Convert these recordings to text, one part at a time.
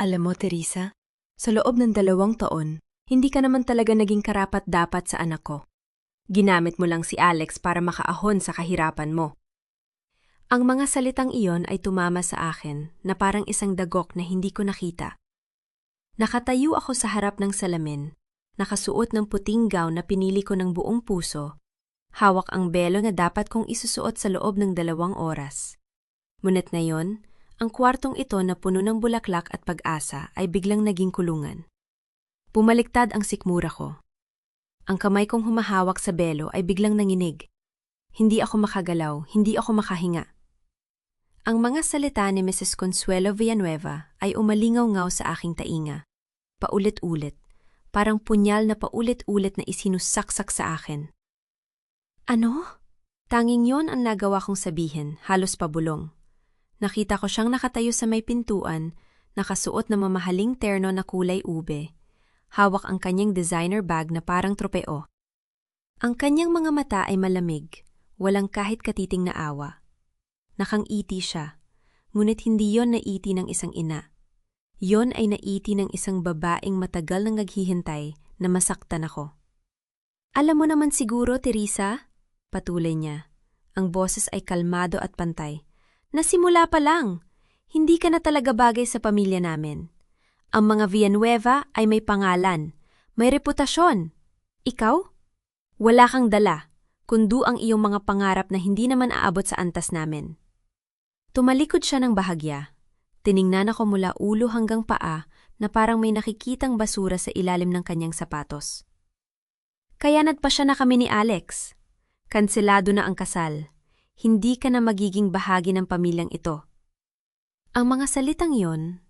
Alam mo, Teresa, sa loob ng 2 taon, hindi ka naman talaga naging karapat-dapat sa anak ko. Ginamit mo lang si Alex para makaahon sa kahirapan mo. Ang mga salitang iyon ay tumama sa akin na parang isang dagok na hindi ko nakita. Nakatayo ako sa harap ng salamin, nakasuot ng puting gown na pinili ko ng buong puso, hawak ang belo na dapat kong isusuot sa loob ng 2 oras. Ngunit ngayon, ang kwartong ito na puno ng bulaklak at pag-asa ay biglang naging kulungan. Pumaliktad ang sikmura ko. Ang kamay kong humahawak sa belo ay biglang nanginig. Hindi ako makagalaw, hindi ako makahinga. Ang mga salita ni Mrs. Consuelo Villanueva ay umalingaw-ngaw sa aking tainga. Paulit-ulit, parang punyal na paulit-ulit na isinusaksak sa akin. Ano? Tanging yon ang nagawa kong sabihin, halos pabulong. Nakita ko siyang nakatayo sa may pintuan, nakasuot na mamahaling terno na kulay ube. Hawak ang kanyang designer bag na parang tropeo. Ang kanyang mga mata ay malamig, walang kahit katiting na awa. Nakangiti siya, ngunit hindi yon naiti ng isang ina. Yon ay naiti ng isang babaeng matagal nang naghihintay na masaktan ako. Alam mo naman siguro, Teresa, patuloy niya. Ang boses ay kalmado at pantay. Nasimula pa lang, hindi ka na talaga bagay sa pamilya namin. Ang mga Villanueva ay may pangalan, may reputasyon. Ikaw? Wala kang dala, kundi ang iyong mga pangarap na hindi naman aabot sa antas namin. Tumalikod siya ng bahagya. Tiningnan ako mula ulo hanggang paa na parang may nakikitang basura sa ilalim ng kanyang sapatos. Kaya't pa siya na kami ni Alex. Kanselado na ang kasal. Hindi ka na magiging bahagi ng pamilyang ito. Ang mga salitang yon,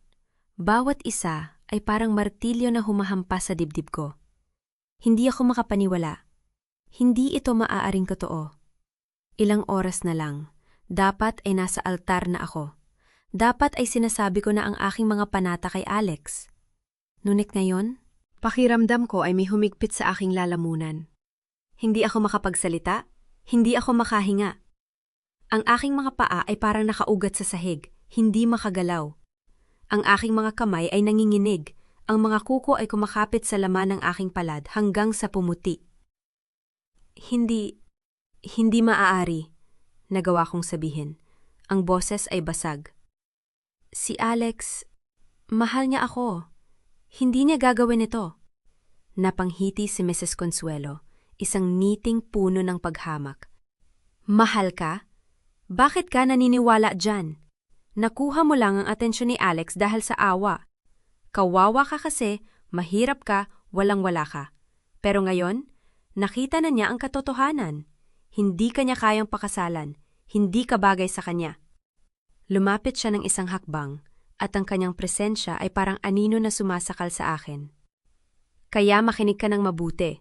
bawat isa ay parang martilyo na humahampas sa dibdib ko. Hindi ako makapaniwala. Hindi ito maaaring totoo. Ilang oras na lang, dapat ay nasa altar na ako. Dapat ay sinasabi ko na ang aking mga panata kay Alex. Ngunit ngayon, pakiramdam ko ay may humigpit sa aking lalamunan. Hindi ako makapagsalita, hindi ako makahinga. Ang aking mga paa ay parang nakaugat sa sahig, hindi makagalaw. Ang aking mga kamay ay nanginginig, ang mga kuko ay kumakapit sa laman ng aking palad hanggang sa pumuti. Hindi maaari, nagawa kong sabihin. Ang boses ay basag. Si Alex, mahal niya ako. Hindi niya gagawin ito. Napanghiti si Mrs. Consuelo, isang ngiting puno ng paghamak. Mahal ka? Bakit ka naniniwala dyan? Nakuha mo lang ang atensyon ni Alex dahil sa awa. Kawawa ka kasi, mahirap ka, walang-wala ka. Pero ngayon, nakita na niya ang katotohanan. Hindi ka niya kayang pakasalan, hindi ka bagay sa kanya. Lumapit siya ng isang hakbang, at ang kanyang presensya ay parang anino na sumasakal sa akin. Kaya makinig ka ng mabuti.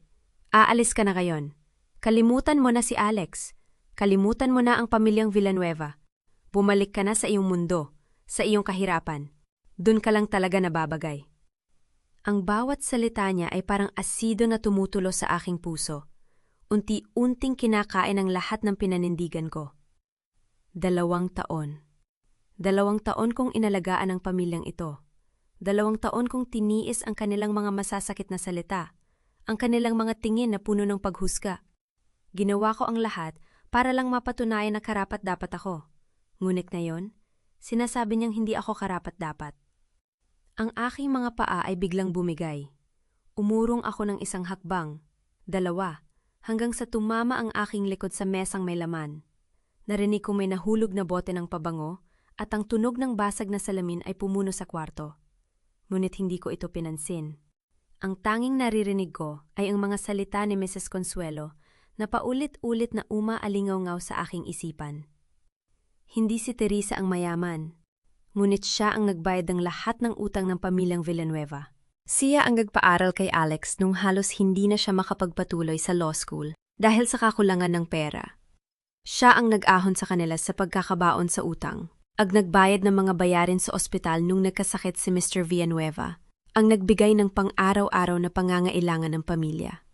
Aalis ka na ngayon. Kalimutan mo na si Alex. Kalimutan mo na ang pamilyang Villanueva. Bumalik ka na sa iyong mundo, sa iyong kahirapan. Dun ka lang talaga nababagay. Ang bawat salita niya ay parang asido na tumutulo sa aking puso. Unti-unting kinakain ang lahat ng pinanindigan ko. 2 taon. 2 taon kong inalagaan ang pamilyang ito. 2 taon kong tiniis ang kanilang mga masasakit na salita, ang kanilang mga tingin na puno ng paghusga. Ginawa ko ang lahat para lang mapatunayan na karapat-dapat ako. Ngunit ngayon, sinasabi niyang hindi ako karapat-dapat. Ang aking mga paa ay biglang bumigay. Umurong ako ng isang hakbang, 2, hanggang sa tumama ang aking likod sa mesang may laman. Narinig ko may nahulog na bote ng pabango at ang tunog ng basag na salamin ay pumuno sa kwarto. Ngunit hindi ko ito pinansin. Ang tanging naririnig ko ay ang mga salita ni Mrs. Consuelo na paulit-ulit na umaalingaw-ngaw sa aking isipan. Hindi si Teresa ang mayaman, ngunit siya ang nagbayad ng lahat ng utang ng pamilyang Villanueva. Siya ang nagpaaral kay Alex nung halos hindi na siya makapagpatuloy sa law school dahil sa kakulangan ng pera. Siya ang nag-ahon sa kanila sa pagkakabaon sa utang. Ang nagbayad ng mga bayarin sa ospital nung nagkasakit si Mr. Villanueva, ang nagbigay ng pang-araw-araw na pangangailangan ng pamilya.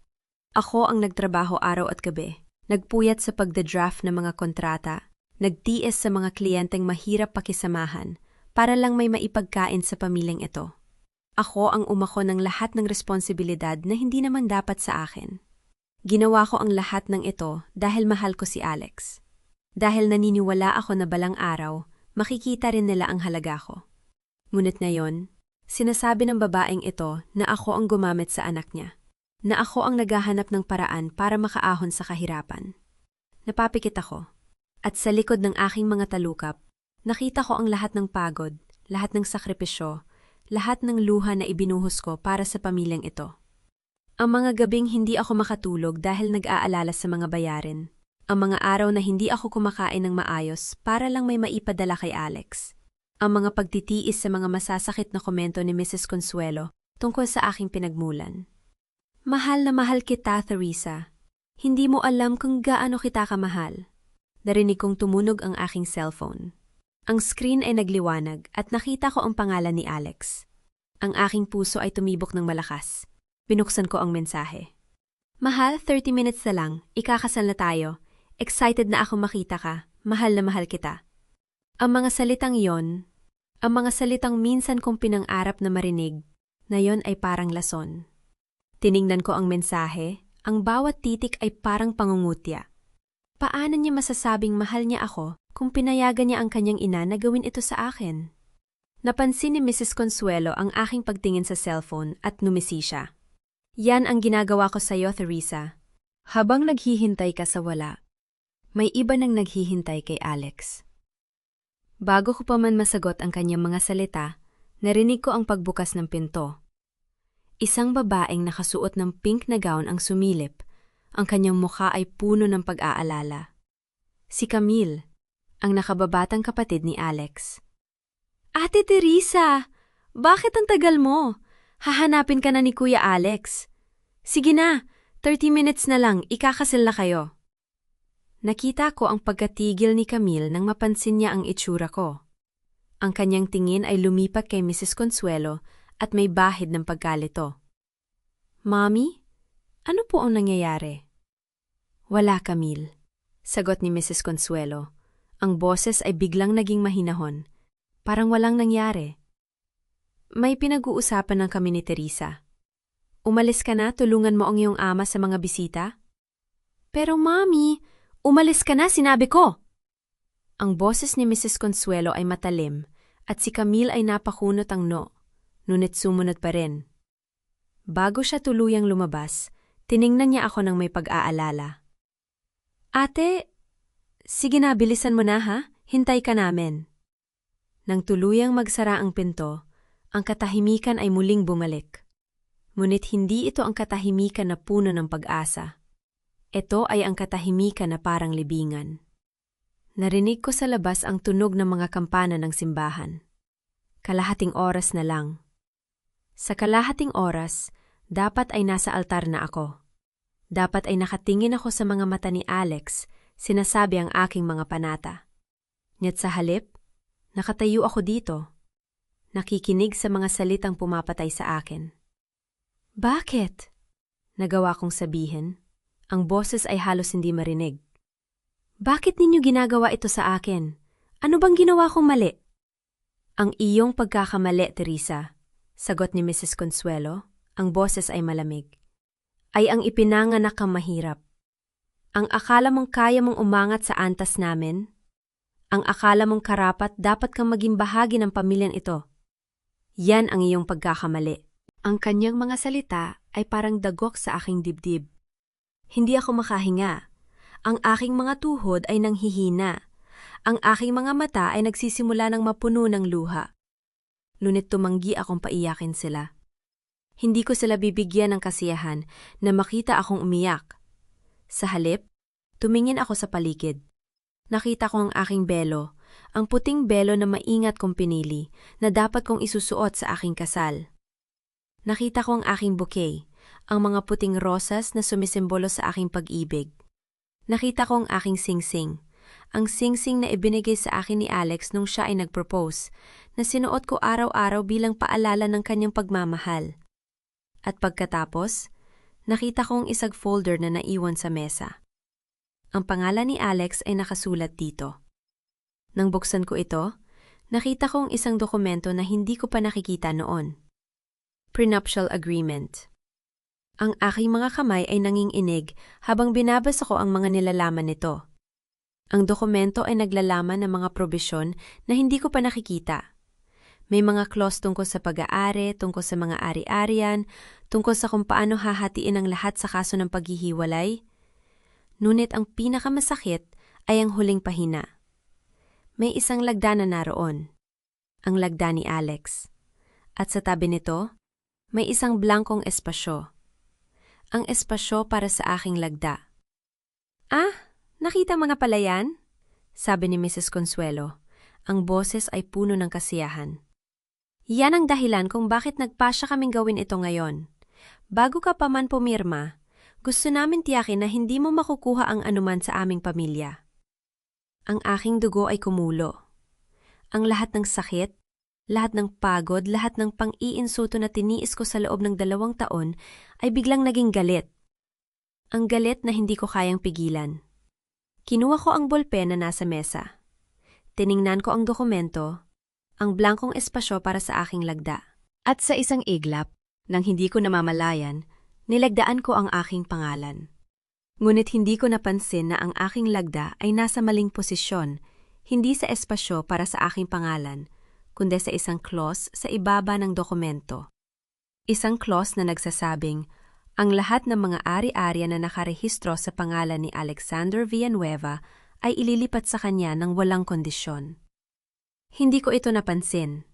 Ako ang nagtrabaho araw at gabi, nagpuyat sa pagda-draft ng mga kontrata, nagtiis sa mga kliyenteng mahirap pakisamahan, para lang may maipagkain sa pamilyang ito. Ako ang umako ng lahat ng responsibilidad na hindi naman dapat sa akin. Ginawa ko ang lahat ng ito dahil mahal ko si Alex. Dahil naniniwala ako na balang araw, makikita rin nila ang halaga ko. Ngunit ngayon, sinasabi ng babaeng ito na ako ang gumamit sa anak niya. Na ako ang naghahanap ng paraan para makaahon sa kahirapan. Napapikit ako. At sa likod ng aking mga talukap, nakita ko ang lahat ng pagod, lahat ng sakripisyo, lahat ng luha na ibinuhos ko para sa pamilyang ito. Ang mga gabing hindi ako makatulog dahil nag-aalala sa mga bayarin. Ang mga araw na hindi ako kumakain ng maayos para lang may maipadala kay Alex. Ang mga pagtitiis sa mga masasakit na komento ni Mrs. Consuelo tungkol sa aking pinagmulan. Mahal na mahal kita, Theresa. Hindi mo alam kung gaano kita kamahal. Narinig kong tumunog ang aking cellphone. Ang screen ay nagliwanag at nakita ko ang pangalan ni Alex. Ang aking puso ay tumibok ng malakas. Binuksan ko ang mensahe. Mahal, 30 minutes na lang. Ikakasal na tayo. Excited na ako makita ka. Mahal na mahal kita. Ang mga salitang yon, ang mga salitang minsan kong pinang-arap na marinig, na yon ay parang lason. Tiningnan ko ang mensahe, ang bawat titik ay parang pangungutya. Paano niya masasabing mahal niya ako kung pinayagan niya ang kanyang ina na gawin ito sa akin? Napansin ni Mrs. Consuelo ang aking pagtingin sa cellphone at numisi siya. Yan ang ginagawa ko sa iyo, Theresa. Habang naghihintay ka sa wala, may iba nang naghihintay kay Alex. Bago ko pa man masagot ang kanyang mga salita, narinig ko ang pagbukas ng pinto. Isang babaeng nakasuot ng pink na gown ang sumilip. Ang kanyang mukha ay puno ng pag-aalala. Si Camille, ang nakababatang kapatid ni Alex. Ate Theresa, bakit ang tagal mo? Hahanapin ka na ni Kuya Alex. Sige na, 30 minutes na lang, ikakasal na kayo. Nakita ko ang pagkatigil ni Camille nang mapansin niya ang itsura ko. Ang kanyang tingin ay lumipat kay Mrs. Consuelo at may bahid ng pagkalito. Mommy, ano po ang nangyayari? Wala, Camille. Sagot ni Mrs. Consuelo. Ang boses ay biglang naging mahinahon. Parang walang nangyari. May pinag-uusapan ng kami ni Theresa. Umalis ka na, tulungan mo ang iyong ama sa mga bisita? Pero Mommy, umalis ka na, sinabi ko! Ang boses ni Mrs. Consuelo ay matalim at si Camille ay napakunot ang no, ngunit sumunod pa rin. Bago siya tuluyang lumabas, tiningnan niya ako ng may pag-aalala. Ate, sige na, bilisan mo na ha, hintay ka namin. Nang tuluyang magsara ang pinto, ang katahimikan ay muling bumalik. Ngunit hindi ito ang katahimikan na puno ng pag-asa. Ito ay ang katahimikan na parang libingan. Narinig ko sa labas ang tunog ng mga kampana ng simbahan. Kalahating oras na lang. Sa kalahating oras, dapat ay nasa altar na ako. Dapat ay nakatingin ako sa mga mata ni Alex, sinasabi ang aking mga panata. Ngunit sa halip, nakatayo ako dito. Nakikinig sa mga salitang pumapatay sa akin. Bakit? Nagawa kong sabihin. Ang boses ay halos hindi marinig. Bakit ninyo ginagawa ito sa akin? Ano bang ginawa kong mali? Ang iyong pagkakamali, Theresa, sagot ni Mrs. Consuelo, ang boses ay malamig. Ay ang ipinanganak kang mahirap. Ang akala mong kaya mong umangat sa antas namin? Ang akala mong karapat dapat kang maging bahagi ng pamilyang ito? Yan ang iyong pagkakamali. Ang kanyang mga salita ay parang dagok sa aking dibdib. Hindi ako makahinga. Ang aking mga tuhod ay nanghihina. Ang aking mga mata ay nagsisimula ng mapuno ng luha. Ngunit tumanggi akong paiyakin sila. Hindi ko sila bibigyan ng kasiyahan na makita akong umiyak. Sa halip, tumingin ako sa paligid. Nakita ko ang aking belo, ang puting belo na maingat kong pinili na dapat kong isusuot sa aking kasal. Nakita ko ang aking bouquet, ang mga puting rosas na sumisimbolo sa aking pag-ibig. Nakita ko ang aking singsing, ang singsing na ibinigay sa akin ni Alex nung siya ay nag-propose, na sinuot ko araw-araw bilang paalala ng kanyang pagmamahal. At pagkatapos, nakita kong isang folder na naiwan sa mesa. Ang pangalan ni Alex ay nakasulat dito. Nang buksan ko ito, Nakita kong isang dokumento na hindi ko pa nakikita noon. Prenuptial agreement. Ang aking mga kamay ay nanginginig habang binabasa ko ang mga nilalaman nito. Ang dokumento ay naglalaman ng mga probisyon na hindi ko pa nakikita. May mga clause tungkol sa pag-aari, tungkol sa mga ari-arian, tungkol sa kung paano hahatiin ang lahat sa kaso ng paghihiwalay. Ngunit ang pinakamasakit ay ang huling pahina. May isang lagda na naroon, ang lagda ni Alex. At sa tabi nito, may isang blankong espasyo. Ang espasyo para sa aking lagda. Ah, nakita mga palayan? Sabi ni Mrs. Consuelo. Ang boses ay puno ng kasiyahan. Yan ang dahilan kung bakit nagpasya kaming gawin ito ngayon. Bago ka pa man pumirma, gusto namin tiyakin na hindi mo makukuha ang anuman sa aming pamilya. Ang aking dugo ay kumulo. Ang lahat ng sakit, lahat ng pagod, lahat ng pang-iinsulto na tiniis ko sa loob ng 2 taon ay biglang naging galit. Ang galit na hindi ko kayang pigilan. Kinuha ko ang bolpen na nasa mesa. Tiningnan ko ang dokumento, ang blankong espasyo para sa aking lagda. At sa isang iglap, nang hindi ko namamalayan, nilagdaan ko ang aking pangalan. Ngunit hindi ko napansin na ang aking lagda ay nasa maling posisyon, hindi sa espasyo para sa aking pangalan, kundi sa isang clause sa ibaba ng dokumento. Isang clause na nagsasabing, ang lahat ng mga ari-arian na nakarehistro sa pangalan ni Alexander Villanueva ay ililipat sa kanya ng walang kondisyon. Hindi ko ito napansin.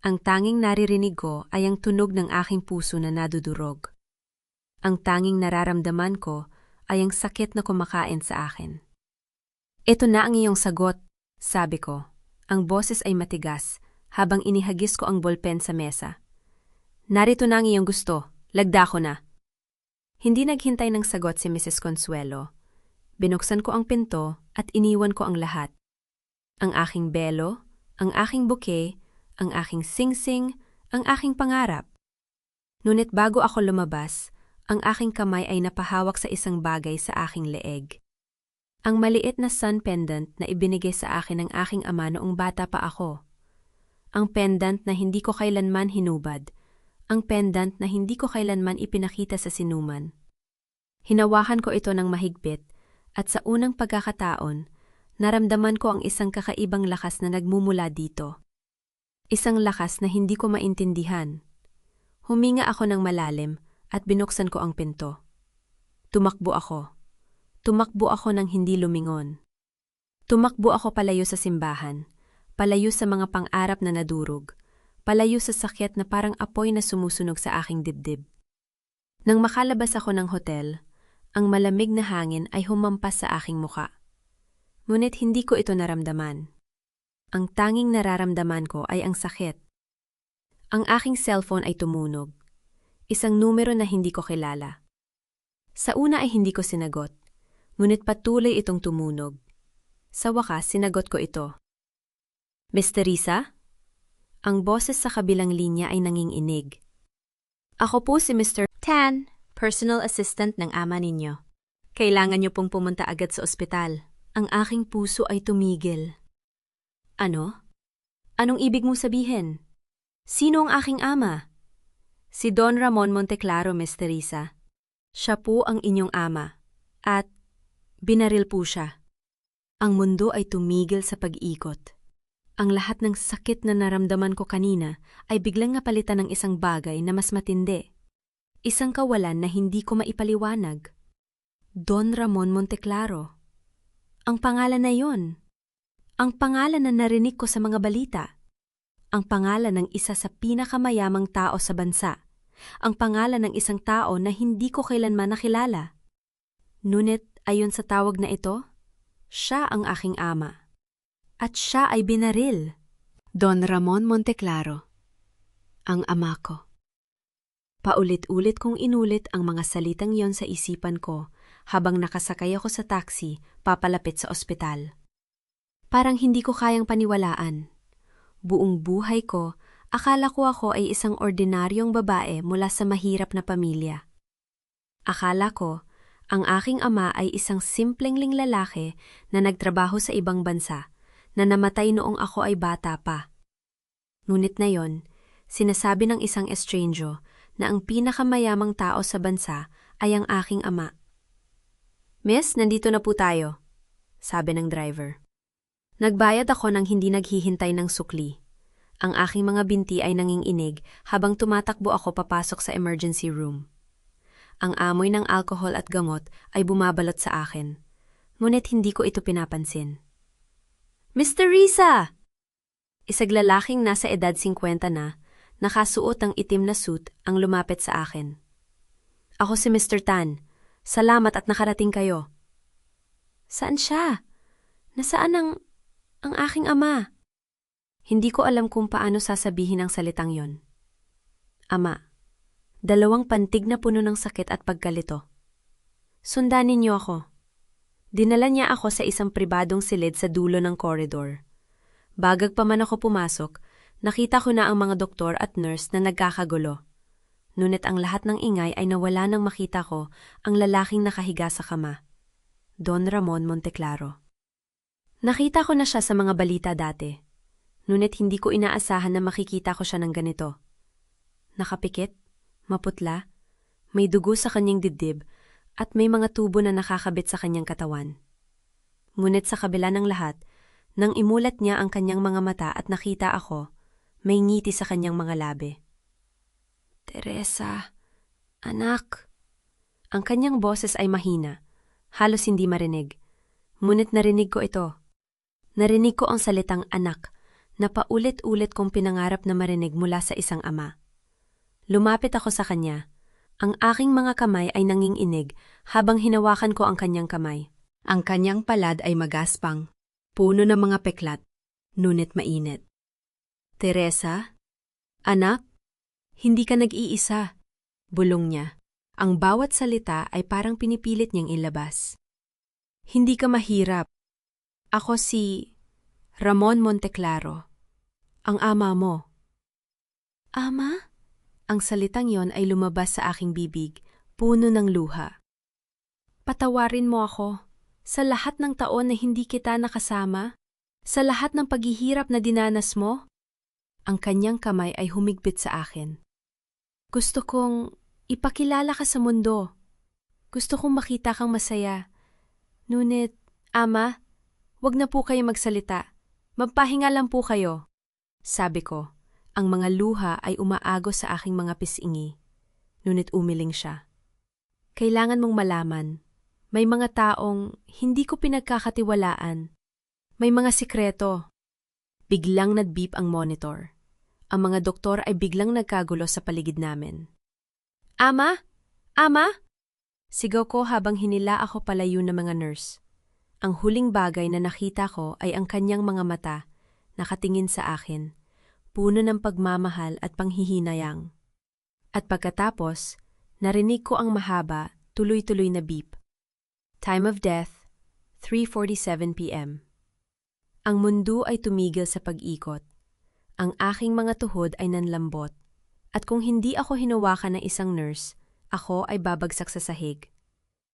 Ang tanging naririnig ko ay ang tunog ng aking puso na nadudurog. Ang tanging nararamdaman ko ay ang sakit na kumakain sa akin. Ito na ang iyong sagot, sabi ko. Ang boses ay matigas habang inihagis ko ang bolpen sa mesa. Narito na ang iyong gusto, lagda ko na. Hindi naghintay ng sagot si Mrs. Consuelo. Binuksan ko ang pinto at iniwan ko ang lahat. Ang aking belo, ang aking bouquet, ang aking singsing, ang aking pangarap. Ngunit bago ako lumabas, ang aking kamay ay napahawak sa isang bagay sa aking leeg. Ang maliit na sun pendant na ibinigay sa akin ng aking ama noong bata pa ako. Ang pendant na hindi ko kailanman hinubad. Ang pendant na hindi ko kailanman ipinakita sa sinuman. Hinawakan ko ito ng mahigpit at sa unang pagkakataon, naramdaman ko ang isang kakaibang lakas na nagmumula dito. Isang lakas na hindi ko maintindihan. Huminga ako ng malalim at binuksan ko ang pinto. Tumakbo ako. Tumakbo ako ng hindi lumingon. Tumakbo ako palayo sa simbahan, palayo sa mga pang-arap na nadurog, palayo sa sakit na parang apoy na sumusunog sa aking dibdib. Nang makalabas ako ng hotel, ang malamig na hangin ay humampas sa aking muka. Ngunit hindi ko ito naramdaman. Ang tanging nararamdaman ko ay ang sakit. Ang aking cellphone ay tumunog. Isang numero na hindi ko kilala. Sa una ay hindi ko sinagot, ngunit patuloy itong tumunog. Sa wakas, sinagot ko ito. Miss Teresa? Ang boses sa kabilang linya ay nanginginig. Ako po si Mr. Tan, personal assistant ng ama ninyo. Kailangan niyo pong pumunta agad sa ospital. Ang aking puso ay tumigil. Ano? Anong ibig mo sabihin? Sino ang aking ama? Si Don Ramon Monteclaro, Miss Teresa. Siya po ang inyong ama. At binaril po siya. Ang mundo ay tumigil sa pag-ikot. Ang lahat ng sakit na naramdaman ko kanina ay biglang napalitan ng isang bagay na mas matindi. Isang kawalan na hindi ko maipaliwanag. Don Ramon Monteclaro. Ang pangalan na yon. Ang pangalan na narinig ko sa mga balita. Ang pangalan ng isa sa pinakamayamang tao sa bansa. Ang pangalan ng isang tao na hindi ko kailanman nakilala. Ngunit ayon sa tawag na ito, siya ang aking ama. At siya ay binaril. Don Ramon Monteclaro. Ang ama ko. Paulit-ulit kong inulit ang mga salitang yon sa isipan ko habang nakasakay ako sa taxi papalapit sa ospital. Parang hindi ko kayang paniwalaan. Buong buhay ko, akala ko ako ay isang ordinaryong babae mula sa mahirap na pamilya. Akala ko, ang aking ama ay isang simpleng lalaki na nagtrabaho sa ibang bansa, na namatay noong ako ay bata pa. Ngunit na yon, sinasabi ng isang estrange na ang pinakamayamang tao sa bansa ay ang aking ama. Miss, nandito na po tayo, sabi ng driver. Nagbayad ako nang hindi naghihintay ng sukli. Ang aking mga binti ay nanginginig habang tumatakbo ako papasok sa emergency room. Ang amoy ng alcohol at gamot ay bumabalot sa akin, ngunit hindi ko ito pinapansin. Mr. Risa! Isang lalaking nasa edad 50 na, nakasuot ng itim na suit ang lumapit sa akin. Ako si Mr. Tan. Salamat at nakarating kayo. Saan siya? Nasaan ang aking ama? Hindi ko alam kung paano sasabihin ang salitang yon. Ama, 2 pantig na puno ng sakit at pagkalito. Sundanin niyo ako. Dinala niya ako sa isang pribadong silid sa dulo ng koridor. Bagag pa man ako pumasok, nakita ko na ang mga doktor at nurse na nagkakagulo. Ngunit ang lahat ng ingay ay nawala nang makita ko ang lalaking nakahiga sa kama. Don Ramon Monteclaro. Nakita ko na siya sa mga balita dati. Ngunit hindi ko inaasahan na makikita ko siya ng ganito. Nakapikit, maputla, may dugo sa kanyang dibdib at may mga tubo na nakakabit sa kanyang katawan. Ngunit sa kabila ng lahat, nang imulat niya ang kanyang mga mata at nakita ako, may ngiti sa kanyang mga labi. Teresa, anak. Ang kanyang boses ay mahina, halos hindi marinig. Ngunit narinig ko ito. Narinig ko ang salitang anak na paulit-ulit kong pinangarap na marinig mula sa isang ama. Lumapit ako sa kanya. Ang aking mga kamay ay nanginginig habang hinawakan ko ang kanyang kamay. Ang kanyang palad ay magaspang, puno ng mga peklat, ngunit mainit. Teresa, anak, hindi ka nag-iisa, bulong niya. Ang bawat salita ay parang pinipilit niyang ilabas. Hindi ka mahirap. Ako si Ramon Monteclaro, ang ama mo. Ama? Ang salitang yon ay lumabas sa aking bibig, puno ng luha. Patawarin mo ako sa lahat ng taon na hindi kita nakasama, sa lahat ng paghihirap na dinanas mo. Ang kanyang kamay ay humigpit sa akin. Gusto kong ipakilala ka sa mundo. Gusto kong makita kang masaya. Ngunit, Ama, wag na po kayo magsalita. Magpahinga lang po kayo. Sabi ko, ang mga luha ay umaagos sa aking mga pisngi. Ngunit umiling siya. Kailangan mong malaman, may mga taong hindi ko pinagkakatiwalaan. May mga sikreto. Biglang nag-beep ang monitor. Ang mga doktor ay biglang nagkagulo sa paligid namin. Ama? Ama? Sigaw ko habang hinila ako palayo ng mga nurse. Ang huling bagay na nakita ko ay ang kanyang mga mata, nakatingin sa akin, puno ng pagmamahal at panghihinayang. At pagkatapos, narinig ko ang mahaba, tuloy-tuloy na beep. Time of death, 3:47 p.m. Ang mundo ay tumigil sa pag-ikot. Ang aking mga tuhod ay nanlambot. At kung hindi ako hinawakan ng isang nurse, ako ay babagsak sa sahig.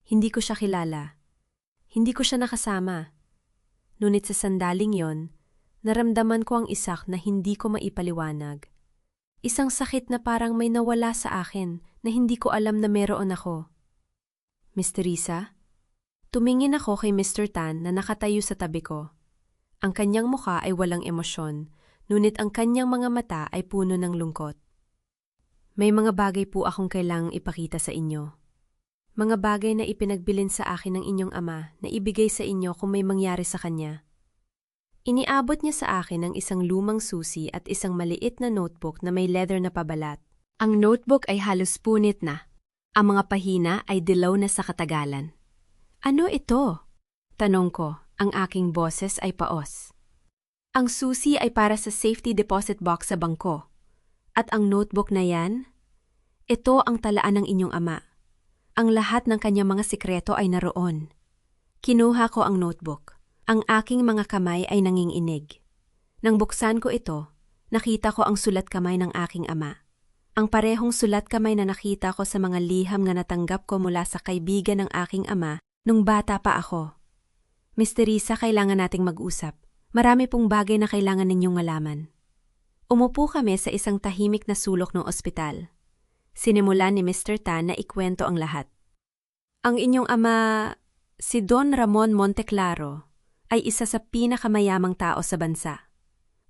Hindi ko siya kilala. Hindi ko siya nakasama. Ngunit sa sandaling yon, naramdaman ko ang isak na hindi ko maipaliwanag. Isang sakit na parang may nawala sa akin na hindi ko alam na meron ako. Mr. Risa? Tumingin ako kay Mr. Tan na nakatayo sa tabi ko. Ang kanyang mukha ay walang emosyon, ngunit ang kanyang mga mata ay puno ng lungkot. May mga bagay po akong kailangang ipakita sa inyo. Mga bagay na ipinagbilin sa akin ng inyong ama na ibigay sa inyo kung may mangyari sa kanya. Iniabot niya sa akin ang isang lumang susi at isang maliit na notebook na may leather na pabalat. Ang notebook ay halos punit na. Ang mga pahina ay dilaw na sa katagalan. Ano ito? Tanong ko, ang aking boses ay paos. Ang susi ay para sa safety deposit box sa bangko. At ang notebook na yan? Ito ang talaan ng inyong ama. Ang lahat ng kanyang mga sikreto ay naroon. Kinuha ko ang notebook. Ang aking mga kamay ay nanginginig. Nang buksan ko ito, nakita ko ang sulat kamay ng aking ama. Ang parehong sulat kamay na nakita ko sa mga liham na natanggap ko mula sa kaibigan ng aking ama nung bata pa ako. Mr. Risa, kailangan nating mag-usap. Marami pong bagay na kailangan ninyong malaman. Umupo kami sa isang tahimik na sulok ng ospital. Sinimulan ni Mr. Tan na ikwento ang lahat. Ang inyong ama, si Don Ramon Monteclaro, ay isa sa pinakamayamang tao sa bansa.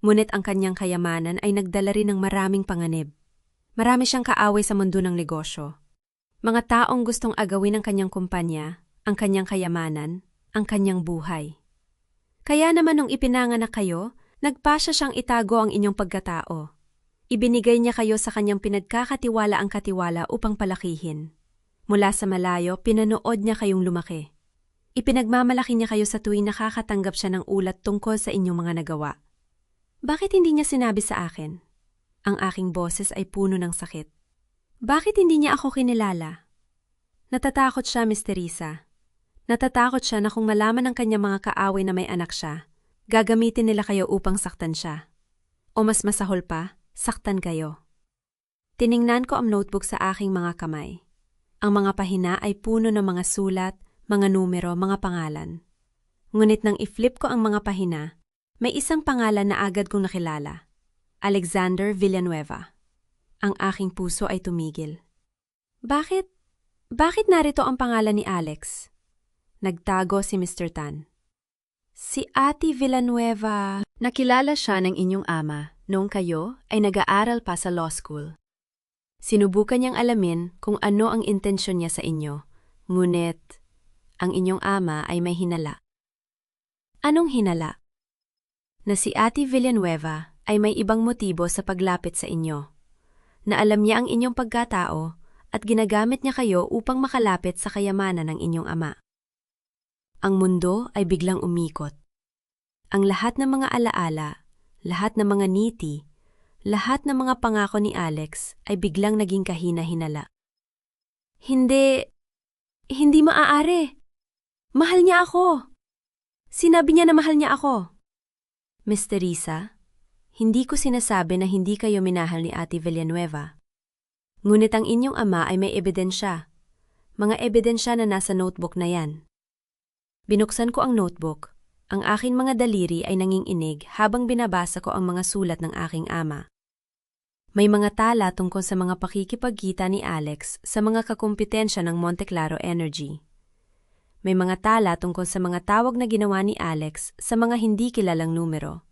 Ngunit ang kanyang kayamanan ay nagdala rin ng maraming panganib. Marami siyang kaaway sa mundo ng negosyo. Mga taong gustong agawin ang kanyang kumpanya, ang kanyang kayamanan, ang kanyang buhay. Kaya naman nung ipinanganak kayo, nagpasya siyang itago ang inyong pagkatao. Ibinigay niya kayo sa kanyang pinagkakatiwala ang katiwala upang palakihin. Mula sa malayo, pinanood niya kayong lumaki. Ipinagmamalaki niya kayo sa tuwing nakakatanggap siya ng ulat tungkol sa inyong mga nagawa. Bakit hindi niya sinabi sa akin? Ang aking boses ay puno ng sakit. Bakit hindi niya ako kinilala? Natatakot siya, Miss Teresa. Natatakot siya na kung malaman ng kanyang mga kaaway na may anak siya, gagamitin nila kayo upang saktan siya. O mas masahol pa, saktan kayo. Tiningnan ko ang notebook sa aking mga kamay. Ang mga pahina ay puno ng mga sulat, mga numero, mga pangalan. Ngunit nang i-flip ko ang mga pahina, may isang pangalan na agad kong nakilala. Alexander Villanueva. Ang aking puso ay tumigil. Bakit? Bakit narito ang pangalan ni Alex? Nagtago si Mr. Tan. Si Ate Villanueva. Nakilala siya ng inyong ama noong kayo ay nag-aaral pa sa law school. Sinubukan niyang alamin kung ano ang intensyon niya sa inyo, ngunit ang inyong ama ay may hinala. Anong hinala? Na si Ate Villanueva ay may ibang motibo sa paglapit sa inyo. Na alam niya ang inyong pagkatao at ginagamit niya kayo upang makalapit sa kayamanan ng inyong ama. Ang mundo ay biglang umikot. Ang lahat ng mga alaala, lahat ng mga ngiti, lahat ng mga pangako ni Alex ay biglang naging kahina-hinala. Hindi maaari. Mahal niya ako. Sinabi niya na mahal niya ako. Miss Teresa, hindi ko sinasabi na hindi kayo minahal ni Ate Villanueva. Ngunit ang inyong ama ay may ebidensya. Mga ebidensya na nasa notebook na yan. Binuksan ko ang notebook. Ang aking mga daliri ay nanginginig habang binabasa ko ang mga sulat ng aking ama. May mga tala tungkol sa mga pakikipagkita ni Alex sa mga kakumpetensya ng Monteclaro Energy. May mga tala tungkol sa mga tawag na ginawa ni Alex sa mga hindi kilalang numero.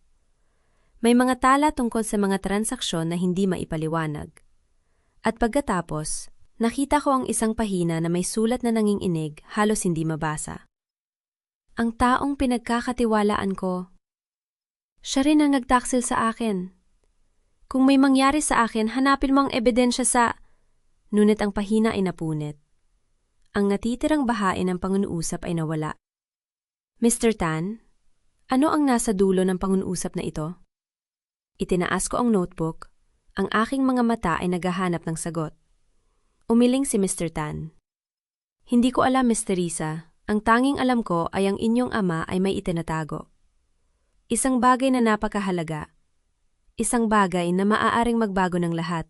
May mga tala tungkol sa mga transaksyon na hindi maipaliwanag. At pagkatapos, nakita ko ang isang pahina na may sulat na nanginginig halos hindi mabasa. Ang taong pinagkakatiwalaan ko, siya rin ang nagtaksil sa akin. Kung may mangyari sa akin, hanapin mo ang ebidensya sa... Ngunit ang pahina ay napunit. Ang natitirang bahain ng pangunausap ay nawala. Mr. Tan, ano ang nasa dulo ng pangunausap na ito? Itinaas ko ang notebook. Ang aking mga mata ay naghahanap ng sagot. Umiling si Mr. Tan. Hindi ko alam, Miss Teresa. Ang tanging alam ko ay ang inyong ama ay may itinatago. Isang bagay na napakahalaga. Isang bagay na maaaring magbago ng lahat.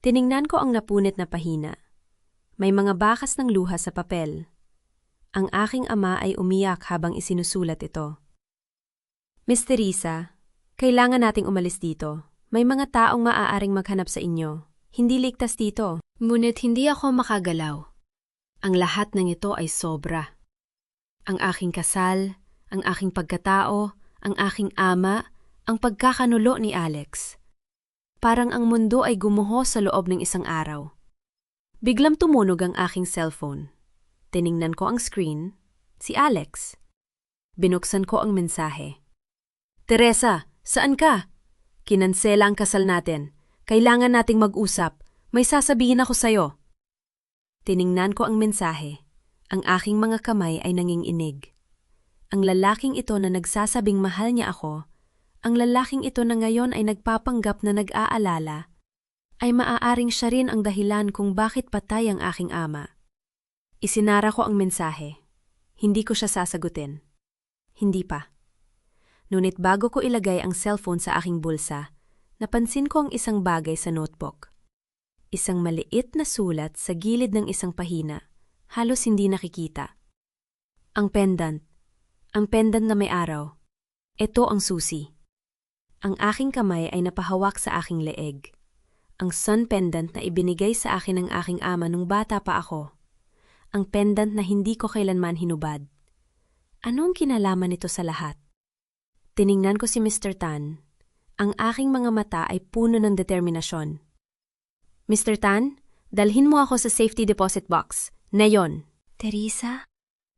Tiningnan ko ang napunit na pahina. May mga bakas ng luha sa papel. Ang aking ama ay umiyak habang isinusulat ito. Miss Teresa, kailangan nating umalis dito. May mga taong maaaring maghanap sa inyo. Hindi ligtas dito. Ngunit hindi ako makagalaw. Ang lahat ng ito ay sobra. Ang aking kasal, ang aking pagkatao, ang aking ama, ang pagkakanulo ni Alex. Parang ang mundo ay gumuho sa loob ng isang araw. Biglang tumunog ang aking cellphone. Tiningnan ko ang screen, si Alex. Binuksan ko ang mensahe. Teresa, saan ka? Kinansela ang kasal natin. Kailangan nating mag-usap. May sasabihin ako sa'yo. Tiningnan ko ang mensahe. Ang aking mga kamay ay nanginginig. Ang lalaking ito na nagsasabing mahal niya ako, ang lalaking ito na ngayon ay nagpapanggap na nag-aalala, ay maaaring siya rin ang dahilan kung bakit patay ang aking ama. Isinara ko ang mensahe. Hindi ko siya sasagutin. Hindi pa. Ngunit bago ko ilagay ang cellphone sa aking bulsa, napansin ko ang isang bagay sa notebook. Isang maliit na sulat sa gilid ng isang pahina, halos hindi nakikita. Ang pendant na may araw. Ito ang susi. Ang aking kamay ay napahawak sa aking leeg. Ang sun pendant na ibinigay sa akin ng aking ama nung bata pa ako. Ang pendant na hindi ko kailanman hinubad. Anong kinalaman nito sa lahat? Tiningnan ko si Mr. Tan. Ang aking mga mata ay puno ng determinasyon. Mr. Tan, dalhin mo ako sa safety deposit box. Ngayon. Teresa,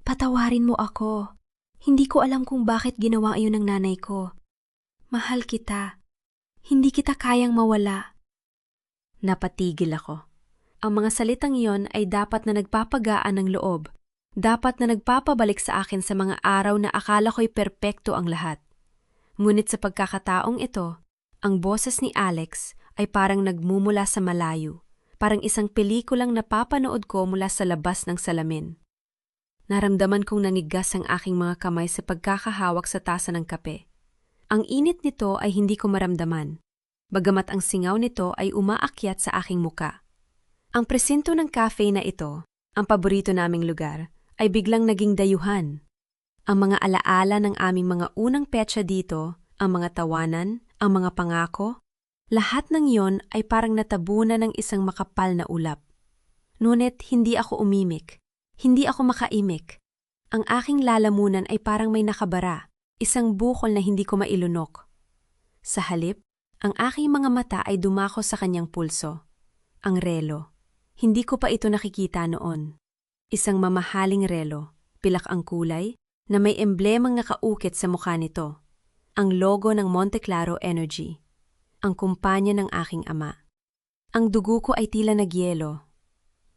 patawarin mo ako. Hindi ko alam kung bakit ginawa iyon ng nanay ko. Mahal kita. Hindi kita kayang mawala. Napatigil ako. Ang mga salitang iyon ay dapat na nagpapagaan ng loob. Dapat na nagpapabalik sa akin sa mga araw na akala ko'y perpekto ang lahat. Ngunit sa pagkakataong ito, ang boses ni Alex ay parang nagmumula sa malayo. Parang isang pelikulang napapanood ko mula sa labas ng salamin. Naramdaman kong nangigas ang aking mga kamay sa pagkakahawak sa tasa ng kape. Ang init nito ay hindi ko maramdaman, bagamat ang singaw nito ay umaakyat sa aking muka. Ang presinto ng cafe na ito, ang paborito naming lugar, ay biglang naging dayuhan. Ang mga alaala ng aming mga unang petsa dito, ang mga tawanan, ang mga pangako, lahat ng iyon ay parang natabunan ng isang makapal na ulap. Ngunit hindi ako umimik. Hindi ako makaimik. Ang aking lalamunan ay parang may nakabara, isang bukol na hindi ko mailunok. Sa halip, ang aking mga mata ay dumako sa kanyang pulso. Ang relo. Hindi ko pa ito nakikita noon. Isang mamahaling relo, pilak ang kulay, na may emblemang nakaukit sa mukha nito. Ang logo ng Monte Claro Energy. Ang kumpanya ng aking ama. Ang dugo ko ay tila nagyelo.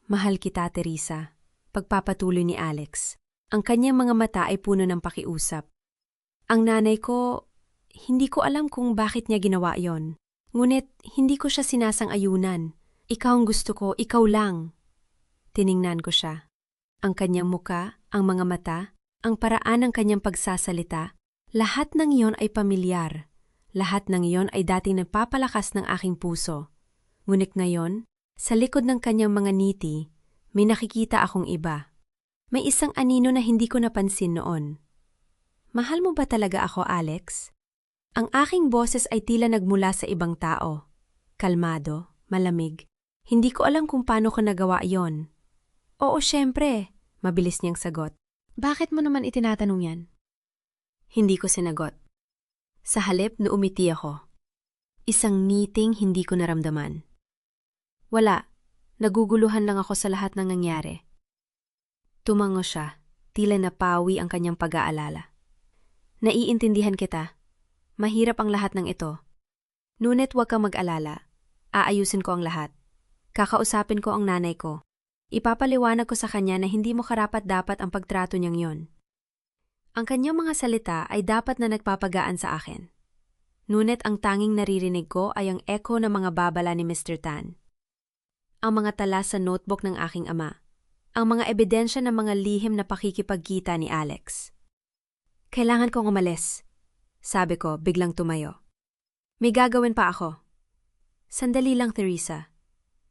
Mahal kita, Teresa. Pagpapatuloy ni Alex. Ang kanyang mga mata ay puno ng pakiusap. Ang nanay ko, hindi ko alam kung bakit niya ginawa yon. Ngunit hindi ko siya sinasang-ayunan. Ikaw ang gusto ko, ikaw lang. Tiningnan ko siya. Ang kanyang muka, ang mga mata, ang paraan ng kanyang pagsasalita, lahat ng iyon ay pamilyar. Lahat ng iyon ay dating nagpapalakas ng aking puso. Ngunit ngayon, sa likod ng kanyang mga ngiti, may nakikita akong iba. May isang anino na hindi ko napansin noon. Mahal mo ba talaga ako, Alex? Ang aking boses ay tila nagmula sa ibang tao. Kalmado, malamig. Hindi ko alam kung paano ko nagawa iyon. Oo, syempre, mabilis niyang sagot. Bakit mo naman itinatanong yan? Hindi ko sinagot. Sa halip, naumiti ako. Isang ngiting hindi ko naramdaman. Wala, naguguluhan lang ako sa lahat ng nangyari. Tumango siya, tila napawi ang kanyang pag-aalala. Naiintindihan kita. Mahirap ang lahat ng ito. Ngunit huwag kang mag-alala. Aayusin ko ang lahat. Kakausapin ko ang nanay ko. Ipapaliwanag ko sa kanya na hindi mo karapat-dapat ang pagtrato niyang yon. Ang kanyang mga salita ay dapat na nagpapagaan sa akin. Ngunit ang tanging naririnig ko ay ang echo ng mga babala ni Mr. Tan. Ang mga tala sa notebook ng aking ama. Ang mga ebidensya ng mga lihim na pakikipagkita ni Alex. Kailangan kong umalis. Sabi ko, biglang tumayo. May gagawin pa ako. Sandali lang, Teresa.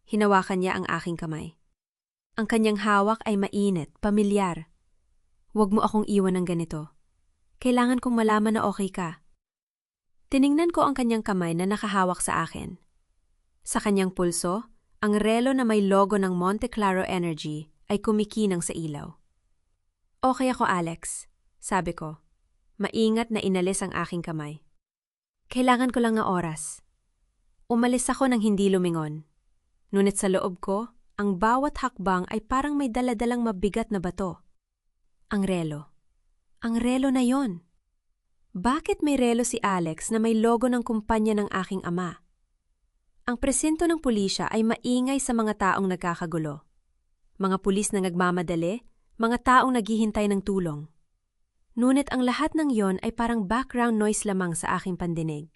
Hinawakan niya ang aking kamay. Ang kanyang hawak ay mainit, pamilyar. Huwag mo akong iwan ng ganito. Kailangan kong malaman na okay ka. Tiningnan ko ang kanyang kamay na nakahawak sa akin. Sa kanyang pulso, ang relo na may logo ng Monte Claro Energy ay kumikinang sa ilaw. Okay ako, Alex, sabi ko. Maingat na inalis ang aking kamay. Kailangan ko lang ng oras. Umalis ako nang hindi lumingon. Ngunit sa loob ko, ang bawat hakbang ay parang may daladalang mabigat na bato. Ang relo. Ang relo na yon. Bakit may relo si Alex na may logo ng kumpanya ng aking ama? Ang presinto ng pulisya ay maingay sa mga taong nagkakagulo. Mga pulis na nagmamadali, mga taong naghihintay ng tulong. Ngunit ang lahat ng yon ay parang background noise lamang sa aking pandinig.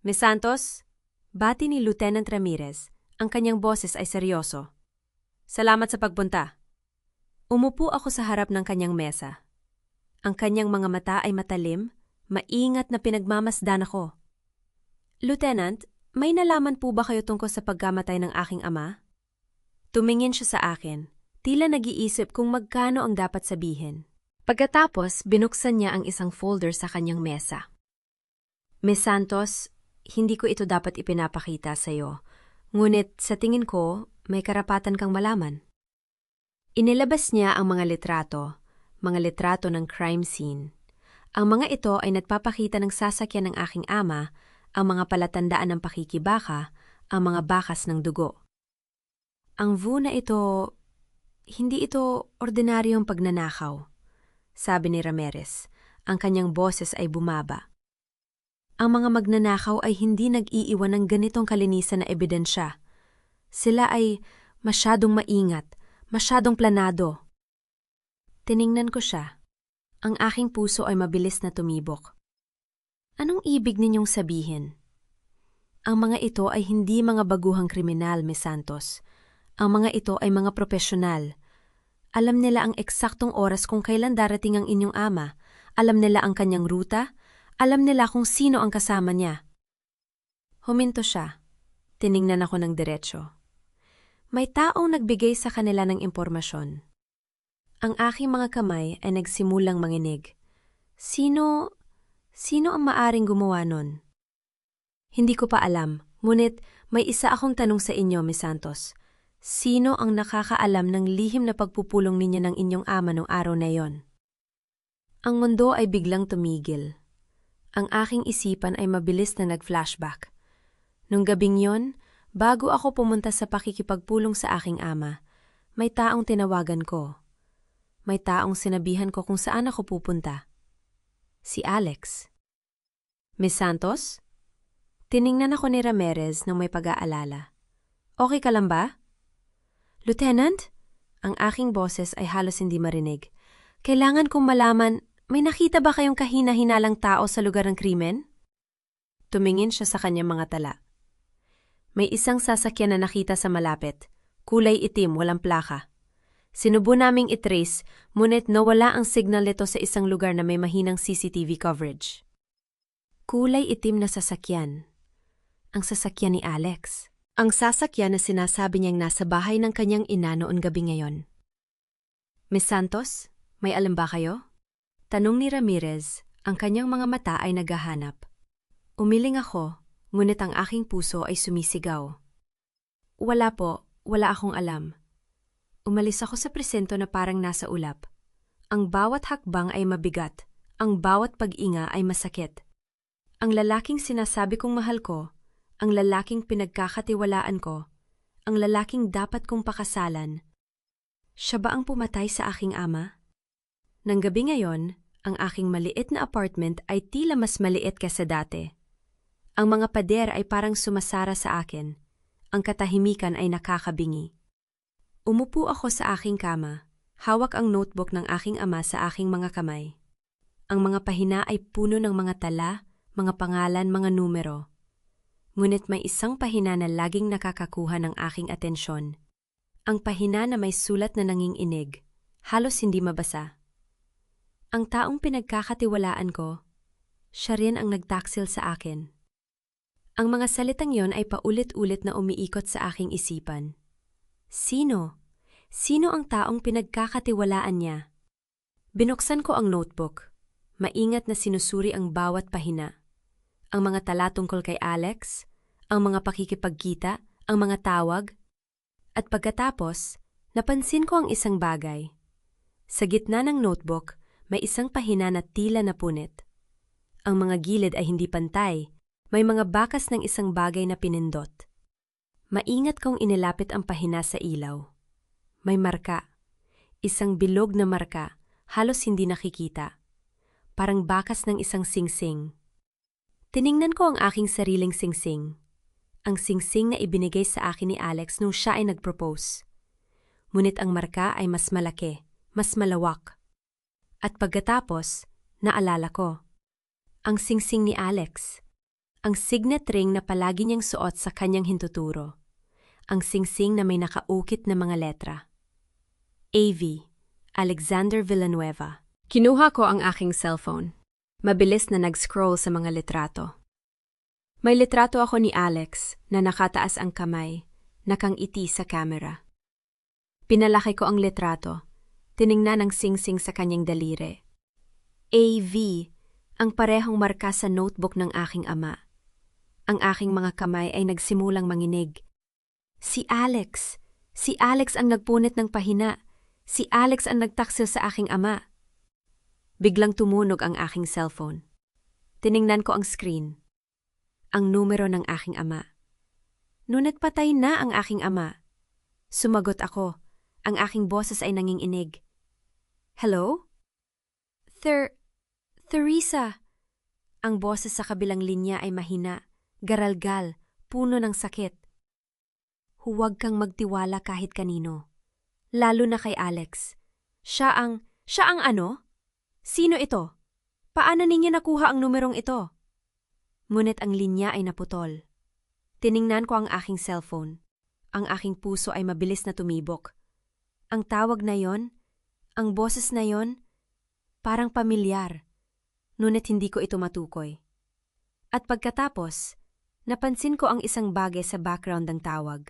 Miss Santos, bati ni Lieutenant Ramirez, ang kanyang boses ay seryoso. Salamat sa pagpunta. Umupo ako sa harap ng kanyang mesa. Ang kanyang mga mata ay matalim, maingat na pinagmamasdan ako. Lieutenant, may nalaman po ba kayo tungkol sa pagkamatay ng aking ama? Tumingin siya sa akin, tila nag-iisip kung magkano ang dapat sabihin. Pagkatapos, binuksan niya ang isang folder sa kanyang mesa. Miss Santos, hindi ko ito dapat ipinapakita sa iyo. Ngunit sa tingin ko, may karapatan kang malaman. Inilabas niya ang mga litrato ng crime scene. Ang mga ito ay nagpapakita ng sasakyan ng aking ama, ang mga palatandaan ng pakikibaka, ang mga bakas ng dugo. Ang VU na ito, hindi ito ordinaryong pagnanakaw, sabi ni Ramirez. Ang kanyang boses ay bumaba. Ang mga magnanakaw ay hindi nag-iiwan ng ganitong kalinisan na ebidensya. Sila ay masyadong maingat, masyadong planado. Tiningnan ko siya. Ang aking puso ay mabilis na tumibok. Anong ibig ninyong sabihin? Ang mga ito ay hindi mga baguhang kriminal, Miss Santos. Ang mga ito ay mga propesyonal. Alam nila ang eksaktong oras kung kailan darating ang inyong ama. Alam nila ang kanyang ruta. Alam nila kung sino ang kasama niya. Huminto siya. Tiningnan ako ng diretsyo. May taong nagbigay sa kanila ng impormasyon. Ang aking mga kamay ay nagsimulang manginig. Sino ang maaring gumawa nun? Hindi ko pa alam, ngunit may isa akong tanong sa inyo, Miss Santos. Sino ang nakakaalam ng lihim na pagpupulong ninyo ng inyong ama noong araw na yon? Ang mundo ay biglang tumigil. Ang aking isipan ay mabilis na nag-flashback. Nung gabing yon, bago ako pumunta sa pakikipagpulong sa aking ama, may taong tinawagan ko. May taong sinabihan ko kung saan ako pupunta. Si Alex. Miss Santos? Tiningnan ako ni Ramirez nang may pag-aalala. Okay ka lang ba? Lieutenant? Ang aking boses ay halos hindi marinig. Kailangan kong malaman, may nakita ba kayong kahina-hinalang tao sa lugar ng krimen? Tumingin siya sa kanyang mga tala. May isang sasakyan na nakita sa malapit. Kulay itim, walang plaka. Sinubo naming itrace, ngunit nawala ang signal nito sa isang lugar na may mahinang CCTV coverage. Kulay itim na sasakyan. Ang sasakyan ni Alex. Ang sasakyan na sinasabi niyang nasa bahay ng kanyang ina noon gabi ngayon. Miss Santos, may alam ba kayo? Tanong ni Ramirez, ang kanyang mga mata ay naghahanap. Umiling ako, ngunit ang aking puso ay sumisigaw. Wala po, wala akong alam. Umalis ako sa presento na parang nasa ulap. Ang bawat hakbang ay mabigat, ang bawat pag-inga ay masakit. Ang lalaking sinasabi kong mahal ko, ang lalaking pinagkakatiwalaan ko, ang lalaking dapat kong pakasalan. Siya ba ang pumatay sa aking ama? Nang gabi ngayon, ang aking maliit na apartment ay tila mas maliit kaysa dati. Ang mga pader ay parang sumasara sa akin. Ang katahimikan ay nakakabingi. Umupo ako sa aking kama, hawak ang notebook ng aking ama sa aking mga kamay. Ang mga pahina ay puno ng mga tala, mga pangalan, mga numero. Ngunit may isang pahina na laging nakakakuha ng aking atensyon. Ang pahina na may sulat na nanginginig, halos hindi mabasa. Ang taong pinagkakatiwalaan ko, siya rin ang nagtaksil sa akin. Ang mga salitang yon ay paulit-ulit na umiikot sa aking isipan. Sino? Sino ang taong pinagkakatiwalaan niya? Binuksan ko ang notebook. Maingat na sinusuri ang bawat pahina. Ang mga tala tungkol kay Alex, ang mga pakikipagkita, ang mga tawag. At pagkatapos, napansin ko ang isang bagay. Sa gitna ng notebook, may isang pahina na tila napunit. Ang mga gilid ay hindi pantay. May mga bakas ng isang bagay na pinindot. Maingat kong inilapit ang pahina sa ilaw. May marka. Isang bilog na marka, halos hindi nakikita. Parang bakas ng isang singsing. Tiningnan ko ang aking sariling singsing. Ang singsing na ibinigay sa akin ni Alex nung siya ay nag-propose. Ngunit ang marka ay mas malaki, mas malawak. At pagkatapos, naalala ko. Ang singsing ni Alex. Ang signet ring na palagi niyang suot sa kanyang hintuturo. Ang singsing na may nakaukit na mga letra. AV, Alexander Villanueva. Kinuha ko ang aking cellphone. Mabilis na nag-scroll sa mga litrato. May litrato ako ni Alex na nakataas ang kamay, nakangiti sa camera. Pinalaki ko ang litrato. Tiningnan ang singsing sa kanyang daliri. AV, ang parehong marka sa notebook ng aking ama. Ang aking mga kamay ay nagsimulang manginig. Si Alex! Si Alex ang nagpunit ng pahina. Si Alex ang nagtaksil sa aking ama. Biglang tumunog ang aking cellphone. Tiningnan ko ang screen. Ang numero ng aking ama. Ngunit patay na ang aking ama. Sumagot ako. Ang aking boses ay nanginginig. Hello? Theresa. Ang boses sa kabilang linya ay mahina, garalgal, puno ng sakit. Huwag kang magtiwala kahit kanino. Lalo na kay Alex. Siya ang ano? Sino ito? Paano ninyo nakuha ang numerong ito? Ngunit ang linya ay naputol. Tiningnan ko ang aking cellphone. Ang aking puso ay mabilis na tumibok. Ang tawag na yon, ang boses na yon, parang pamilyar. Ngunit hindi ko ito matukoy. At pagkatapos, napansin ko ang isang bagay sa background ng tawag.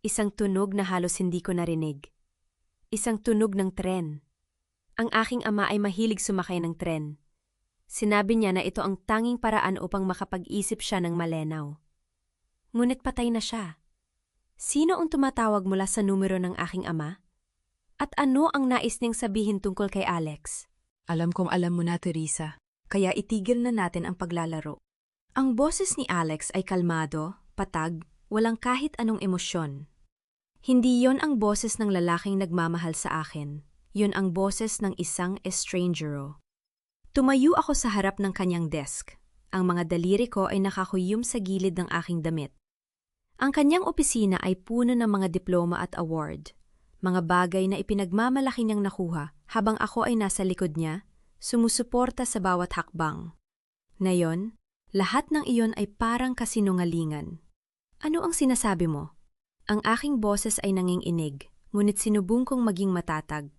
Isang tunog na halos hindi ko narinig. Isang tunog ng tren. Ang aking ama ay mahilig sumakay ng tren. Sinabi niya na ito ang tanging paraan upang makapag-isip siya ng malenaw. Ngunit patay na siya. Sino ang tumatawag mula sa numero ng aking ama? At ano ang nais niyang sabihin tungkol kay Alex? Alam kong alam mo na, Teresa. Kaya itigil na natin ang paglalaro. Ang boses ni Alex ay kalmado, patag, walang kahit anong emosyon. Hindi yon ang boses ng lalaking nagmamahal sa akin. Yon ang boses ng isang estrangero. Tumayo ako sa harap ng kanyang desk. Ang mga daliri ko ay nakakuyom sa gilid ng aking damit. Ang kanyang opisina ay puno ng mga diploma at award. Mga bagay na ipinagmamalaki niyang nakuha habang ako ay nasa likod niya, sumusuporta sa bawat hakbang. Ngayon, lahat ng iyon ay parang kasinungalingan. Ano ang sinasabi mo? Ang aking boses ay nanginginig, ngunit sinubong kong maging matatag.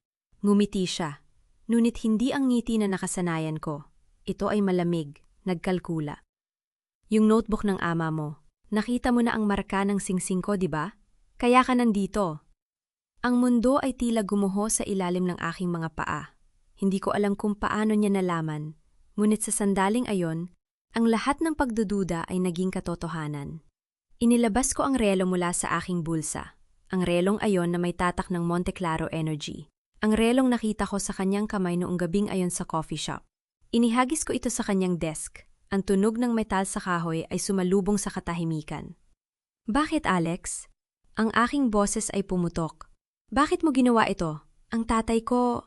Ngumiti siya, ngunit hindi ang ngiti na nakasanayan ko. Ito ay malamig, nagkalkula. Yung notebook ng ama mo, nakita mo na ang marka ng singsing ko, di ba? Kaya ka nandito. Ang mundo ay tila gumuho sa ilalim ng aking mga paa. Hindi ko alam kung paano niya nalaman, ngunit sa sandaling ayon, ang lahat ng pagdududa ay naging katotohanan. Inilabas ko ang relo mula sa aking bulsa. Ang relong ayon na may tatak ng Monte Claro Energy. Ang relong nakita ko sa kanyang kamay noong gabing ayon sa coffee shop. Inihagis ko ito sa kanyang desk. Ang tunog ng metal sa kahoy ay sumalubong sa katahimikan. Bakit, Alex? Ang aking boses ay pumutok. Bakit mo ginawa ito? Ang tatay ko,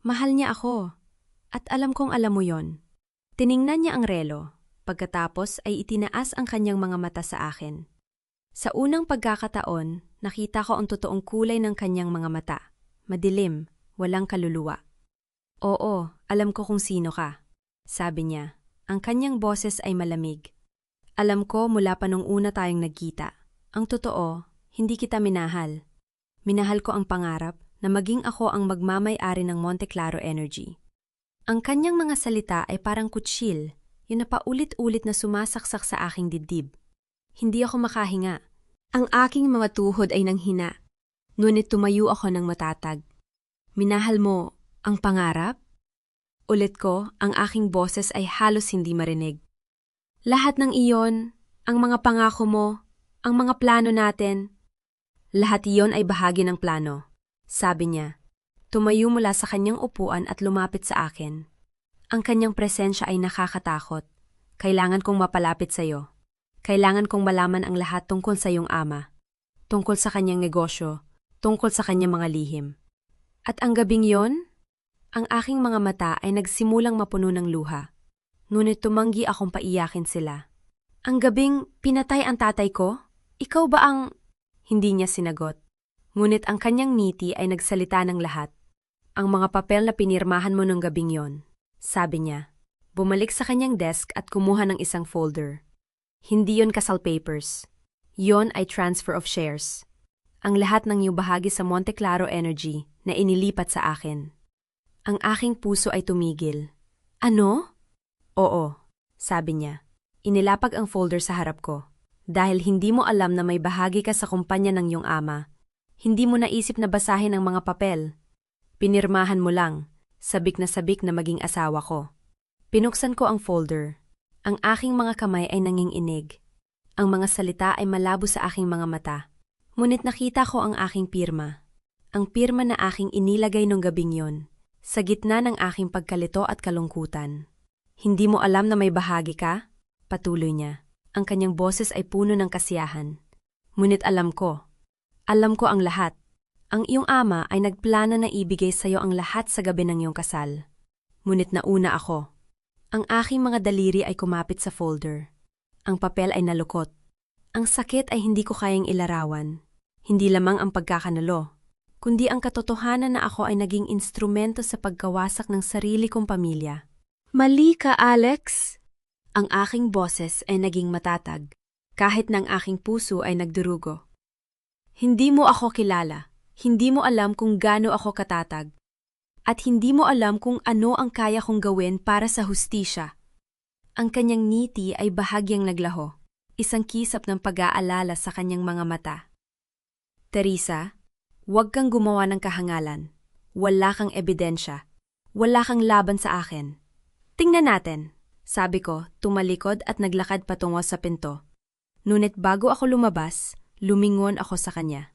mahal niya ako. At alam kong alam mo yon. Tiningnan niya ang relo. Pagkatapos ay itinaas ang kanyang mga mata sa akin. Sa unang pagkakataon, nakita ko ang totoong kulay ng kanyang mga mata. Madilim, walang kaluluwa. Oo, alam ko kung sino ka, sabi niya. Ang kanyang boses ay malamig. Alam ko mula pa nung una tayong nagkita. Ang totoo, hindi kita minahal. Minahal ko ang pangarap na maging ako ang magmamay-ari ng Monte Claro Energy. Ang kanyang mga salita ay parang kutsil, yun na paulit-ulit na sumasaksak sa aking dibdib. Hindi ako makahinga. Ang aking mga tuhod ay nanghina. Ngunit tumayo ako ng matatag. Minahal mo ang pangarap? Ulit ko, ang aking boses ay halos hindi marinig. Lahat ng iyon, ang mga pangako mo, ang mga plano natin, lahat iyon ay bahagi ng plano, sabi niya. Tumayo mula sa kanyang upuan at lumapit sa akin. Ang kanyang presensya ay nakakatakot. Kailangan kong mapalapit sa iyo. Kailangan kong malaman ang lahat tungkol sa iyong ama. Tungkol sa kanyang negosyo. Tungkol sa kanyang mga lihim. At ang gabing yon, ang aking mga mata ay nagsimulang mapuno ng luha. Ngunit tumanggi akong paiyakin sila. Ang gabing pinatay ang tatay ko? Ikaw ba ang... Hindi niya sinagot. Ngunit ang kanyang ngiti ay nagsalita ng lahat. Ang mga papel na pinirmahan mo nung gabing yon. Sabi niya. Bumalik sa kanyang desk at kumuha ng isang folder. Hindi yon kasal papers. Yon ay transfer of shares. Ang lahat ng iyong bahagi sa Monte Claro Energy na inilipat sa akin. Ang aking puso ay tumigil. Ano? Oo, sabi niya. Inilapag ang folder sa harap ko. Dahil hindi mo alam na may bahagi ka sa kumpanya ng iyong ama, hindi mo naisip na basahin ang mga papel. Pinirmahan mo lang, sabik na maging asawa ko. Pinuksan ko ang folder. Ang aking mga kamay ay nanginginig. Ang mga salita ay malabo sa aking mga mata. Ngunit nakita ko ang aking pirma. Ang pirma na aking inilagay nung gabing yon, sa gitna ng aking pagkalito at kalungkutan. Hindi mo alam na may bahagi ka? Patuloy niya. Ang kanyang boses ay puno ng kasiyahan. Ngunit alam ko ang lahat. Ang iyong ama ay nagplano na ibigay sa iyo ang lahat sa gabi ng iyong kasal. Ngunit nauna ako. Ang aking mga daliri ay kumapit sa folder. Ang papel ay nalukot. Ang sakit ay hindi ko kayang ilarawan. Hindi lamang ang pagkakanalo, kundi ang katotohanan na ako ay naging instrumento sa pagkawasak ng sarili kong pamilya. Mali ka, Alex! Ang aking boses ay naging matatag, kahit ng aking puso ay nagdurugo. Hindi mo ako kilala. Hindi mo alam kung gaano ako katatag. At hindi mo alam kung ano ang kaya kong gawin para sa hustisya. Ang kanyang ngiti ay bahagyang naglaho, isang kisap ng pag-aalala sa kanyang mga mata. Teresa, huwag kang gumawa ng kahangalan. Wala kang ebidensya. Wala kang laban sa akin. Tingnan natin, sabi ko, tumalikod at naglakad patungo sa pinto. Ngunit bago ako lumabas, lumingon ako sa kanya.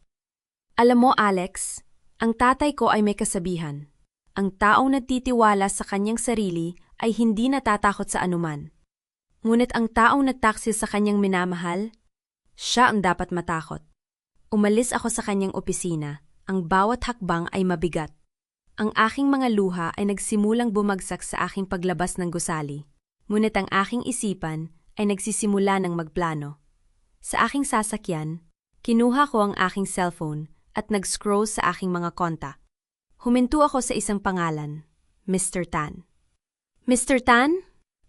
Alam mo, Alex, ang tatay ko ay may kasabihan. Ang taong nagtitiwala sa kanyang sarili ay hindi natatakot sa anuman. Ngunit ang taong nagtaksil sa kanyang minamahal, siya ang dapat matakot. Umalis ako sa kanyang opisina. Ang bawat hakbang ay mabigat. Ang aking mga luha ay nagsimulang bumagsak sa aking paglabas ng gusali. Ngunit ang aking isipan ay nagsisimula ng magplano. Sa aking sasakyan, kinuha ko ang aking cellphone at nag-scroll sa aking mga kontak. Huminto ako sa isang pangalan, Mr. Tan. Mr. Tan?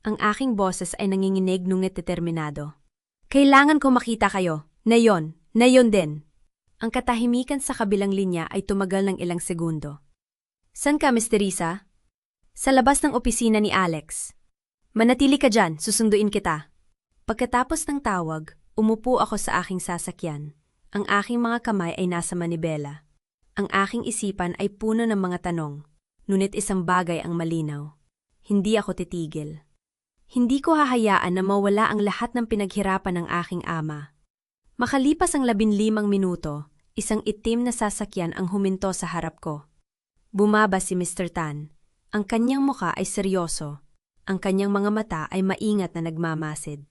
Ang aking boses ay nanginginig ngunit determinado. Kailangan ko makita kayo. Na yon din. Ang katahimikan sa kabilang linya ay tumagal ng ilang segundo. San ka, Miss Teresa? Sa labas ng opisina ni Alex. Manatili ka dyan, susunduin kita. Pagkatapos ng tawag, umupo ako sa aking sasakyan. Ang aking mga kamay ay nasa manibela. Ang aking isipan ay puno ng mga tanong, ngunit isang bagay ang malinaw. Hindi ako titigil. Hindi ko hahayaan na mawala ang lahat ng pinaghirapan ng aking ama. Makalipas ang 15 minuto, isang itim na sasakyan ang huminto sa harap ko. Bumaba si Mr. Tan. Ang kanyang muka ay seryoso. Ang kanyang mga mata ay maingat na nagmamasid.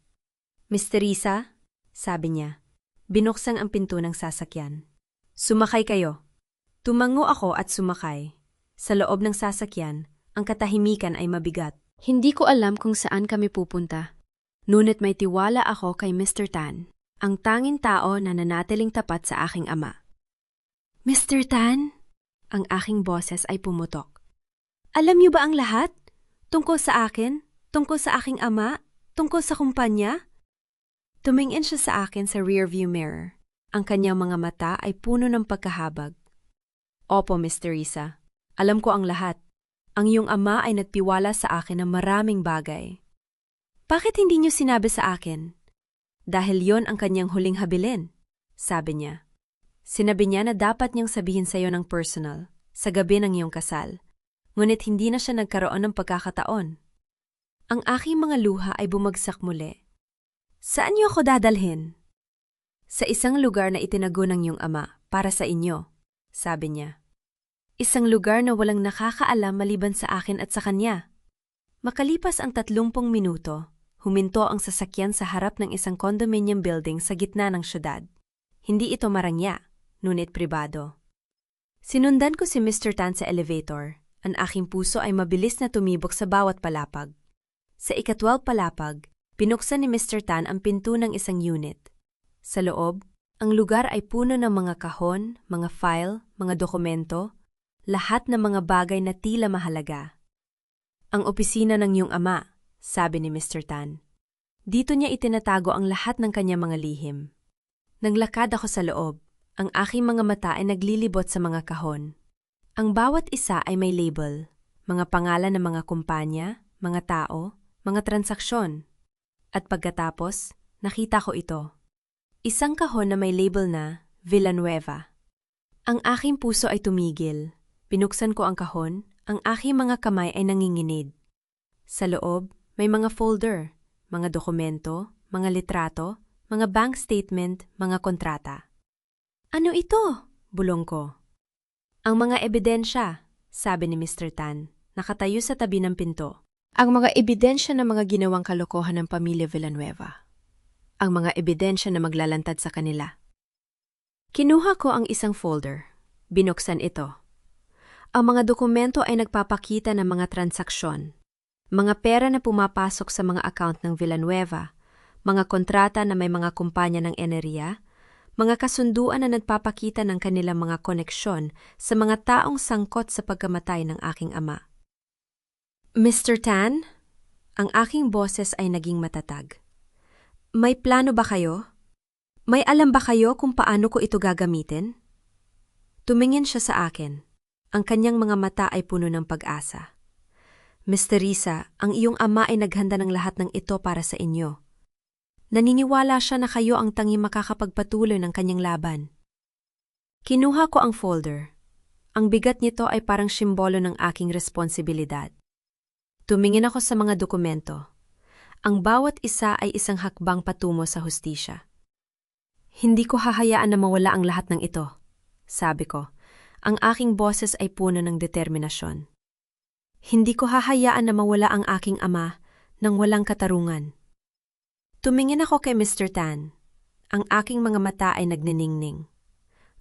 Miss Teresa, sabi niya. Binuksan ang pinto ng sasakyan. Sumakay kayo. Tumango ako at sumakay. Sa loob ng sasakyan, ang katahimikan ay mabigat. Hindi ko alam kung saan kami pupunta. Ngunit may tiwala ako kay Mr. Tan, ang tanging tao na nanatiling tapat sa aking ama. Mr. Tan? Ang aking boses ay pumutok. Alam niyo ba ang lahat? Tungkol sa akin? Tungkol sa aking ama? Tungkol sa kumpanya? Tumingin siya sa akin sa rearview mirror. Ang kanyang mga mata ay puno ng pagkahabag. Opo, Miss Teresa. Alam ko ang lahat. Ang iyong ama ay nagtiwala sa akin ng maraming bagay. Bakit hindi niyo sinabi sa akin? Dahil yon ang kanyang huling habilin, sabi niya. Sinabi niya na dapat niyang sabihin sa iyo ng personal, sa gabi ng iyong kasal. Ngunit hindi na siya nagkaroon ng pagkakataon. Ang aking mga luha ay bumagsak muli. Saan niyo ako dadalhin? Sa isang lugar na itinago ng iyong ama, para sa inyo, sabi niya. Isang lugar na walang nakakaalam maliban sa akin at sa kanya. Makalipas ang 30 minuto, huminto ang sasakyan sa harap ng isang condominium building sa gitna ng syudad. Hindi ito marangya, ngunit pribado. Sinundan ko si Mr. Tan sa elevator. Ang aking puso ay mabilis na tumibok sa bawat palapag. Sa ika-12 palapag, pinuksan ni Mr. Tan ang pinto ng isang unit. Sa loob, ang lugar ay puno ng mga kahon, mga file, mga dokumento, lahat ng mga bagay na tila mahalaga. Ang opisina ng iyong ama, sabi ni Mr. Tan. Dito niya itinatago ang lahat ng kanyang mga lihim. Naglakad ako sa loob. Ang aking mga mata ay naglilibot sa mga kahon. Ang bawat isa ay may label, mga pangalan ng mga kumpanya, mga tao, mga transaksyon. At pagkatapos, nakita ko ito. Isang kahon na may label na Villanueva. Ang aking puso ay tumigil. Binuksan ko ang kahon, ang aking mga kamay ay nanginginid. Sa loob, may mga folder, mga dokumento, mga litrato, mga bank statement, mga kontrata. Ano ito? Bulong ko. Ang mga ebidensya, sabi ni Mr. Tan, nakatayo sa tabi ng pinto. Ang mga ebidensya ng mga ginawang kalokohan ng pamilya Villanueva. Ang mga ebidensya na maglalantad sa kanila. Kinuha ko ang isang folder. Binuksan ito. Ang mga dokumento ay nagpapakita ng mga transaksyon, mga pera na pumapasok sa mga account ng Villanueva, mga kontrata na may mga kumpanya ng enerhiya, mga kasunduan na nagpapakita ng kanilang mga koneksyon sa mga taong sangkot sa pagkamatay ng aking ama. Mr. Tan, ang aking boses ay naging matatag. May plano ba kayo? May alam ba kayo kung paano ko ito gagamitin? Tumingin siya sa akin. Ang kanyang mga mata ay puno ng pag-asa. Mr. Risa, ang iyong ama ay naghanda ng lahat ng ito para sa inyo. Naniniwala siya na kayo ang tanging makakapagpatuloy ng kanyang laban. Kinuha ko ang folder. Ang bigat nito ay parang simbolo ng aking responsibilidad. Tumingin ako sa mga dokumento. Ang bawat isa ay isang hakbang patungo sa hustisya. Hindi ko hahayaan na mawala ang lahat ng ito, sabi ko. Ang aking boses ay puno ng determinasyon. Hindi ko hahayaan na mawala ang aking ama nang walang katarungan. Tumingin ako kay Mr. Tan. Ang aking mga mata ay nagniningning.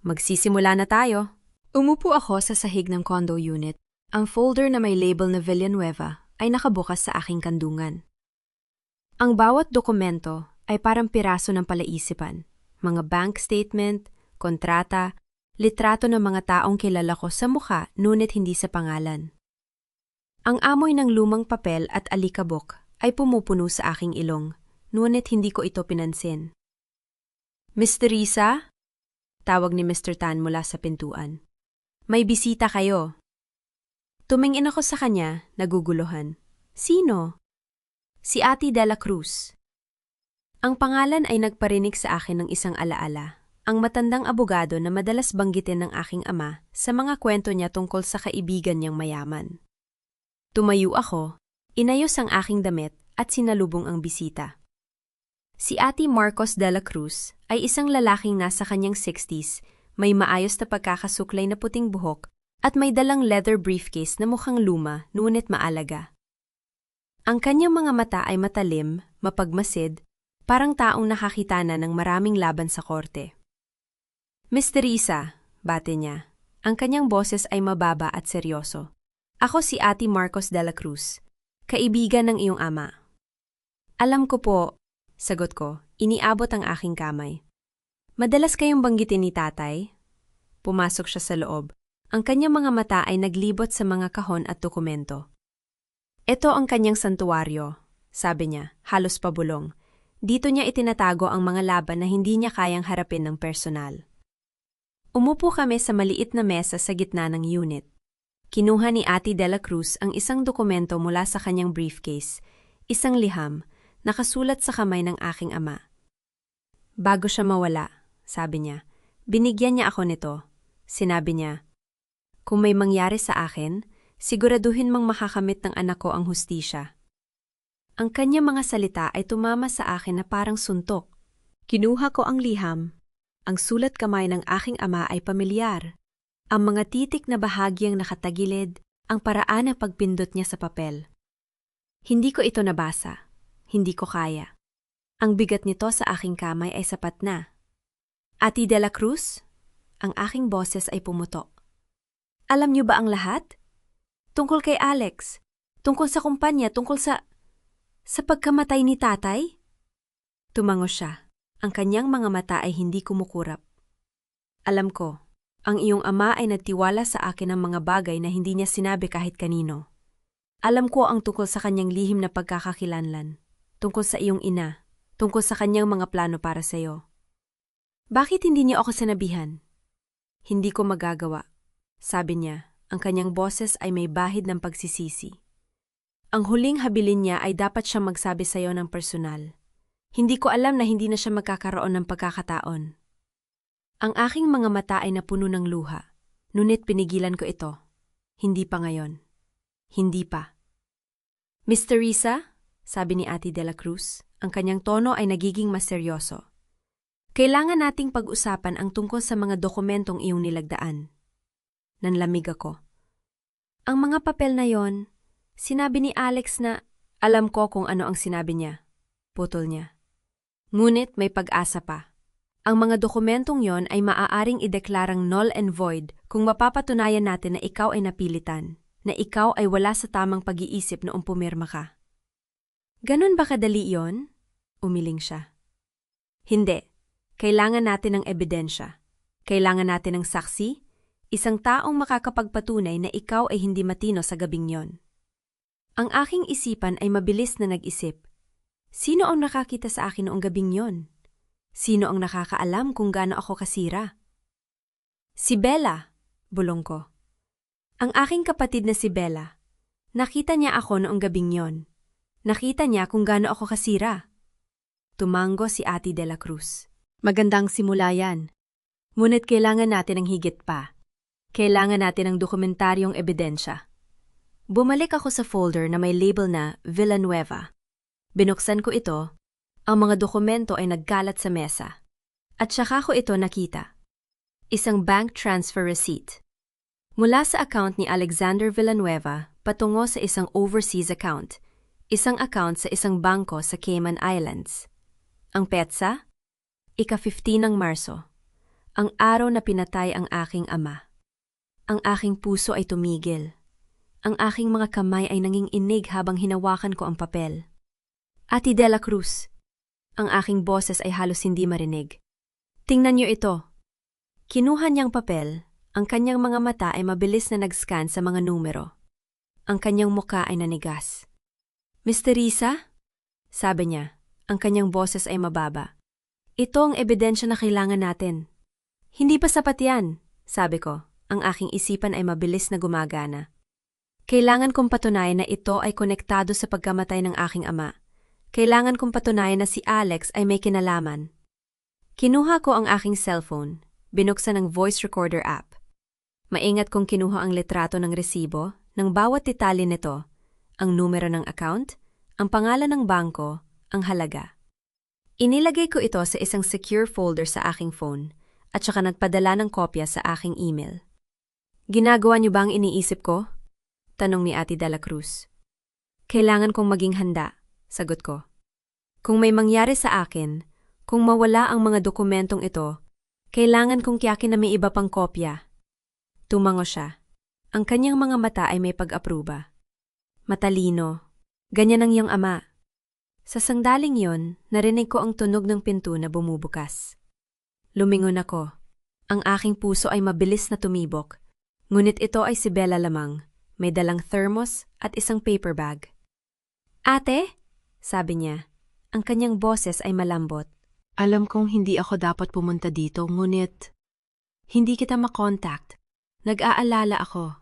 Magsisimula na tayo. Umupo ako sa sahig ng condo unit. Ang folder na may label na Villanueva ay nakabukas sa aking kandungan. Ang bawat dokumento ay parang piraso ng palaisipan. Mga bank statement, kontrata, litrato ng mga taong kilala ko sa mukha ngunit hindi sa pangalan. Ang amoy ng lumang papel at alikabok ay pumupuno sa aking ilong, ngunit hindi ko ito pinansin. Mr. Risa? Tawag ni Mr. Tan mula sa pintuan. May bisita kayo. Tumingin ako sa kanya, naguguluhan. Sino? Si Ate Dela Cruz. Ang pangalan ay nagparinig sa akin ng isang alaala. Ang matandang abogado na madalas banggitin ng aking ama sa mga kwento niya tungkol sa kaibigan niyang mayaman. Tumayo ako, inayos ang aking damit at sinalubong ang bisita. Si Ate Marcos Dela Cruz ay isang lalaking nasa kanyang 60s, may maayos na pagkakasuklay na puting buhok at may dalang leather briefcase na mukhang luma ngunit maalaga. Ang kanyang mga mata ay matalim, mapagmasid, parang taong nakakita na ng maraming laban sa korte. Mr. Risa, bate niya. Ang kanyang boses ay mababa at seryoso. Ako si Ate Marcos Dela Cruz, kaibigan ng iyong ama. Alam ko po, sagot ko, iniabot ang aking kamay. Madalas kayong banggitin ni tatay? Pumasok siya sa loob. Ang kanyang mga mata ay naglibot sa mga kahon at dokumento. Ito ang kanyang santuwaryo, sabi niya, halos pabulong. Dito niya itinatago ang mga laban na hindi niya kayang harapin ng personal. Umupo kami sa maliit na mesa sa gitna ng unit. Kinuha ni Ate Dela Cruz ang isang dokumento mula sa kanyang briefcase, isang liham, nakasulat sa kamay ng aking ama. Bago siya mawala, sabi niya, binigyan niya ako nito. Sinabi niya, kung may mangyari sa akin, siguraduhin mang makakamit ng anak ko ang hustisya. Ang kanyang mga salita ay tumama sa akin na parang suntok. Kinuha ko ang liham. Ang sulat kamay ng aking ama ay pamilyar. Ang mga titik na bahagyang nakatagilid, ang paraan ng pagpindot niya sa papel. Hindi ko ito nabasa. Hindi ko kaya. Ang bigat nito sa aking kamay ay sapat na. Ate Dela Cruz? Ang aking boses ay pumutok. Alam niyo ba ang lahat? Tungkol kay Alex? Tungkol sa kumpanya? Tungkol sa pagkamatay ni tatay? Tumango siya. Ang kanyang mga mata ay hindi kumukurap. Alam ko, ang iyong ama ay nagtiwala sa akin ng mga bagay na hindi niya sinabi kahit kanino. Alam ko ang tungkol sa kanyang lihim na pagkakakilanlan, tungkol sa iyong ina, tungkol sa kanyang mga plano para sa iyo. Bakit hindi niyo ako sinabihan? Hindi ko magagawa, sabi niya. Ang kanyang boses ay may bahid ng pagsisisi. Ang huling habilin niya ay dapat siyang magsabi sa iyo ng personal. Hindi ko alam na hindi na siya magkakaroon ng pagkakataon. Ang aking mga mata ay napuno ng luha, ngunit pinigilan ko ito. Hindi pa ngayon. Hindi pa. Miss Teresa, sabi ni Ate de la Cruz, ang kanyang tono ay nagiging mas seryoso. Kailangan nating pag-usapan ang tungkol sa mga dokumentong iyong nilagdaan. Nanlamig ako. Ang mga papel na yon, sinabi ni Alex na alam ko kung ano ang sinabi niya. Putol niya. Ngunit may pag-asa pa. Ang mga dokumentong yon ay maaaring ideklarang null and void kung mapapatunayan natin na ikaw ay napilitan, na ikaw ay wala sa tamang pag-iisip noong pumirma ka. Ganun ba kadali yon? Umiling siya. Hindi. Kailangan natin ng ebidensya. Kailangan natin ng saksi, isang taong makakapagpatunay na ikaw ay hindi matino sa gabing yon. Ang aking isipan ay mabilis na nag-isip. Sino ang nakakita sa akin noong gabing yon? Sino ang nakakaalam kung gaano ako kasira? Si Bella, bulong ko. Ang aking kapatid na si Bella. Nakita niya ako noong gabing yon. Nakita niya kung gaano ako kasira. Tumango si Ate de la Cruz. Magandang simula yan. Ngunit kailangan natin ng higit pa. Kailangan natin ng dokumentaryong ebidensya. Bumalik ako sa folder na may label na Villanueva. Binuksan ko ito. Ang mga dokumento ay nagkalat sa mesa. At saka ko ito nakita. Isang bank transfer receipt. Mula sa account ni Alexander Villanueva patungo sa isang overseas account. Isang account sa isang bangko sa Cayman Islands. Ang petsa? Ika-15 ng Marso. Ang araw na pinatay ang aking ama. Ang aking puso ay tumigil. Ang aking mga kamay ay nanginginig habang hinawakan ko ang papel. Ate de la Cruz. Ang aking boses ay halos hindi marinig. Tingnan niyo ito. Kinuha niyang papel. Ang kanyang mga mata ay mabilis na nag-scan sa mga numero. Ang kanyang muka ay nanigas. Miss Teresa? Sabi niya. Ang kanyang boses ay mababa. Ito ang ebidensya na kailangan natin. Hindi pa sapat yan, sabi ko. Ang aking isipan ay mabilis na gumagana. Kailangan kong patunayan na ito ay konektado sa pagkamatay ng aking ama. Kailangan kong patunayan na si Alex ay may kinalaman. Kinuha ko ang aking cellphone, binuksan ang voice recorder app. Maingat kong kinuha ang litrato ng resibo, ng bawat detalye nito, ang numero ng account, ang pangalan ng bangko, ang halaga. Inilagay ko ito sa isang secure folder sa aking phone at saka nagpadala ng kopya sa aking email. Ginagawa niyo ba ang iniisip ko? Tanong ni Ate de la Cruz. Kailangan kong maging handa, sagot ko. Kung may mangyari sa akin, kung mawala ang mga dokumentong ito, kailangan kong tiyakin na may iba pang kopya. Tumango siya. Ang kanyang mga mata ay may pag-apruba. Matalino. Ganyan ang iyong ama. Sa sangdaling yon, narinig ko ang tunog ng pinto na bumubukas. Lumingon ako. Ang aking puso ay mabilis na tumibok. Ngunit ito ay si Bella lamang, may dalang thermos at isang paper bag. Ate? Sabi niya. Ang kanyang boses ay malambot. Alam kong hindi ako dapat pumunta dito, ngunit hindi kita makontakt. Nag-aalala ako.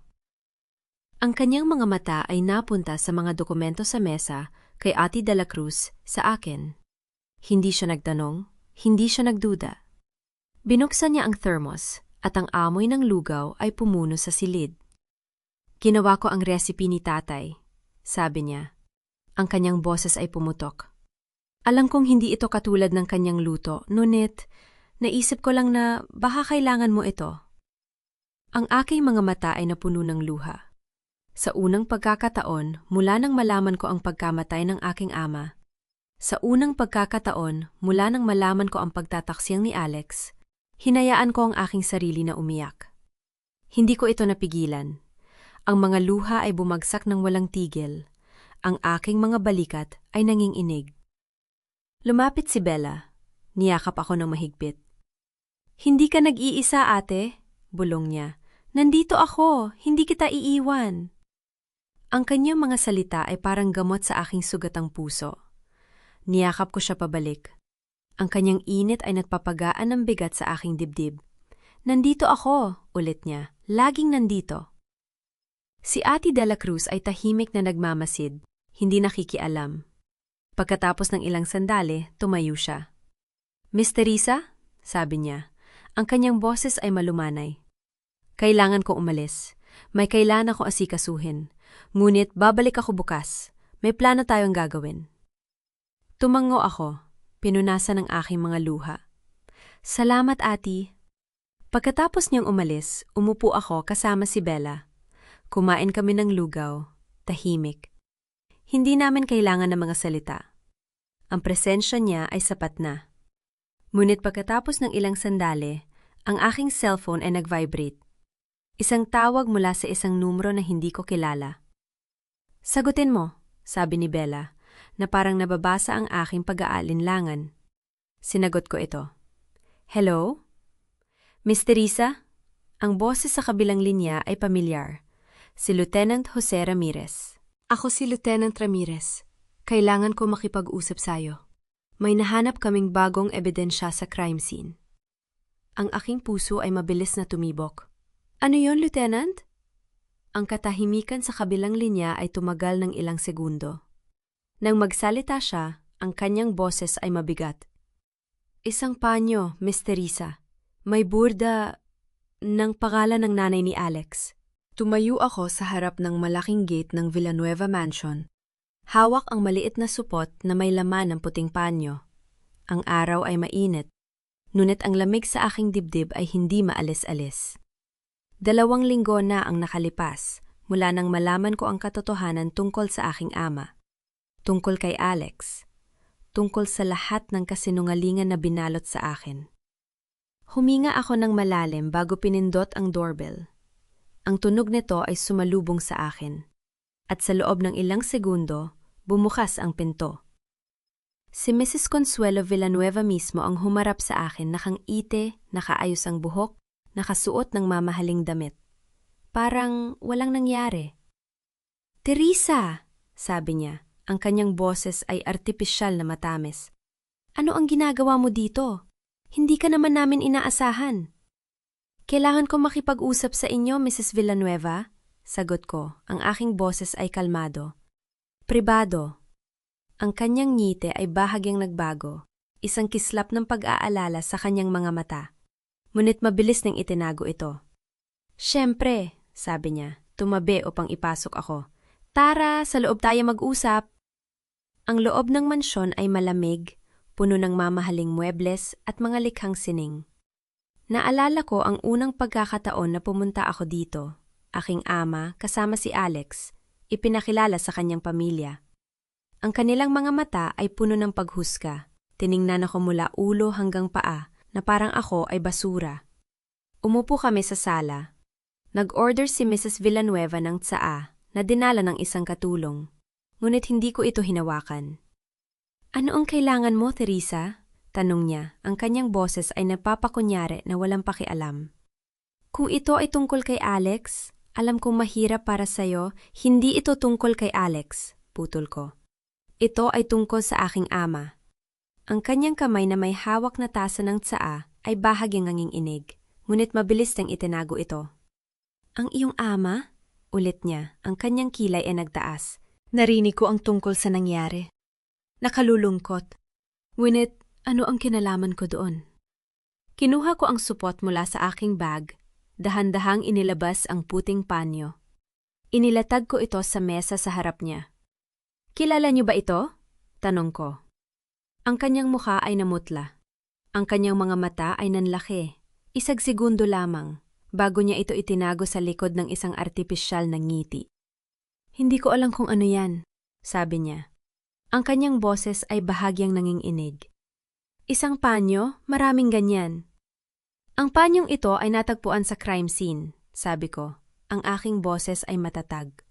Ang kanyang mga mata ay napunta sa mga dokumento sa mesa kay Ate de la Cruz sa akin. Hindi siya nagtanong, hindi siya nagduda. Binuksan niya ang thermos at ang amoy ng lugaw ay pumuno sa silid. Ginawa ko ang recipe ni tatay, sabi niya. Ang kanyang boses ay pumutok. Alam kong hindi ito katulad ng kanyang luto, ngunit naisip ko lang na baka kailangan mo ito. Ang aking mga mata ay napuno ng luha. Sa unang pagkakataon, mula nang malaman ko ang pagkamatay ng aking ama. Sa unang pagkakataon, mula nang malaman ko ang pagtataksil ni Alex, hinayaan ko ang aking sarili na umiyak. Hindi ko ito napigilan. Ang mga luha ay bumagsak ng walang tigil. Ang aking mga balikat ay nanginginig. Lumapit si Bella. Niyakap ako ng mahigpit. Hindi ka nag-iisa, ate, bulong niya. Nandito ako, hindi kita iiwan. Ang kanyang mga salita ay parang gamot sa aking sugatang puso. Niyakap ko siya pabalik. Ang kanyang init ay nagpapagaan ng bigat sa aking dibdib. Nandito ako, ulit niya. Laging nandito. Si Ate de la Cruz ay tahimik na nagmamasid, hindi nakikialam. Pagkatapos ng ilang sandali, tumayo siya. Miss Teresa? Sabi niya. Ang kanyang boses ay malumanay. Kailangan ko umalis. May kailangan ako asikasuhin. Ngunit babalik ako bukas. May plano tayong gagawin. Tumango ako. Pinunasan ng aking mga luha. Salamat, ati. Pagkatapos niyang umalis, umupo ako kasama si Bella. Kumain kami ng lugaw, tahimik. Hindi namin kailangan ng mga salita. Ang presensya niya ay sapat na. Ngunit pagkatapos ng ilang sandali, ang aking cellphone ay nag-vibrate. Isang tawag mula sa isang numero na hindi ko kilala. Sagutin mo, sabi ni Bella, na parang nababasa ang aking pag-aalinlangan. Sinagot ko ito. Hello? Miss Teresa? Ang boses sa kabilang linya ay pamilyar. Si Lieutenant Jose Ramirez. Ako si Lieutenant Ramirez. Kailangan ko makipag-usap sa'yo. May nahanap kaming bagong ebidensya sa crime scene. Ang aking puso ay mabilis na tumibok. Ano yon, Lieutenant? Ang katahimikan sa kabilang linya ay tumagal ng ilang segundo. Nang magsalita siya, ang kanyang boses ay mabigat. Isang panyo, Miss Teresa. May burda ng pangalan ng nanay ni Alex. Tumayo ako sa harap ng malaking gate ng Villanueva Mansion. Hawak ang maliit na supot na may laman ng puting panyo. Ang araw ay mainit, ngunit ang lamig sa aking dibdib ay hindi maalis-alis. 2 linggo na ang nakalipas mula nang malaman ko ang katotohanan tungkol sa aking ama. Tungkol kay Alex. Tungkol sa lahat ng kasinungalingan na binalot sa akin. Huminga ako ng malalim bago pinindot ang doorbell. Ang tunog nito ay sumalubong sa akin. At sa loob ng ilang segundo, bumukas ang pinto. Si Mrs. Consuelo Villanueva mismo ang humarap sa akin, nakang-ite, nakaayos ang buhok, nakasuot ng mamahaling damit. Parang walang nangyari. Teresa, sabi niya, ang kanyang boses ay artipisyal na matamis. Ano ang ginagawa mo dito? Hindi ka naman namin inaasahan. Kailangan ko makipag-usap sa inyo, Mrs. Villanueva. Sagot ko, ang aking boses ay kalmado. Pribado. Ang kanyang ngiti ay bahagyang nagbago, isang kislap ng pag-aalala sa kanyang mga mata. Ngunit mabilis nang itinago ito. Siyempre, sabi niya, tumabi upang ipasok ako. Tara, sa loob tayo mag-usap. Ang loob ng mansyon ay malamig, puno ng mamahaling muebles at mga likhang sining. Naalala ko ang unang pagkakataon na pumunta ako dito. Aking ama, kasama si Alex, ipinakilala sa kanyang pamilya. Ang kanilang mga mata ay puno ng paghusga. Tiningnan ako mula ulo hanggang paa na parang ako ay basura. Umupo kami sa sala. Nag-order si Mrs. Villanueva ng tsaa na dinala ng isang katulong. Ngunit hindi ko ito hinawakan. Ano ang kailangan mo, Teresa? Tanong niya. Ang kanyang boses ay napapakunyari na walang pakialam. Kung ito ay tungkol kay Alex, alam kong mahirap para sa'yo, hindi ito tungkol kay Alex, putol ko. Ito ay tungkol sa aking ama. Ang kanyang kamay na may hawak na tasa ng tsaa ay bahagyang nanginginig, ngunit mabilis niyang itinago ito. Ang iyong ama? Ulit niya, ang kanyang kilay ay nagtaas. Narinig ko ang tungkol sa nangyari. Nakalulungkot. Ngunit, ano ang kinalaman ko doon? Kinuha ko ang supot mula sa aking bag, dahan-dahang inilabas ang puting panyo. Inilatag ko ito sa mesa sa harap niya. Kilala niyo ba ito? Tanong ko. Ang kanyang mukha ay namutla. Ang kanyang mga mata ay nanlaki. Isang segundo lamang, bago niya ito itinago sa likod ng isang artipisyal na ngiti. Hindi ko alam kung ano yan, sabi niya. Ang kanyang boses ay bahagyang nanginginig. Isang panyo, maraming ganyan. Ang panyong ito ay natagpuan sa crime scene, sabi ko. Ang aking boses ay matatag.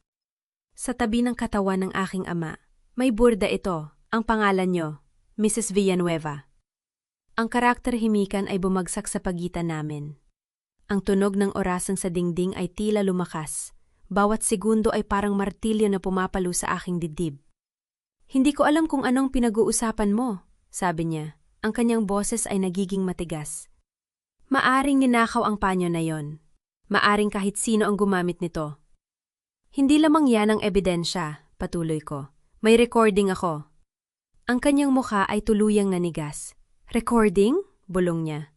Sa tabi ng katawan ng aking ama, may burda ito, ang pangalan niyo, Mrs. Villanueva. Ang karakter himikan ay bumagsak sa pagitan namin. Ang tunog ng orasan sa dingding ay tila lumakas. Bawat segundo ay parang martilyo na pumapalo sa aking dibdib. Hindi ko alam kung anong pinag-uusapan mo, sabi niya. Ang kanyang boses ay nagiging matigas. Maaring ninakaw ang panyo na yon. Maaring kahit sino ang gumamit nito. Hindi lamang yan ang ebidensya, patuloy ko. May recording ako. Ang kanyang mukha ay tuluyang nanigas. Recording? Bulong niya.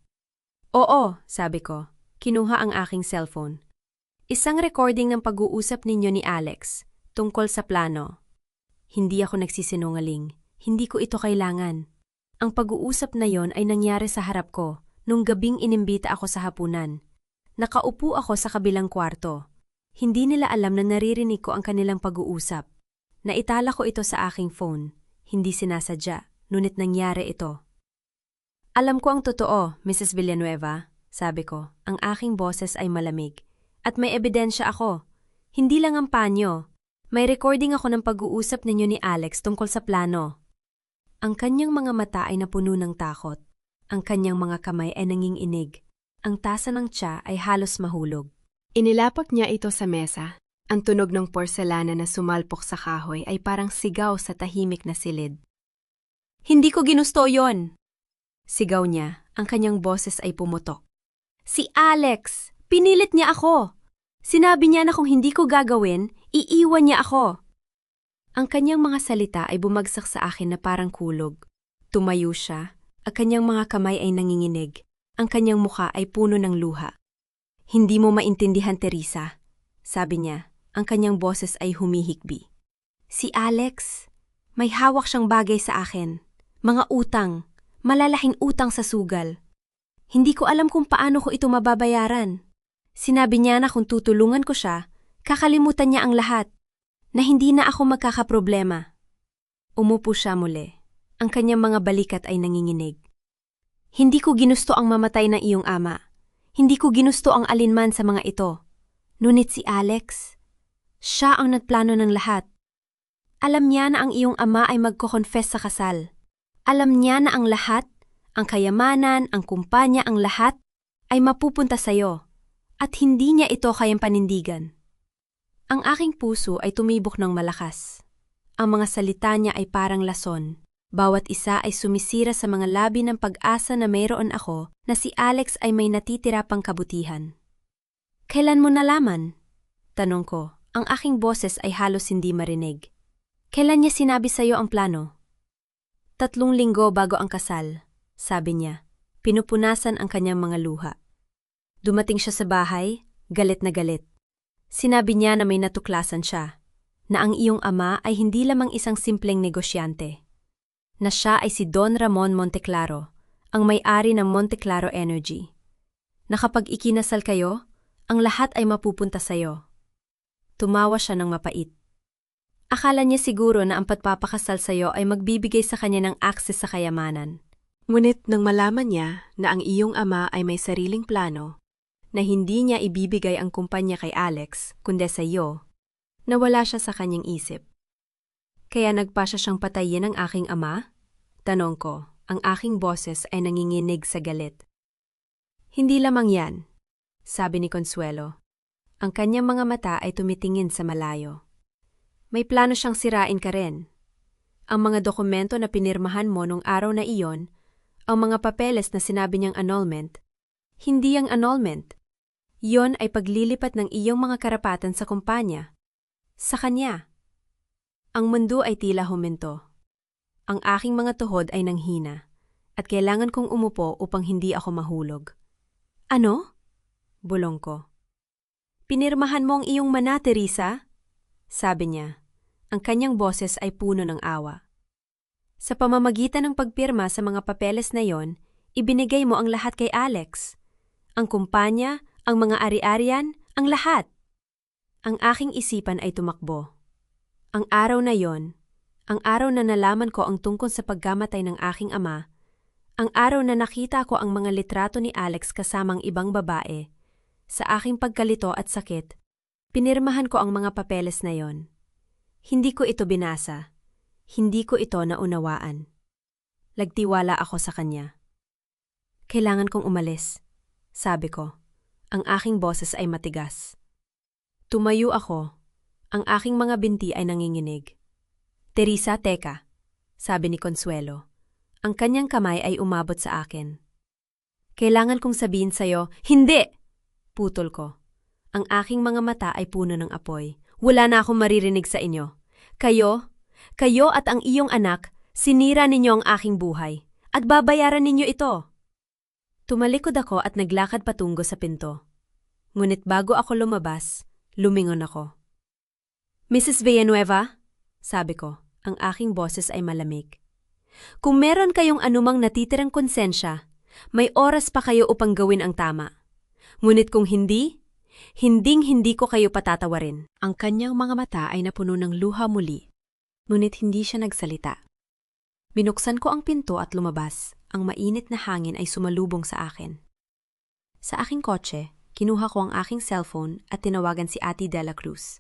Oo, sabi ko. Kinuha ang aking cellphone. Isang recording ng pag-uusap ninyo ni Alex tungkol sa plano. Hindi ako nagsisinungaling. Hindi ko ito kailangan. Ang pag-uusap na yon ay nangyari sa harap ko nung gabing inimbita ako sa hapunan. Nakaupo ako sa kabilang kwarto. Hindi nila alam na naririnig ko ang kanilang pag-uusap. Naitala ko ito sa aking phone. Hindi sinasadya, ngunit nangyari ito. Alam ko ang totoo, Mrs. Villanueva, sabi ko. Ang aking boses ay malamig. At may ebidensya ako. Hindi lang ang panyo. May recording ako ng pag-uusap ninyo ni Alex tungkol sa plano. Ang kanyang mga mata ay napuno ng takot. Ang kanyang mga kamay ay nanginginig. Ang tasa ng tsa ay halos mahulog. Inilapak niya ito sa mesa. Ang tunog ng porselana na sumalpok sa kahoy ay parang sigaw sa tahimik na silid. Hindi ko ginusto yon! Sigaw niya, ang kanyang boses ay pumutok. Si Alex! Pinilit niya ako! Sinabi niya na kung hindi ko gagawin, iiwan niya ako. Ang kanyang mga salita ay bumagsak sa akin na parang kulog. Tumayo siya, ang kanyang mga kamay ay nanginginig. Ang kanyang muka ay puno ng luha. Hindi mo maintindihan, Teresa, sabi niya. Ang kanyang boses ay humihikbi. Si Alex, may hawak siyang bagay sa akin. Mga utang, malalaking utang sa sugal. Hindi ko alam kung paano ko ito mababayaran. Sinabi niya na kung tutulungan ko siya, kakalimutan niya ang lahat, na hindi na ako magkakaproblema. Umupo siya muli. Ang kanyang mga balikat ay nanginginig. Hindi ko ginusto ang mamatay ng iyong ama. Hindi ko ginusto ang alinman sa mga ito. Ngunit si Alex, siya ang nagplano ng lahat. Alam niya na ang iyong ama ay magko-confess sa kasal. Alam niya na ang lahat, ang kayamanan, ang kumpanya, ang lahat, ay mapupunta sa iyo. At hindi niya ito kayang panindigan. Ang aking puso ay tumibok ng malakas. Ang mga salita niya ay parang lason. Bawat isa ay sumisira sa mga labi ng pag-asa na mayroon ako na si Alex ay may natitira pang kabutihan. Kailan mo nalaman? Tanong ko. Ang aking boses ay halos hindi marinig. Kailan niya sinabi sa iyo ang plano? 3 linggo bago ang kasal, sabi niya. Pinupunasan ang kanyang mga luha. Dumating siya sa bahay, galit na galit. Sinabi niya na may natuklasan siya, na ang iyong ama ay hindi lamang isang simpleng negosyante, na siya ay si Don Ramon Monteclaro, ang may-ari ng Monteclaro Energy, na kapag ikinasal kayo, ang lahat ay mapupunta sa iyo. Tumawa siya ng mapait. Akala niya siguro na ang pagpapakasal sa iyo ay magbibigay sa kanya ng access sa kayamanan. Ngunit nang malaman niya na ang iyong ama ay may sariling plano, na hindi niya ibibigay ang kumpanya kay Alex, kundi sa iyo, nawala siya sa kanyang isip. Kaya nagpasya siyang patayin ang aking ama? Tanong ko, ang aking boses ay nanginginig sa galit. Hindi lamang yan, sabi ni Consuelo. Ang kanyang mga mata ay tumitingin sa malayo. May plano siyang sirain ka rin. Ang mga dokumento na pinirmahan mo nung araw na iyon, ang mga papeles na sinabi niyang annulment, hindi ang annulment. Yon ay paglilipat ng iyong mga karapatan sa kumpanya. Sa kanya. Ang mundo ay tila huminto. Ang aking mga tuhod ay nanghina, at kailangan kong umupo upang hindi ako mahulog. Ano? Bulong ko. Pinirmahan mo ang iyong mana, Teresa? Sabi niya. Ang kanyang boses ay puno ng awa. Sa pamamagitan ng pagpirma sa mga papeles na yon, ibinigay mo ang lahat kay Alex. Ang kumpanya, ang mga ari-arian, ang lahat. Ang aking isipan ay tumakbo. Ang araw na yon, ang araw na nalaman ko ang tungkol sa pagkamatay ng aking ama, ang araw na nakita ko ang mga litrato ni Alex kasamang ibang babae, sa aking pagkalito at sakit, pinirmahan ko ang mga papeles na yon. Hindi ko ito binasa. Hindi ko ito naunawaan. Nagtiwala ako sa kanya. Kailangan kong umalis, sabi ko. Ang aking boses ay matigas. Tumayo ako. Ang aking mga binti ay nanginginig. Teresa, teka, sabi ni Consuelo. Ang kanyang kamay ay umabot sa akin. Kailangan kong sabihin sa'yo, hindi! Putol ko. Ang aking mga mata ay puno ng apoy. Wala na akong maririnig sa inyo. Kayo at ang iyong anak, sinira ninyo ang aking buhay. At babayaran ninyo ito. Tumalikod ako at naglakad patungo sa pinto. Ngunit bago ako lumabas, lumingon ako. Mrs. Villanueva, sabi ko, ang aking boses ay malamig. Kung meron kayong anumang natitirang konsensya, may oras pa kayo upang gawin ang tama. Ngunit kung hindi, hindi ko kayo patatawarin. Ang kanyang mga mata ay napuno ng luha muli, ngunit hindi siya nagsalita. Binuksan ko ang pinto at lumabas. Ang mainit na hangin ay sumalubong sa akin. Sa aking kotse, kinuha ko ang aking cellphone at tinawagan si Ate Dela Cruz.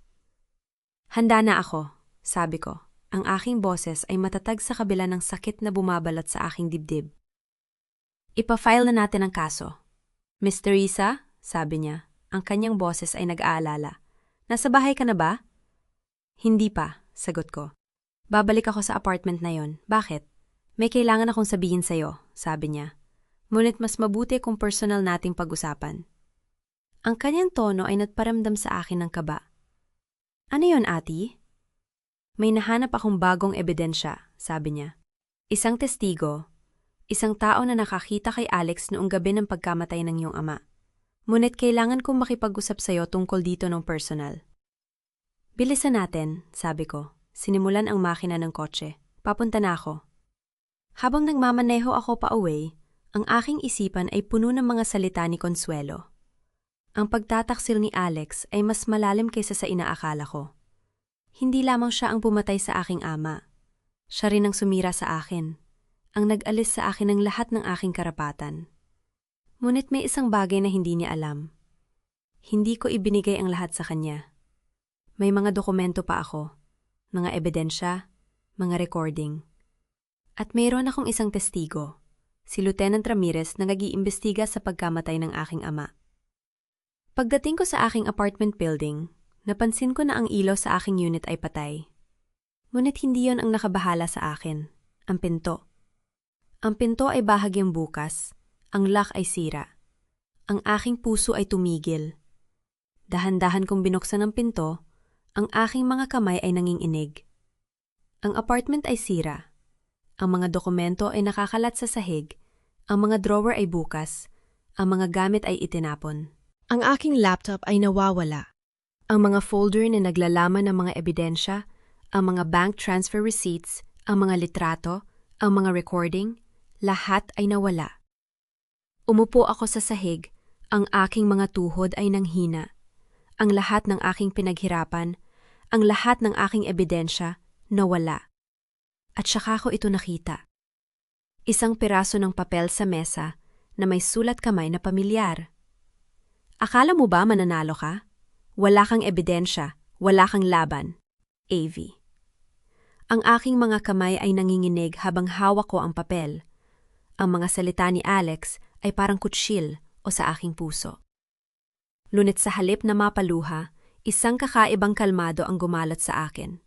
Handa na ako, sabi ko. Ang aking boses ay matatag sa kabila ng sakit na bumabalot sa aking dibdib. Ipa-file na natin ang kaso. Miss Teresa, sabi niya, ang kanyang boses ay nag-aalala. Nasa bahay ka na ba? Hindi pa, sagot ko. Babalik ako sa apartment na yon. Bakit? May kailangan akong sabihin sa'yo, sabi niya. Ngunit mas mabuti kung personal nating pag-usapan. Ang kanyang tono ay nagparamdam sa akin ng kaba. Ano yon, ati? May nahanap akong bagong ebidensya, sabi niya. Isang testigo, isang tao na nakakita kay Alex noong gabi ng pagkamatay ng iyong ama. Ngunit kailangan kong makipag-usap sa'yo tungkol dito ng personal. Bilisan natin, sabi ko. Sinimulan ang makina ng kotse. Papunta na ako. Habang nagmamaneho ako pa-uwi, ang aking isipan ay puno ng mga salita ni Consuelo. Ang pagtataksil ni Alex ay mas malalim kaysa sa inaakala ko. Hindi lamang siya ang pumatay sa aking ama. Siya rin ang sumira sa akin. Ang nag-alis sa akin ng lahat ng aking karapatan. Ngunit may isang bagay na hindi niya alam. Hindi ko ibinigay ang lahat sa kanya. May mga dokumento pa ako, mga ebidensya, mga recording. At mayroon akong isang testigo, si Lieutenant Ramirez na nag-iimbestiga sa pagkamatay ng aking ama. Pagdating ko sa aking apartment building, napansin ko na ang ilaw sa aking unit ay patay. Ngunit hindi yon ang nakabahala sa akin, ang pinto. Ang pinto ay bahagyang bukas, ang lock ay sira. Ang aking puso ay tumigil. Dahan-dahan kong binuksan ang pinto, ang aking mga kamay ay nanginginig. Ang apartment ay sira. Ang mga dokumento ay nakakalat sa sahig, ang mga drawer ay bukas, ang mga gamit ay itinapon. Ang aking laptop ay nawawala. Ang mga folder na naglalaman ng mga ebidensya, ang mga bank transfer receipts, ang mga litrato, ang mga recording, lahat ay nawala. Umupo ako sa sahig, ang aking mga tuhod ay nanghina. Ang lahat ng aking pinaghirapan, ang lahat ng aking ebidensya, nawala. At saka ko ito nakita. Isang piraso ng papel sa mesa na may sulat kamay na pamilyar. Akala mo ba mananalo ka? Wala kang ebidensya, wala kang laban. AV. Ang aking mga kamay ay nanginginig habang hawak ko ang papel. Ang mga salita ni Alex ay parang kutsil o sa aking puso. Ngunit sa halip na mapaluha, isang kakaibang kalmado ang gumalot sa akin.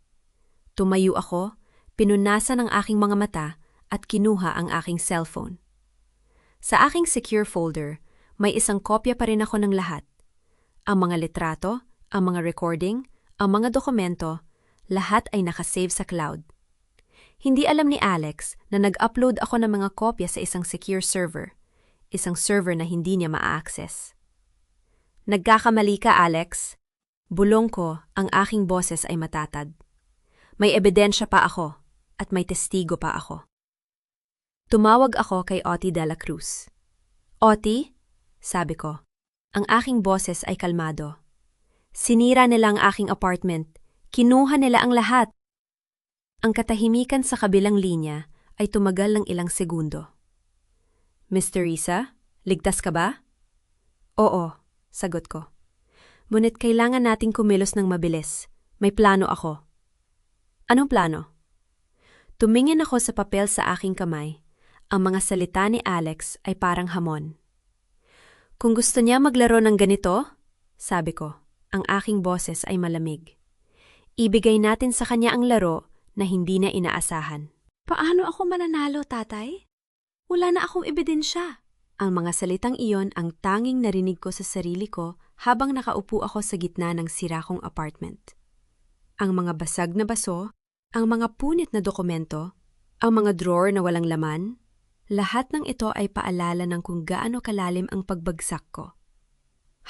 Tumayo ako, pinunasan ang aking mga mata at kinuha ang aking cellphone. Sa aking secure folder, may isang kopya pa rin ako ng lahat. Ang mga litrato, ang mga recording, ang mga dokumento, lahat ay nakasave sa cloud. Hindi alam ni Alex na nag-upload ako ng mga kopya sa isang secure server, isang server na hindi niya ma-access. Nagkakamali ka, Alex. Bulong ko, ang aking boses ay matatag. May ebidensya pa ako. At may testigo pa ako. Tumawag ako kay Oti Dela Cruz. Oti, sabi ko, ang aking boses ay kalmado. Sinira nila ang aking apartment. Kinuha nila ang lahat. Ang katahimikan sa kabilang linya ay tumagal ng ilang segundo. Miss Teresa, ligtas ka ba? Oo, sagot ko. Ngunit kailangan nating kumilos ng mabilis. May plano ako. Anong plano? Tumingin ako sa papel sa aking kamay. Ang mga salita ni Alex ay parang hamon. Kung gusto niya maglaro ng ganito, sabi ko, ang aking boses ay malamig. Ibigay natin sa kanya ang laro na hindi na inaasahan. Paano ako mananalo, tatay? Wala na akong ebidensya. Ang mga salitang iyon ang tanging narinig ko sa sarili ko habang nakaupo ako sa gitna ng sira kong apartment. Ang mga basag na baso, ang mga punit na dokumento, ang mga drawer na walang laman, lahat ng ito ay paalala ng kung gaano kalalim ang pagbagsak ko.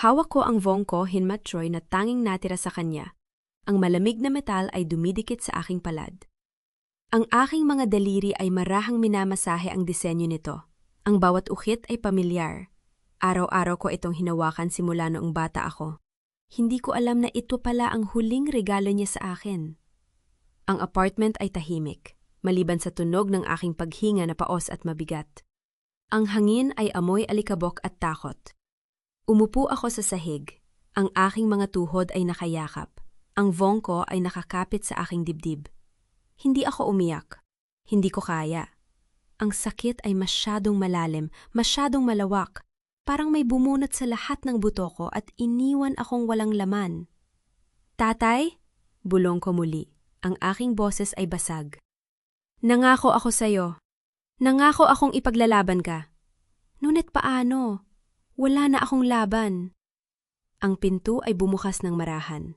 Hawak ko ang Vongko Hinmatroy na tanging natira sa kanya. Ang malamig na metal ay dumidikit sa aking palad. Ang aking mga daliri ay marahang minamasahe ang disenyo nito. Ang bawat ukit ay pamilyar. Araw-araw ko itong hinawakan simula noong bata ako. Hindi ko alam na ito pala ang huling regalo niya sa akin. Ang apartment ay tahimik, maliban sa tunog ng aking paghinga na paos at mabigat. Ang hangin ay amoy alikabok at takot. Umupo ako sa sahig. Ang aking mga tuhod ay nakayakap. Ang Vongko ay nakakapit sa aking dibdib. Hindi ako umiyak. Hindi ko kaya. Ang sakit ay masyadong malalim, masyadong malawak. Parang may bumunot sa lahat ng buto ko at iniwan akong walang laman. Tatay? Bulong ko muli. Ang aking boses ay basag. Nangako ako sa'yo. Nangako akong ipaglalaban ka. Ngunit paano? Wala na akong laban. Ang pinto ay bumukas ng marahan.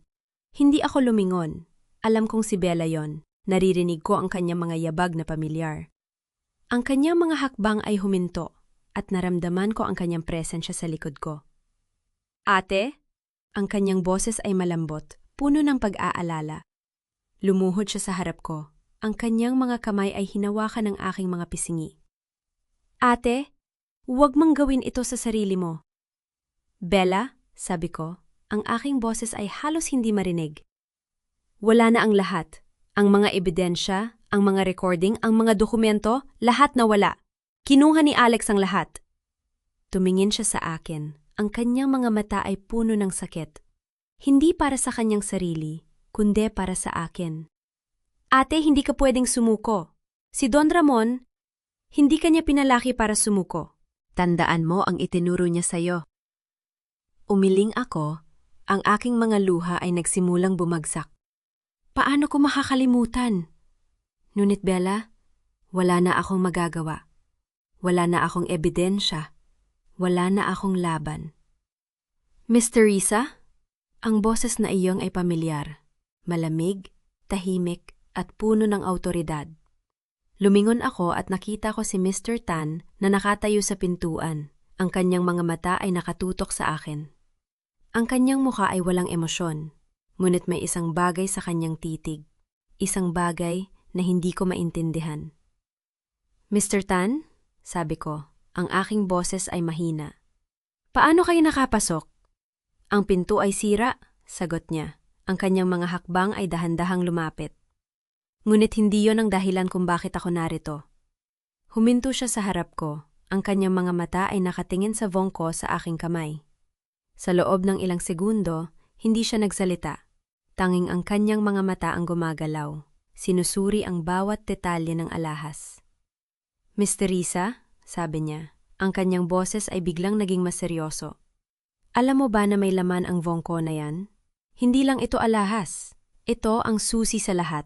Hindi ako lumingon. Alam kong si Bella yon. Naririnig ko ang kanyang mga yabag na pamilyar. Ang kanyang mga hakbang ay huminto at naramdaman ko ang kanyang presensya sa likod ko. Ate? Ang kanyang boses ay malambot, puno ng pag-aalala. Lumuhod siya sa harap ko. Ang kanyang mga kamay ay hinawakan ng aking mga pisngi. Ate, huwag mang gawin ito sa sarili mo. Bella, sabi ko, ang aking boses ay halos hindi marinig. Wala na ang lahat. Ang mga ebidensya, ang mga recording, ang mga dokumento, lahat nawala. Kinuha ni Alex ang lahat. Tumingin siya sa akin. Ang kanyang mga mata ay puno ng sakit. Hindi para sa kanyang sarili, kundi para sa akin. Ate, hindi ka pwedeng sumuko. Si Don Ramon, hindi kanya pinalaki para sumuko. Tandaan mo ang itinuro niya sa'yo. Umiling ako, ang aking mga luha ay nagsimulang bumagsak. Paano ko makakalimutan? Ngunit Bella, wala na akong magagawa. Wala na akong ebidensya. Wala na akong laban. Miss Teresa, ang boses na iyong ay pamilyar. Malamig, tahimik, at puno ng awtoridad. Lumingon ako at nakita ko si Mr. Tan na nakatayo sa pintuan. Ang kanyang mga mata ay nakatutok sa akin. Ang kanyang mukha ay walang emosyon, ngunit may isang bagay sa kanyang titig. Isang bagay na hindi ko maintindihan. Mr. Tan, sabi ko, ang aking boses ay mahina. Paano kayo nakapasok? Ang pinto ay sira, sagot niya. Ang kanyang mga hakbang ay dahan-dahang lumapit. Ngunit hindi yon ang dahilan kung bakit ako narito. Huminto siya sa harap ko. Ang kanyang mga mata ay nakatingin sa Vongko sa aking kamay. Sa loob ng ilang segundo, hindi siya nagsalita. Tanging ang kanyang mga mata ang gumagalaw. Sinusuri ang bawat detalye ng alahas. Miss Teresa, sabi niya, ang kanyang boses ay biglang naging mas seryoso. Alam mo ba na may laman ang Vongko na yan? Hindi lang ito alahas. Ito ang susi sa lahat.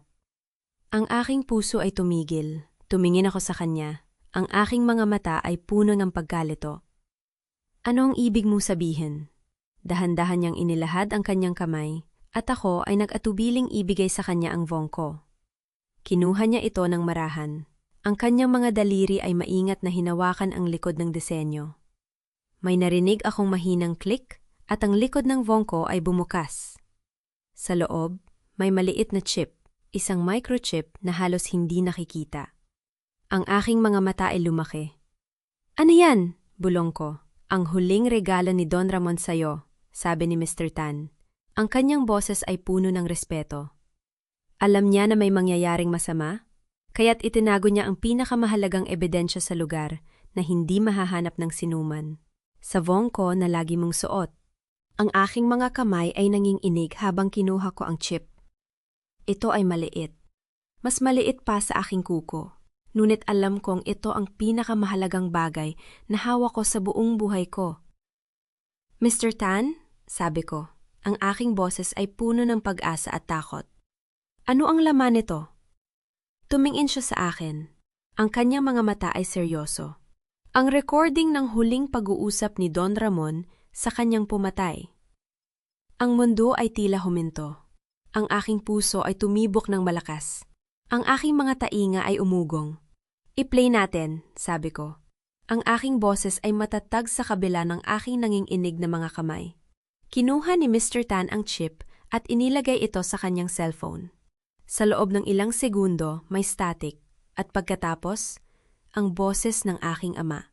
Ang aking puso ay tumigil. Tumingin ako sa kanya. Ang aking mga mata ay puno ng pagkalito. Ano ang ibig mong sabihin? Dahan-dahan niyang inilahad ang kanyang kamay at ako ay nag-atubiling ibigay sa kanya ang Vongko. Kinuha niya ito ng marahan. Ang kanyang mga daliri ay maingat na hinawakan ang likod ng disenyo. May narinig akong mahinang click at ang likod ng Vongko ay bumukas. Sa loob, may maliit na chip, isang microchip na halos hindi nakikita. Ang aking mga mata ay lumaki. Ano yan? Bulong ko. Ang huling regalo ni Don Ramon sa'yo, sabi ni Mr. Tan. Ang kanyang boses ay puno ng respeto. Alam niya na may mangyayaring masama, kaya't itinago niya ang pinakamahalagang ebidensya sa lugar na hindi mahahanap ng sinuman. Sa Vongko na lagi mong suot. Ang aking mga kamay ay nanginginig habang kinuha ko ang chip. Ito ay maliit. Mas maliit pa sa aking kuko. Ngunit alam kong ito ang pinakamahalagang bagay na hawak ko sa buong buhay ko. Mr. Tan, sabi ko, ang aking boses ay puno ng pag-asa at takot. Ano ang laman nito? Tumingin siya sa akin. Ang kanyang mga mata ay seryoso. Ang recording ng huling pag-uusap ni Don Ramon sa kanyang pumatay. Ang mundo ay tila huminto. Ang aking puso ay tumibok ng malakas. Ang aking mga tainga ay umugong. I-play natin, sabi ko. Ang aking boses ay matatag sa kabila ng aking nanginginig na mga kamay. Kinuha ni Mr. Tan ang chip at inilagay ito sa kanyang cellphone. Sa loob ng ilang segundo, may static at pagkatapos, ang boses ng aking ama.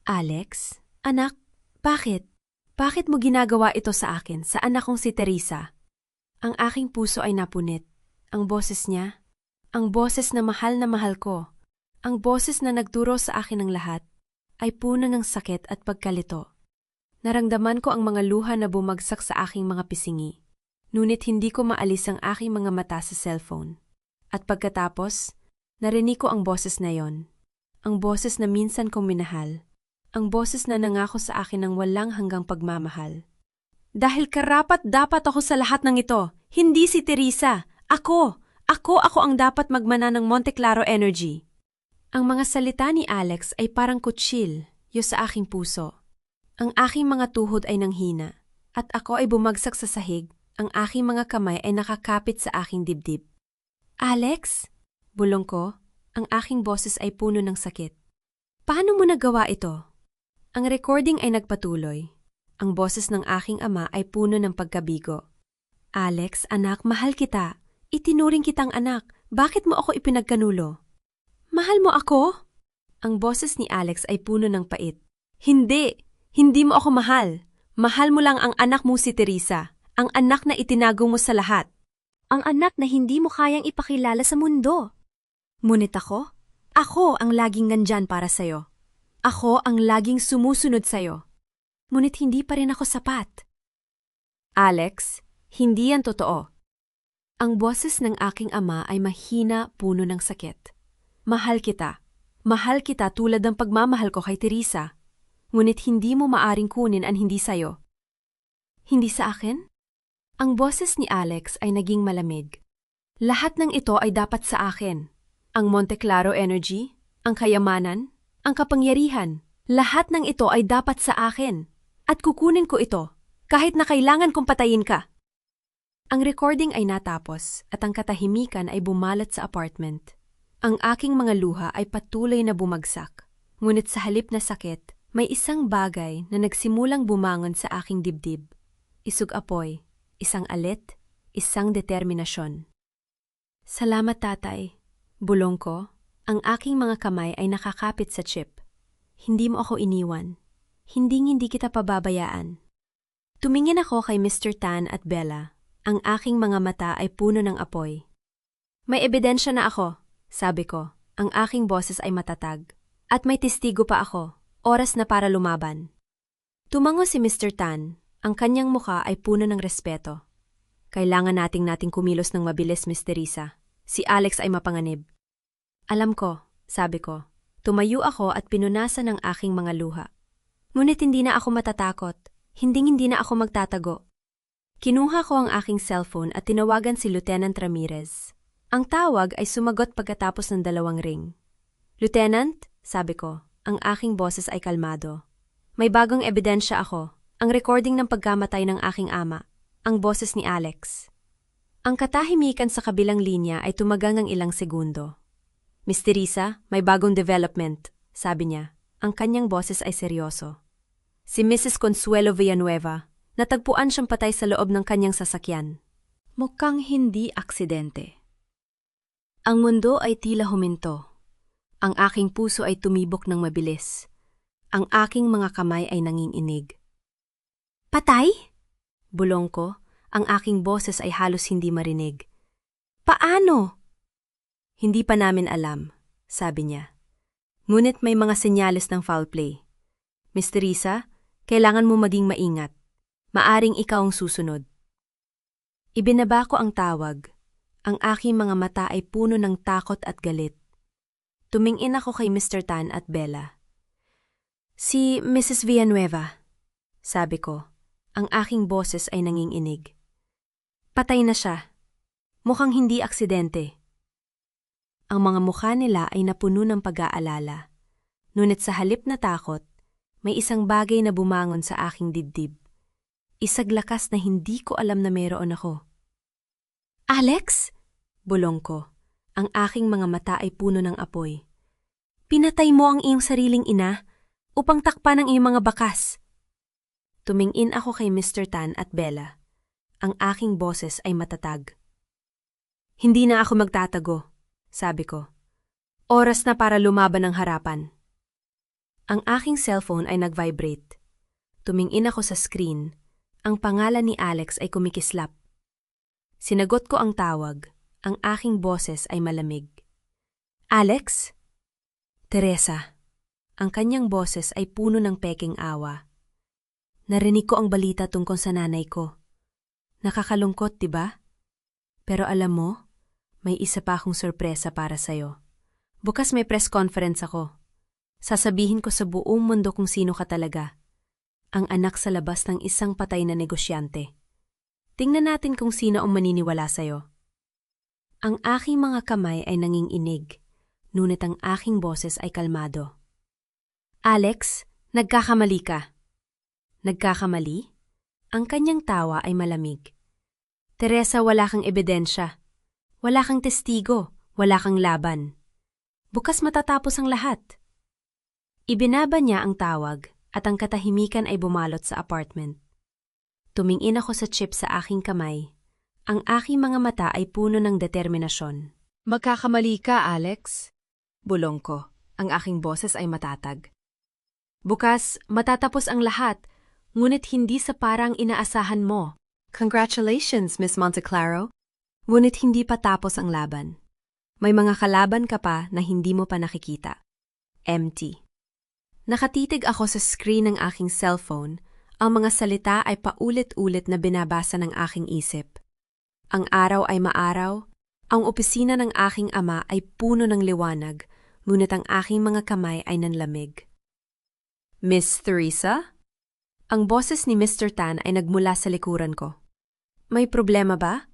Alex, anak, bakit? Bakit mo ginagawa ito sa akin, sa anak kong si Teresa? Ang aking puso ay napunit. Ang boses niya, ang boses na mahal ko, ang boses na nagturo sa akin ng lahat, ay puno ng sakit at pagkalito. Naramdaman ko ang mga luha na bumagsak sa aking mga pisingi. Ngunit hindi ko maalis ang aking mga mata sa cellphone. At pagkatapos, narinig ko ang boses na yon. Ang boses na minsan kong minahal. Ang boses na nangako sa akin ng walang hanggang pagmamahal. Dahil karapat-dapat ako sa lahat ng ito, hindi si Teresa. Ako ang dapat magmana ng Monte Claro Energy. Ang mga salita ni Alex ay parang kutsilyo sa aking puso. Ang aking mga tuhod ay nanghina, at ako ay bumagsak sa sahig. Ang aking mga kamay ay nakakapit sa aking dibdib. Alex? Bulong ko, ang aking boses ay puno ng sakit. Paano mo nagawa ito? Ang recording ay nagpatuloy. Ang boses ng aking ama ay puno ng pagkabigo. Alex, anak, mahal kita. Itinuring kitang anak. Bakit mo ako ipinagkanulo? Mahal mo ako? Ang boses ni Alex ay puno ng pait. Hindi mo ako mahal. Mahal mo lang ang anak mo si Teresa. Ang anak na itinago mo sa lahat. Ang anak na hindi mo kayang ipakilala sa mundo. Ngunit ako ang laging nandyan para sa'yo. Ako ang laging sumusunod sa'yo. Ngunit hindi pa rin ako sapat. Alex, hindi yan totoo. Ang boses ng aking ama ay mahina, puno ng sakit. Mahal kita. Mahal kita tulad ng pagmamahal ko kay Teresa. Ngunit hindi mo maaring kunin ang hindi sa'yo. Hindi sa akin? Ang boses ni Alex ay naging malamig. Lahat ng ito ay dapat sa akin. Ang Monte Claro Energy, ang kayamanan, ang kapangyarihan, lahat ng ito ay dapat sa akin. At kukunin ko ito, kahit na kailangan kong patayin ka. Ang recording ay natapos at ang katahimikan ay bumalat sa apartment. Ang aking mga luha ay patuloy na bumagsak. Ngunit sa halip na sakit, may isang bagay na nagsimulang bumangon sa aking dibdib. Isug-apoy, isang alit, isang determinasyon. Salamat tatay. Bulong ko, ang aking mga kamay ay nakakapit sa chip. Hindi mo ako iniwan. Hindi kita pababayaan. Tumingin ako kay Mr. Tan at Bella. Ang aking mga mata ay puno ng apoy. May ebidensya na ako, sabi ko. Ang aking boses ay matatag. At may testigo pa ako. Oras na para lumaban. Tumango si Mr. Tan. Ang kanyang mukha ay puno ng respeto. Kailangan nating kumilos ng mabilis, Miss Teresa. Si Alex ay mapanganib. Alam ko, sabi ko. Tumayo ako at pinunasan ang aking mga luha. Ngunit hindi na ako matatakot. Hindi na ako magtatago. Kinuha ko ang aking cellphone at tinawagan si Lieutenant Ramirez. Ang tawag ay sumagot pagkatapos ng 2 ring. Lieutenant, sabi ko, ang aking boses ay kalmado. May bagong ebidensya ako. Ang recording ng pagkamatay ng aking ama. Ang boses ni Alex. Ang katahimikan sa kabilang linya ay tumagal ng ilang segundo. Miss Teresa, may bagong development, sabi niya. Ang kanyang boses ay seryoso. Si Mrs. Consuelo Villanueva, natagpuan siyang patay sa loob ng kanyang sasakyan. Mukhang hindi aksidente. Ang mundo ay tila huminto. Ang aking puso ay tumibok ng mabilis. Ang aking mga kamay ay nanginginig. Patay? Bulong ko, ang aking boses ay halos hindi marinig. Paano? Hindi pa namin alam, sabi niya. Ngunit may mga senyales ng foul play. Miss Teresa, kailangan mo maging maingat. Maaring ikaw ang susunod. Ibinaba ko ang tawag. Ang aking mga mata ay puno ng takot at galit. Tumingin ako kay Mr. Tan at Bella. Si Mrs. Villanueva, sabi ko. Ang aking boses ay nanginginig. Patay na siya. Mukhang hindi aksidente. Ang mga mukha nila ay napuno ng pag-aalala. Ngunit sa halip na takot, may isang bagay na bumangon sa aking dibdib. Isang lakas na hindi ko alam na mayroon ako. Alex? Bulong ko. Ang aking mga mata ay puno ng apoy. Pinatay mo ang iyong sariling ina upang takpan ang iyong mga bakas. Tumingin ako kay Mr. Tan at Bella. Ang aking boses ay matatag. Hindi na ako magtatago, sabi ko. Oras na para lumaban ng harapan. Ang aking cellphone ay nag-vibrate. Tumingin ako sa screen. Ang pangalan ni Alex ay kumikislap. Sinagot ko ang tawag. Ang aking boses ay malamig. Alex? Teresa. Ang kanyang boses ay puno ng peking awa. Narinig ko ang balita tungkol sa nanay ko. Nakakalungkot, diba? Pero alam mo, may isa pa akong sorpresa para sa'yo. Bukas may press conference ako. Sasabihin ko sa buong mundo kung sino ka talaga. Ang anak sa labas ng isang patay na negosyante. Tingnan natin kung sino ang maniniwala sa'yo. Ang aking mga kamay ay nanginginig, ngunit ang aking boses ay kalmado. Alex, nagkakamali ka. Nagkakamali? Ang kanyang tawa ay malamig. Teresa, wala kang ebidensya. Wala kang testigo. Wala kang laban. Bukas matatapos ang lahat. Ibinaba niya ang tawag at ang katahimikan ay bumalot sa apartment. Tumingin ako sa chip sa aking kamay. Ang aking mga mata ay puno ng determinasyon. Magkakamali ka, Alex. Bulong ko. Ang aking boses ay matatag. Bukas, matatapos ang lahat, ngunit hindi sa parang inaasahan mo. Congratulations, Miss Monteclaro. Ngunit hindi pa tapos ang laban. May mga kalaban ka pa na hindi mo pa nakikita. Empty. Nakatitig ako sa screen ng aking cellphone. Ang mga salita ay paulit-ulit na binabasa ng aking isip. Ang araw ay maaraw. Ang opisina ng aking ama ay puno ng liwanag, ngunit ang aking mga kamay ay nanlamig. Miss Teresa? Ang boses ni Mr. Tan ay nagmula sa likuran ko. May problema ba?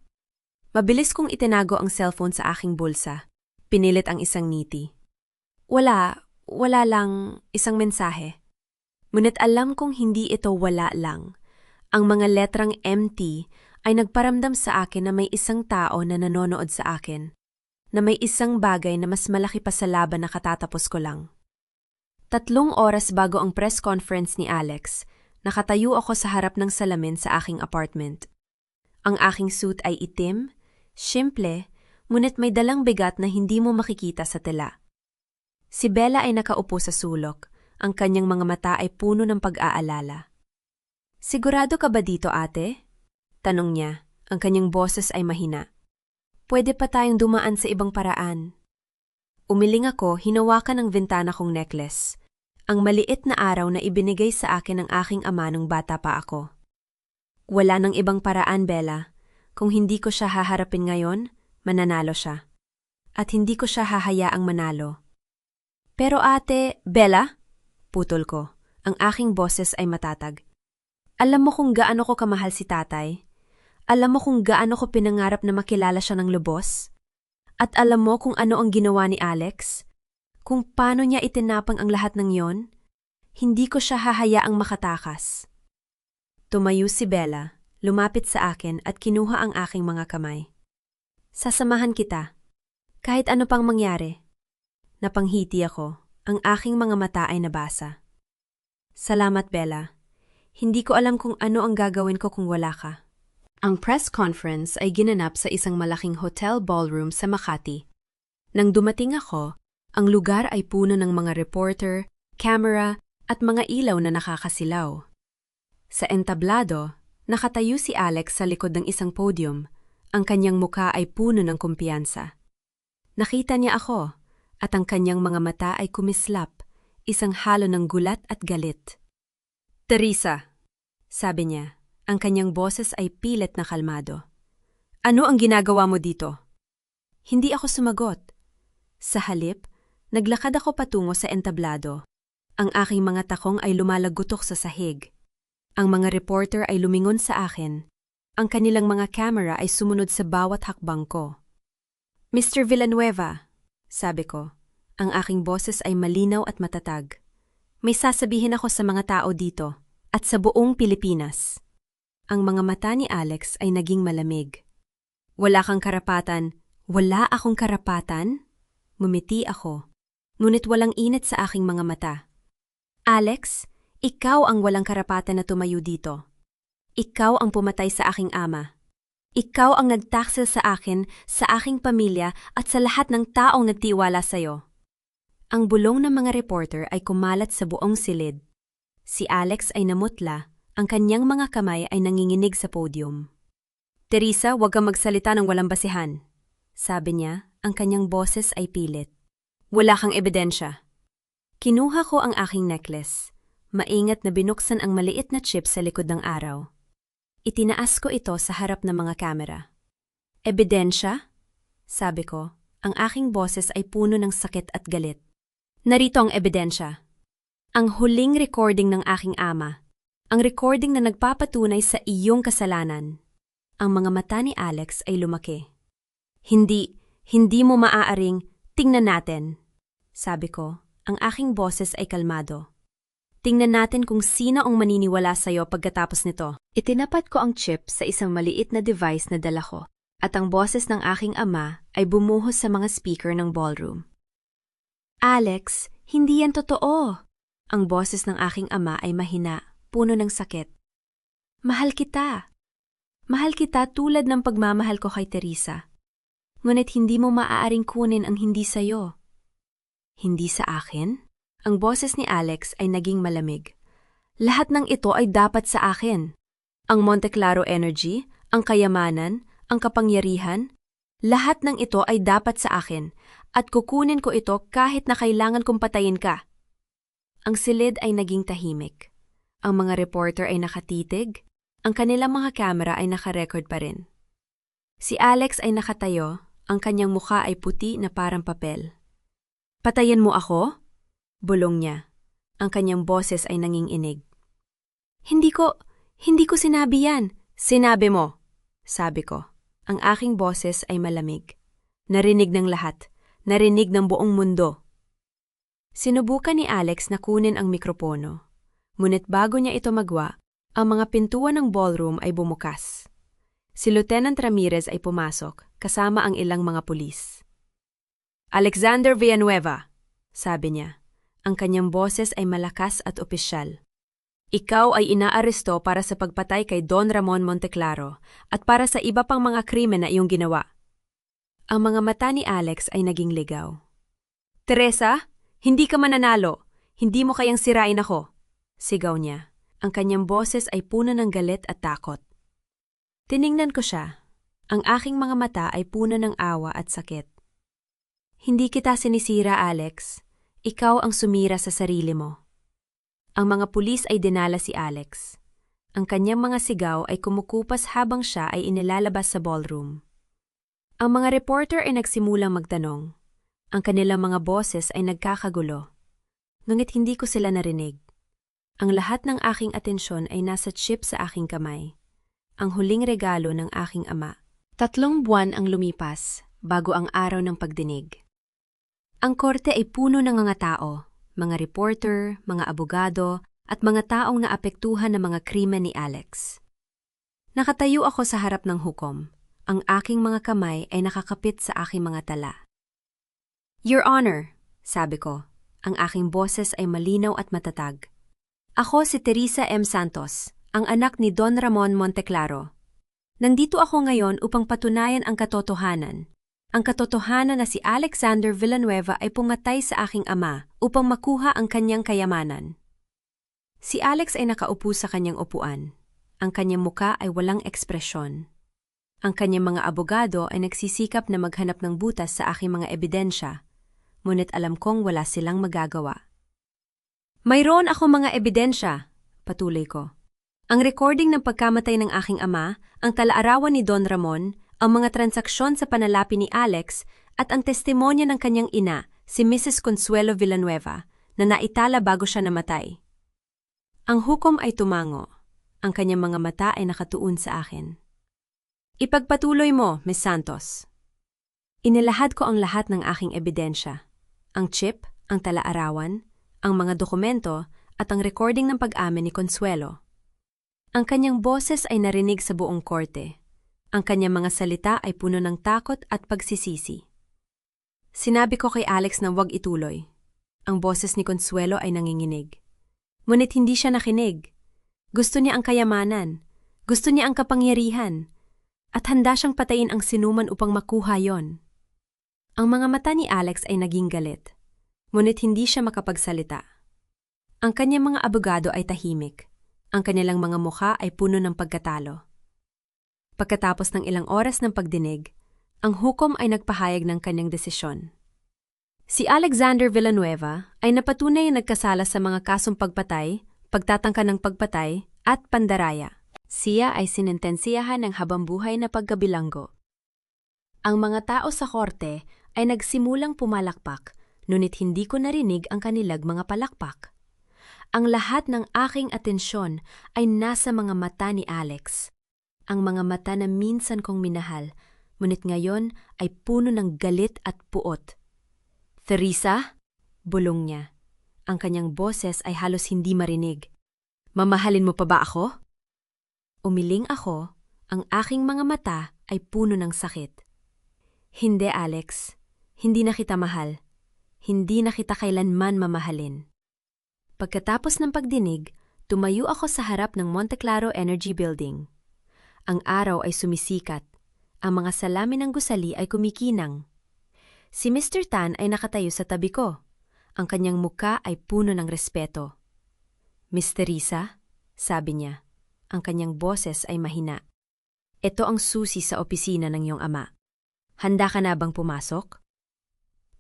Mabilis kong itinago ang cellphone sa aking bulsa. Pinilit ang isang ngiti. Wala lang isang mensahe. Ngunit alam kong hindi ito wala lang. Ang mga letrang MT ay nagparamdam sa akin na may isang tao na nanonood sa akin. Na may isang bagay na mas malaki pa sa laban na katatapos ko lang. 3 oras bago ang press conference ni Alex, nakatayo ako sa harap ng salamin sa aking apartment. Ang aking suit ay itim, simple, ngunit may dalang bigat na hindi mo makikita sa tela. Si Bella ay nakaupo sa sulok, ang kanyang mga mata ay puno ng pag-aalala. Sigurado ka ba dito, ate? Tanong niya, ang kanyang boses ay mahina. Pwede pa tayong dumaan sa ibang paraan. Umiling ako, hinawakan ang bintana kong necklace. Ang maliit na araw na ibinigay sa akin ng aking ama nung bata pa ako. Wala nang ibang paraan, Bella. Kung hindi ko siya haharapin ngayon, mananalo siya. At hindi ko siya hahayaang manalo. Pero ate, Bella? Putol ko. Ang aking boses ay matatag. Alam mo kung gaano ko kamahal si tatay? Alam mo kung gaano ko pinangarap na makilala siya ng lubos? At alam mo kung ano ang ginawa ni Alex? Kung paano niya itinapang ang lahat ng yon? Hindi ko siya hahayaang makatakas. Tumayo si Bella, lumapit sa akin at kinuha ang aking mga kamay. Sasamahan kita. Kahit ano pang mangyari. Napanghiti ako. Ang aking mga mata ay nabasa. Salamat, Bella. Hindi ko alam kung ano ang gagawin ko kung wala ka. Ang press conference ay ginanap sa isang malaking hotel ballroom sa Makati. Nang dumating ako, ang lugar ay puno ng mga reporter, camera, at mga ilaw na nakakasilaw. Sa entablado, nakatayo si Alex sa likod ng isang podium. Ang kanyang muka ay puno ng kumpiyansa. Nakita niya ako, at ang kanyang mga mata ay kumislap, isang halo ng gulat at galit. Teresa, sabi niya. Ang kanyang boses ay pilit na kalmado. Ano ang ginagawa mo dito? Hindi ako sumagot. Sa halip, naglakad ako patungo sa entablado. Ang aking mga takong ay lumalagutok sa sahig. Ang mga reporter ay lumingon sa akin. Ang kanilang mga camera ay sumunod sa bawat hakbang ko. Mr. Villanueva, sabi ko. Ang aking boses ay malinaw at matatag. May sasabihin ako sa mga tao dito at sa buong Pilipinas. Ang mga mata ni Alex ay naging malamig. Wala kang karapatan. Wala akong karapatan? Ngumiti ako, ngunit walang init sa aking mga mata. Alex, Ikaw ang walang karapatan na tumayo dito. Ikaw ang pumatay sa aking ama. Ikaw ang nagtaksil sa akin, sa aking pamilya at sa lahat ng taong nagtiwala sa'yo. Ang bulong ng mga reporter ay kumalat sa buong silid. Si Alex ay namutla, ang kanyang mga kamay ay nanginginig sa podium. Teresa, huwag kang magsalita ng walang basihan. Sabi niya, ang kanyang boses ay pilit. Wala kang ebidensya. Kinuha ko ang aking necklace. Maingat na binuksan ang maliit na chip sa likod ng araw. Itinaas ko ito sa harap ng mga kamera. Ebidensya? Sabi ko, ang aking boses ay puno ng sakit at galit. Narito ang ebidensya. Ang huling recording ng aking ama. Ang recording na nagpapatunay sa iyong kasalanan. Ang mga mata ni Alex ay lumaki. Hindi mo maaaring, tingnan natin. Sabi ko, ang aking boses ay kalmado. Tingnan natin kung sino ang maniniwala sa'yo pagkatapos nito. Itinapat ko ang chip sa isang maliit na device na dala ko, at ang boses ng aking ama ay bumuhos sa mga speaker ng ballroom. Alex, hindi yan totoo. Ang boses ng aking ama ay mahina, puno ng sakit. Mahal kita. Mahal kita tulad ng pagmamahal ko kay Teresa. Ngunit hindi mo maaaring kunin ang hindi sa'yo. Hindi sa akin? Ang boses ni Alex ay naging malamig. Lahat ng ito ay dapat sa akin. Ang Monte Claro Energy, ang kayamanan, ang kapangyarihan, lahat ng ito ay dapat sa akin at kukunin ko ito kahit na kailangan kong patayin ka. Ang silid ay naging tahimik. Ang mga reporter ay nakatitig, ang kanilang mga kamera ay nakarecord pa rin. Si Alex ay nakatayo, ang kanyang mukha ay puti na parang papel. Patayin mo ako? Bulong niya. Ang kanyang boses ay nanginginig. Hindi ko sinabi yan. Sinabi mo. Sabi ko. Ang aking boses ay malamig. Narinig ng lahat. Narinig ng buong mundo. Sinubukan ni Alex na kunin ang mikropono. Ngunit bago niya ito magwa, ang mga pintuan ng ballroom ay bumukas. Si Lieutenant Ramirez ay pumasok, kasama ang ilang mga pulis. Alexander Villanueva, sabi niya. Ang kanyang boses ay malakas at opisyal. Ikaw ay inaaresto para sa pagpatay kay Don Ramon Monteclaro at para sa iba pang mga krimen na iyong ginawa. Ang mga mata ni Alex ay naging ligaw. Teresa, hindi ka mananalo. Hindi mo kayang sirain ako. Sigaw niya. Ang kanyang boses ay puno ng galit at takot. Tiningnan ko siya. Ang aking mga mata ay puno ng awa at sakit. Hindi kita sinisira, Alex. Ikaw ang sumira sa sarili mo. Ang mga pulis ay dinala si Alex. Ang kanyang mga sigaw ay kumukupas habang siya ay inilalabas sa ballroom. Ang mga reporter ay nagsimulang magtanong. Ang kanilang mga boses ay nagkakagulo. Ngunit hindi ko sila narinig. Ang lahat ng aking atensyon ay nasa chip sa aking kamay. Ang huling regalo ng aking ama. 3 buwan ang lumipas bago ang araw ng pagdinig. Ang korte ay puno ng mga tao, mga reporter, mga abogado, at mga taong naapektuhan ng mga krimen ni Alex. Nakatayo ako sa harap ng hukom. Ang aking mga kamay ay nakakapit sa aking mga tala. Your Honor, sabi ko, ang aking boses ay malinaw at matatag. Ako si Teresa M. Santos, ang anak ni Don Ramon Monteclaro. Nandito ako ngayon upang patunayan ang katotohanan. Ang katotohanan na si Alexander Villanueva ay pumatay sa aking ama upang makuha ang kanyang kayamanan. Si Alex ay nakaupo sa kanyang upuan. Ang kanyang muka ay walang ekspresyon. Ang kanyang mga abogado ay nagsisikap na maghanap ng butas sa aking mga ebidensya, ngunit alam kong wala silang magagawa. Mayroon ako mga ebidensya, patuloy ko. Ang recording ng pagkamatay ng aking ama, ang talaarawan ni Don Ramon, ang mga transaksyon sa panalapi ni Alex at ang testimonya ng kanyang ina, si Mrs. Consuelo Villanueva, na naitala bago siya namatay. Ang hukom ay tumango. Ang kanyang mga mata ay nakatuon sa akin. Ipagpatuloy mo, Ms. Santos. Inilahad ko ang lahat ng aking ebidensya. Ang chip, ang talaarawan, ang mga dokumento at ang recording ng pag-amin ni Consuelo. Ang kanyang boses ay narinig sa buong korte. Ang kanyang mga salita ay puno ng takot at pagsisisi. Sinabi ko kay Alex na huwag ituloy. Ang boses ni Consuelo ay nanginginig. Ngunit hindi siya nakinig. Gusto niya ang kayamanan. Gusto niya ang kapangyarihan. At handa siyang patayin ang sinuman upang makuha yon. Ang mga mata ni Alex ay naging galit. Ngunit hindi siya makapagsalita. Ang kanyang mga abogado ay tahimik. Ang kanilang mga mukha ay puno ng pagkatalo. Pagkatapos ng ilang oras ng pagdinig, ang hukom ay nagpahayag ng kanyang desisyon. Si Alexander Villanueva ay napatunay na nagkasala sa mga kasong pagpatay, pagtatangka ng pagpatay, at pandaraya. Siya ay sinentensiyahan ng habambuhay na pagkabilanggo. Ang mga tao sa korte ay nagsimulang pumalakpak, ngunit hindi ko narinig ang kanilang mga palakpak. Ang lahat ng aking atensyon ay nasa mga mata ni Alex. Ang mga mata na minsan kong minahal, ngunit ngayon ay puno ng galit at puot. "Teresa?" bulong niya. Ang kanyang boses ay halos hindi marinig. "Mamahalin mo pa ba ako?" Umiling ako, ang aking mga mata ay puno ng sakit. "Hindi, Alex. Hindi na kita mahal. Hindi na kita kailanman mamahalin." Pagkatapos ng pagdinig, tumayo ako sa harap ng Monte Claro Energy Building. Ang araw ay sumisikat. Ang mga salamin ng gusali ay kumikinang. Si Mr. Tan ay nakatayo sa tabi ko. Ang kanyang muka ay puno ng respeto. "Miss Teresa," sabi niya. Ang kanyang boses ay mahina. "Ito ang susi sa opisina ng iyong ama. Handa ka na bang pumasok?"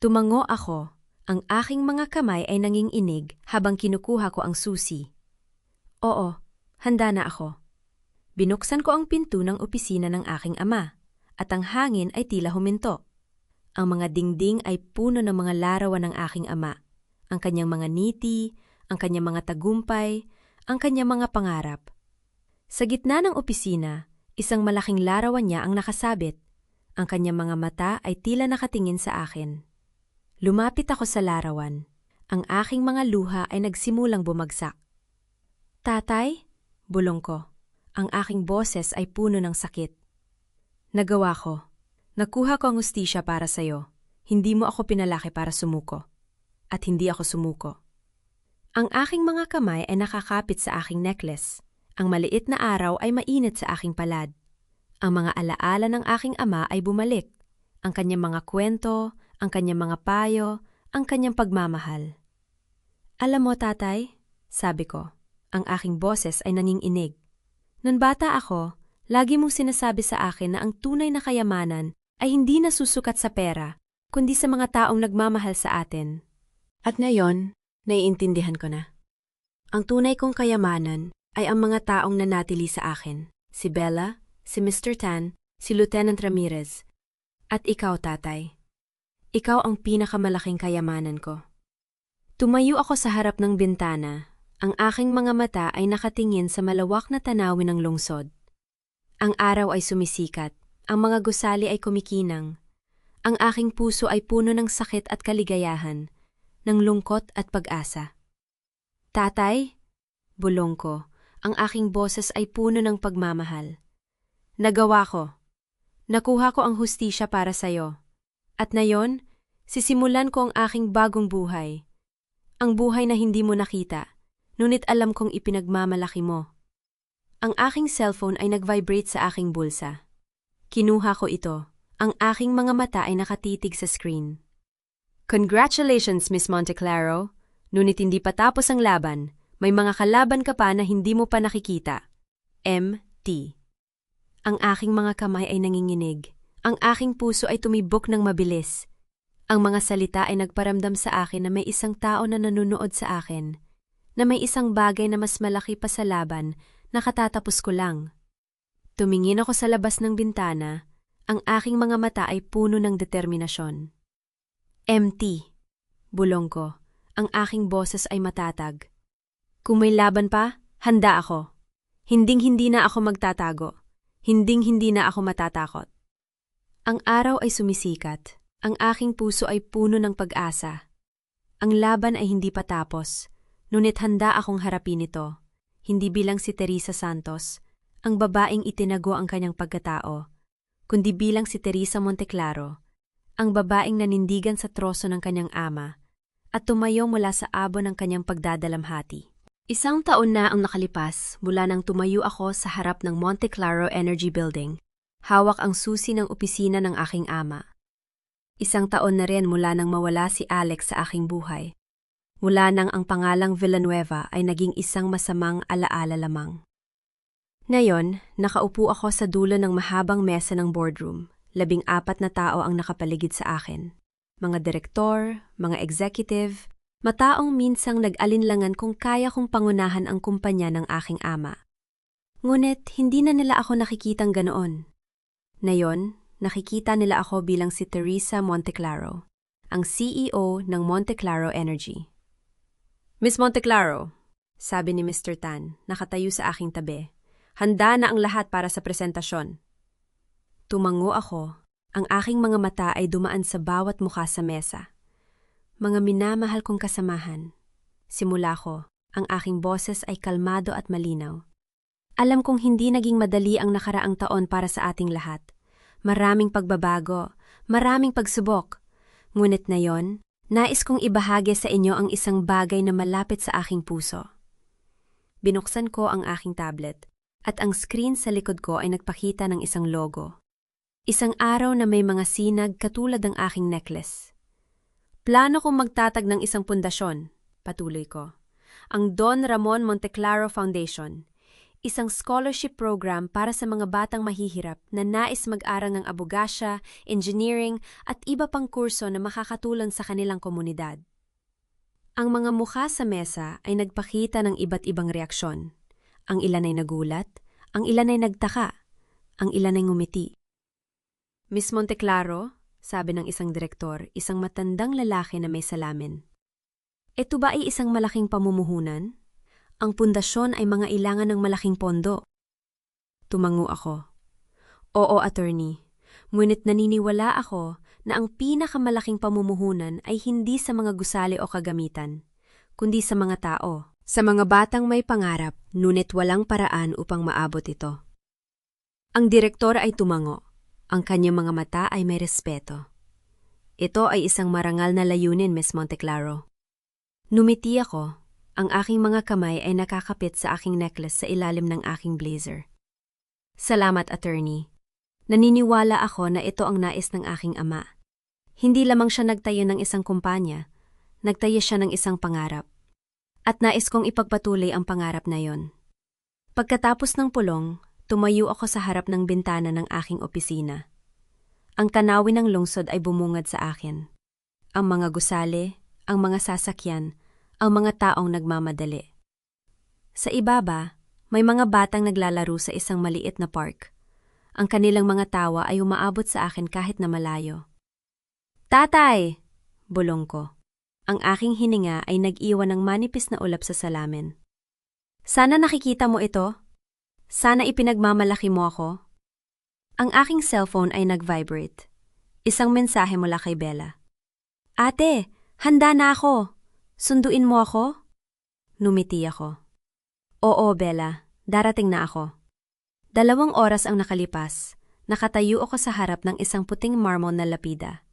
Tumango ako. Ang aking mga kamay ay nanginginig habang kinukuha ko ang susi. "Oo, handa na ako." Binuksan ko ang pinto ng opisina ng aking ama, at ang hangin ay tila huminto. Ang mga dingding ay puno ng mga larawan ng aking ama, ang kanyang mga ngiti, ang kanyang mga tagumpay, ang kanyang mga pangarap. Sa gitna ng opisina, isang malaking larawan niya ang nakasabit. Ang kanyang mga mata ay tila nakatingin sa akin. Lumapit ako sa larawan. Ang aking mga luha ay nagsimulang bumagsak. "Tatay?" bulong ko. Ang aking boses ay puno ng sakit. "Nagawa ko. Nakuha ko ang hustisya para sa'yo. Hindi mo ako pinalaki para sumuko. At hindi ako sumuko." Ang aking mga kamay ay nakakapit sa aking necklace. Ang maliit na araw ay mainit sa aking palad. Ang mga alaala ng aking ama ay bumalik. Ang kanyang mga kwento, ang kanyang mga payo, ang kanyang pagmamahal. "Alam mo, tatay," sabi ko, ang aking boses ay nanginginig. "Nung bata ako, lagi mong sinasabi sa akin na ang tunay na kayamanan ay hindi nasusukat sa pera, kundi sa mga taong nagmamahal sa atin. At ngayon, naiintindihan ko na. Ang tunay kong kayamanan ay ang mga taong nanatili sa akin. Si Bella, si Mr. Tan, si Lieutenant Ramirez. At ikaw, tatay. Ikaw ang pinakamalaking kayamanan ko." Tumayo ako sa harap ng bintana. Ang aking mga mata ay nakatingin sa malawak na tanawin ng lungsod. Ang araw ay sumisikat. Ang mga gusali ay kumikinang. Ang aking puso ay puno ng sakit at kaligayahan, ng lungkot at pag-asa. "Tatay?" bulong ko. Ang aking boses ay puno ng pagmamahal. "Nagawa ko. Nakuha ko ang hustisya para sa'yo. At ngayon, sisimulan ko ang aking bagong buhay. Ang buhay na hindi mo nakita, ngunit alam kong ipinagmamalaki mo." Ang aking cellphone ay nag-vibrate sa aking bulsa. Kinuha ko ito. Ang aking mga mata ay nakatitig sa screen. "Congratulations, Miss Monteclaro. Ngunit hindi pa tapos ang laban. May mga kalaban ka pa na hindi mo pa nakikita. M.T." Ang aking mga kamay ay nanginginig. Ang aking puso ay tumibok ng mabilis. Ang mga salita ay nagparamdam sa akin na may isang tao na nanonood sa akin, na may isang bagay na mas malaki pa sa laban na katatapos ko lang. Tumingin ako sa labas ng bintana. Ang aking mga mata ay puno ng determinasyon. "M.T." bulong ko. Ang aking boses ay matatag. "Kung may laban pa, handa ako. Hinding-hindi na ako magtatago. Hinding-hindi na ako matatakot." Ang araw ay sumisikat. Ang aking puso ay puno ng pag-asa. Ang laban ay hindi pa tapos, ngunit handa akong harapin ito. Hindi bilang si Teresa Santos, ang babaeng itinago ang kanyang pagkatao, kundi bilang si Teresa Monteclaro, ang babaeng nanindigan sa troso ng kanyang ama at tumayo mula sa abo ng kanyang pagdadalamhati. Isang taon na ang nakalipas mula nang tumayo ako sa harap ng Monte Claro Energy Building. Hawak ang susi ng opisina ng aking ama. Isang taon na rin mula nang mawala si Alex sa aking buhay. Mula nang ang pangalang Villanueva ay naging isang masamang alaala lamang. Ngayon, nakaupo ako sa dulo ng mahabang mesa ng boardroom. 14 na tao ang nakapaligid sa akin. Mga direktor, mga executive, mataong minsang nag-alinlangan kung kaya kong pangunahan ang kumpanya ng aking ama. Ngunit hindi na nila ako nakikitang ganoon. Ngayon, nakikita nila ako bilang si Teresa Monteclaro, ang CEO ng Monte Claro Energy. Miss Monteclaro, sabi ni Mr. Tan, nakatayo sa aking tabi. Handa na ang lahat para sa presentasyon. Tumango ako. Ang aking mga mata ay dumaan sa bawat mukha sa mesa. Mga minamahal kong kasamahan. Simula ko, ang aking boses ay kalmado at malinaw. Alam kong hindi naging madali ang nakaraang taon para sa ating lahat. Maraming pagbabago, maraming pagsubok. Ngunit ngayon, nais kong ibahagi sa inyo ang isang bagay na malapit sa aking puso. Binuksan ko ang aking tablet at ang screen sa likod ko ay nagpakita ng isang logo. Isang araw na may mga sinag katulad ng aking necklace. Plano kong magtatag ng isang pundasyon, patuloy ko. Ang Don Ramon Monteclaro Foundation, isang scholarship program para sa mga batang mahihirap na nais mag-aral ng abogasya, engineering at iba pang kurso na makakatulong sa kanilang komunidad. Ang mga mukha sa mesa ay nagpakita ng iba't ibang reaksyon. Ang ilan ay nagulat, ang ilan ay nagtaka, ang ilan ay ngumiti. Miss Monteclaro, sabi ng isang direktor, isang matandang lalaki na may salamin. Ito ba ay isang malaking pamumuhunan? Ang pundasyon ay mga ilangan ng malaking pondo. Tumango ako. Oo, attorney. Ngunit naniniwala ako na ang pinakamalaking pamumuhunan ay hindi sa mga gusali o kagamitan, kundi sa mga tao. Sa mga batang may pangarap, ngunit walang paraan upang maabot ito. Ang direktor ay tumango. Ang kanyang mga mata ay may respeto. Ito ay isang marangal na layunin, Miss Monteclaro. Numiti ako. Ang aking mga kamay ay nakakapit sa aking necklace sa ilalim ng aking blazer. Salamat, attorney. Naniniwala ako na ito ang nais ng aking ama. Hindi lamang siya nagtayo ng isang kumpanya, nagtayo siya ng isang pangarap. At nais kong ipagpatuloy ang pangarap na yon. Pagkatapos ng pulong, tumayo ako sa harap ng bintana ng aking opisina. Ang tanawin ng lungsod ay bumungad sa akin. Ang mga gusali, ang mga sasakyan, ang mga taong nagmamadali. Sa ibaba, may mga batang naglalaro sa isang maliit na park. Ang kanilang mga tawa ay umaabot sa akin kahit na malayo. Tatay! Bulong ko. Ang aking hininga ay nag-iwan ng manipis na ulap sa salamin. Sana nakikita mo ito? Sana ipinagmamalaki mo ako? Ang aking cellphone ay nag-vibrate. Isang mensahe mula kay Bella. Ate, handa na ako. Sunduin mo ako? Numiti ako. Oo, Bella, darating na ako. 2 oras ang nakalipas. Nakatayo ako sa harap ng isang puting marmol na lapida.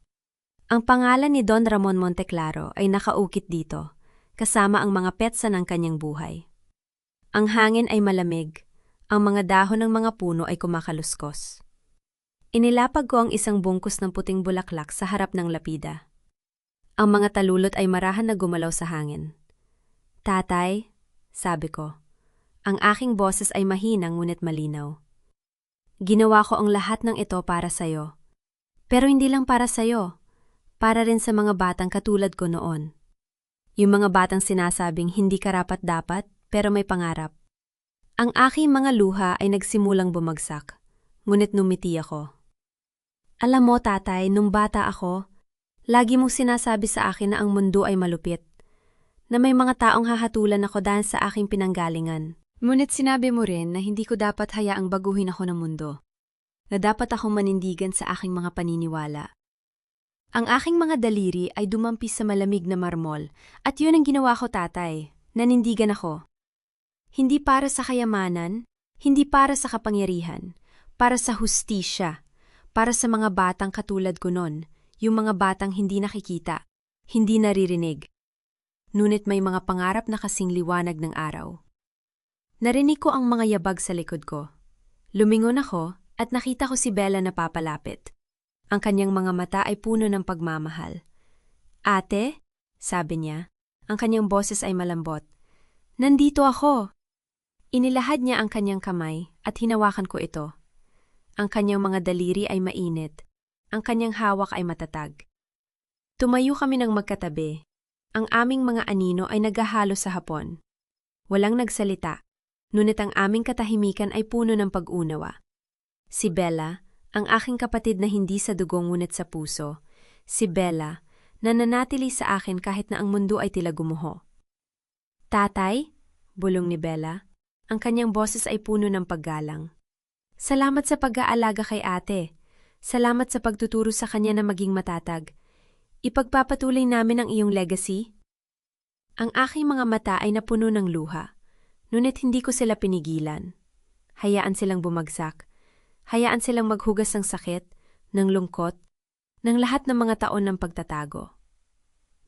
Ang pangalan ni Don Ramon Monteclaro ay nakaukit dito, kasama ang mga petsa ng kanyang buhay. Ang hangin ay malamig. Ang mga dahon ng mga puno ay kumakaluskos. Inilapag ko ang isang bungkus ng puting bulaklak sa harap ng lapida. Ang mga talulot ay marahan na gumalaw sa hangin. Tatay, sabi ko, ang aking boses ay mahina ngunit malinaw. Ginawa ko ang lahat ng ito para sa'yo. Pero hindi lang para sa'yo, para rin sa mga batang katulad ko noon. Yung mga batang sinasabing hindi karapat-dapat pero may pangarap. Ang aking mga luha ay nagsimulang bumagsak, ngunit numiti ako. Alam mo, tatay, nung bata ako, lagi mong sinasabi sa akin na ang mundo ay malupit, na may mga taong hahatulan ako dahil sa aking pinanggalingan. Ngunit sinabi mo rin na hindi ko dapat hayaang baguhin ako ng mundo, na dapat akong manindigan sa aking mga paniniwala. Ang aking mga daliri ay dumampis sa malamig na marmol at yun ang ginawa ko, tatay, nanindigan ako. Hindi para sa kayamanan, hindi para sa kapangyarihan, para sa hustisya, para sa mga batang katulad ko nun, yung mga batang hindi nakikita, hindi naririnig. ngunit may mga pangarap na kasing liwanag ng araw. Narinig ko ang mga yabag sa likod ko. Lumingon ako at nakita ko si Bella na papalapit. Ang kanyang mga mata ay puno ng pagmamahal. "Ate," sabi niya, ang kanyang boses ay malambot. "Nandito ako." Inilahad niya ang kanyang kamay at hinawakan ko ito. Ang kanyang mga daliri ay mainit. Ang kanyang hawak ay matatag. Tumayo kami ng magkatabi. Ang aming mga anino ay naghahalo sa hapon. Walang nagsalita, ngunit ang aming katahimikan ay puno ng pag-unawa. Si Bella, ang aking kapatid na hindi sa dugo ngunit sa puso. Si Bella, na nanatili sa akin kahit na ang mundo ay tila gumuho. "Tatay," bulong ni Bella, ang kanyang boses ay puno ng paggalang. "Salamat sa pag-aalaga kay ate. Salamat sa pagtuturo sa kanya na maging matatag. Ipagpapatuloy namin ang iyong legacy." Ang aking mga mata ay napuno ng luha, ngunit hindi ko sila pinigilan. Hayaan silang bumagsak. Hayaan silang maghugas ng sakit, ng lungkot, ng lahat ng mga taon ng pagtatago.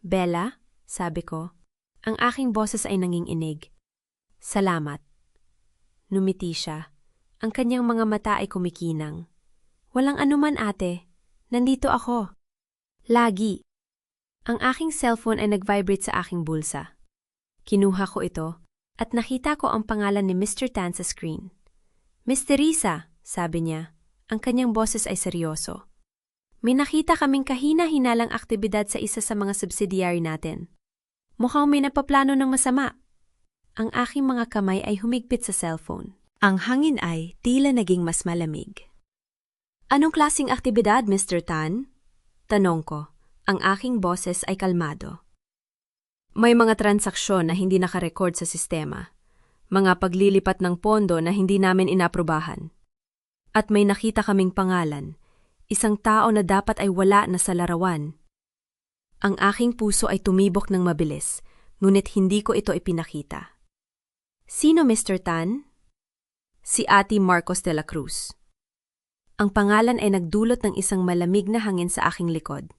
"Bella," sabi ko, ang aking boses ay nanginginig. "Salamat." Numiti siya. Ang kanyang mga mata ay kumikinang. "Walang anuman ate. Nandito ako." Lagi. Ang aking cellphone ay nag-vibrate sa aking bulsa. Kinuha ko ito at nakita ko ang pangalan ni Mr. Tan sa screen. "Miss Teresa," sabi niya. Ang kanyang boses ay seryoso. "May nakita kaming kahina-hinalang aktibidad sa isa sa mga subsidiary natin. Mukhang may napaplano ng masama." Ang aking mga kamay ay humigpit sa cellphone. Ang hangin ay tila naging mas malamig. "Anong klaseng aktibidad, Mr. Tan?" Tanong ko. Ang aking boses ay kalmado. "May mga transaksyon na hindi nakarecord sa sistema. Mga paglilipat ng pondo na hindi namin inaprubahan. At may nakita kaming pangalan, isang tao na dapat ay wala na sa larawan." Ang aking puso ay tumibok ng mabilis, ngunit hindi ko ito ipinakita. "Sino, Mr. Tan?" "Si Ate Marcos de la Cruz." Ang pangalan ay nagdulot ng isang malamig na hangin sa aking likod.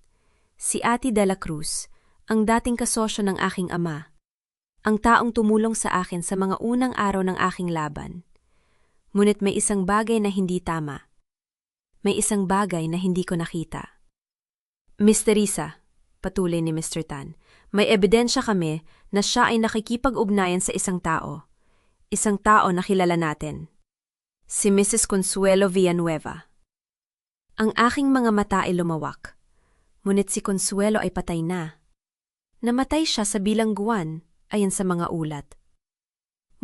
Si Ate de la Cruz, ang dating kasosyo ng aking ama. Ang taong tumulong sa akin sa mga unang araw ng aking laban. Ngunit may isang bagay na hindi tama. May isang bagay na hindi ko nakita. "Miss Teresa," patuloy ni Mr. Tan, "may ebidensya kami na siya ay nakikipag-ugnayan sa isang tao. Isang tao na kilala natin. Si Mrs. Consuelo Villanueva." Ang aking mga mata ay lumawak. Ngunit si Consuelo ay patay na. Namatay siya sa bilangguan, ayon sa mga ulat.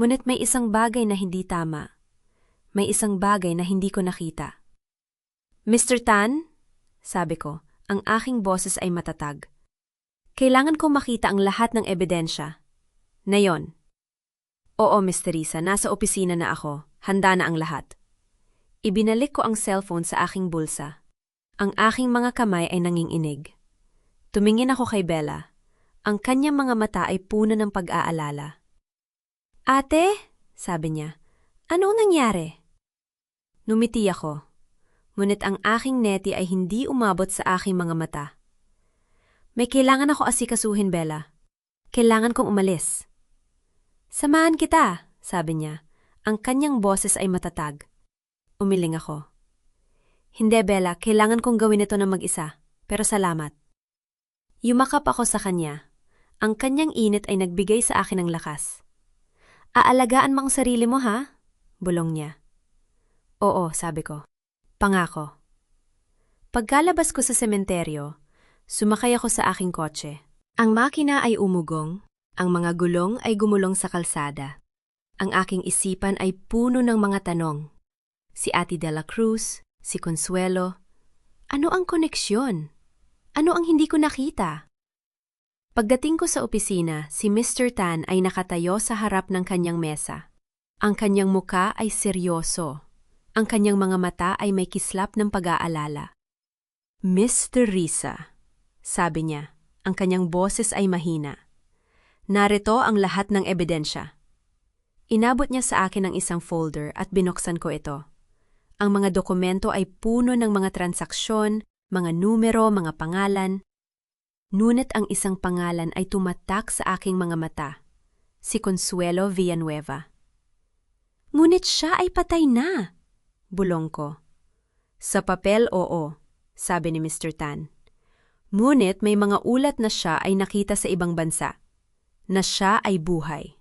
Ngunit may isang bagay na hindi tama. May isang bagay na hindi ko nakita. "Mr. Tan," sabi ko, ang aking boses ay matatag. "Kailangan kong makita ang lahat ng ebidensya. Ngayon." "Oo, Miss Teresa, nasa opisina na ako. Handa na ang lahat." Ibinalik ko ang cellphone sa aking bulsa. Ang aking mga kamay ay nanginginig. Tumingin ako kay Bella. Ang kanyang mga mata ay puno ng pag-aalala. "Ate," sabi niya, "anong nangyari?" Numiti ako. Ngunit ang aking neti ay hindi umabot sa aking mga mata. "May kailangan ako asikasuhin, Bella. Kailangan kong umalis." "Samahan kita," sabi niya. Ang kanyang boses ay matatag. Umiling ako. "Hindi, Bella, kailangan kong gawin ito ng mag-isa, pero salamat." Yumakap ako sa kanya. Ang kanyang init ay nagbigay sa akin ng lakas. "Aalagaan mo ang sarili mo, ha?" bulong niya. "Oo," sabi ko. "Pangako." Pagkalabas ko sa sementeryo, sumakay ako sa aking kotse. Ang makina ay umugong, ang mga gulong ay gumulong sa kalsada. Ang aking isipan ay puno ng mga tanong. Si Ate de la Cruz, si Consuelo. Ano ang koneksyon? Ano ang hindi ko nakita? Pagdating ko sa opisina, si Mr. Tan ay nakatayo sa harap ng kanyang mesa. Ang kanyang muka ay seryoso. Ang kanyang mga mata ay may kislap ng pag-aalala. "Miss Teresa," sabi niya. Ang kanyang boses ay mahina. "Narito ang lahat ng ebidensya." Inabot niya sa akin ang isang folder at binuksan ko ito. Ang mga dokumento ay puno ng mga transaksyon, mga numero, mga pangalan. Ngunit ang isang pangalan ay tumatak sa aking mga mata. Si Consuelo Villanueva. Ngunit siya ay patay na, bulong ko. Sa papel, oo, sabi ni Mr. Tan. Ngunit may mga ulat na siya ay nakita sa ibang bansa, na siya ay buhay.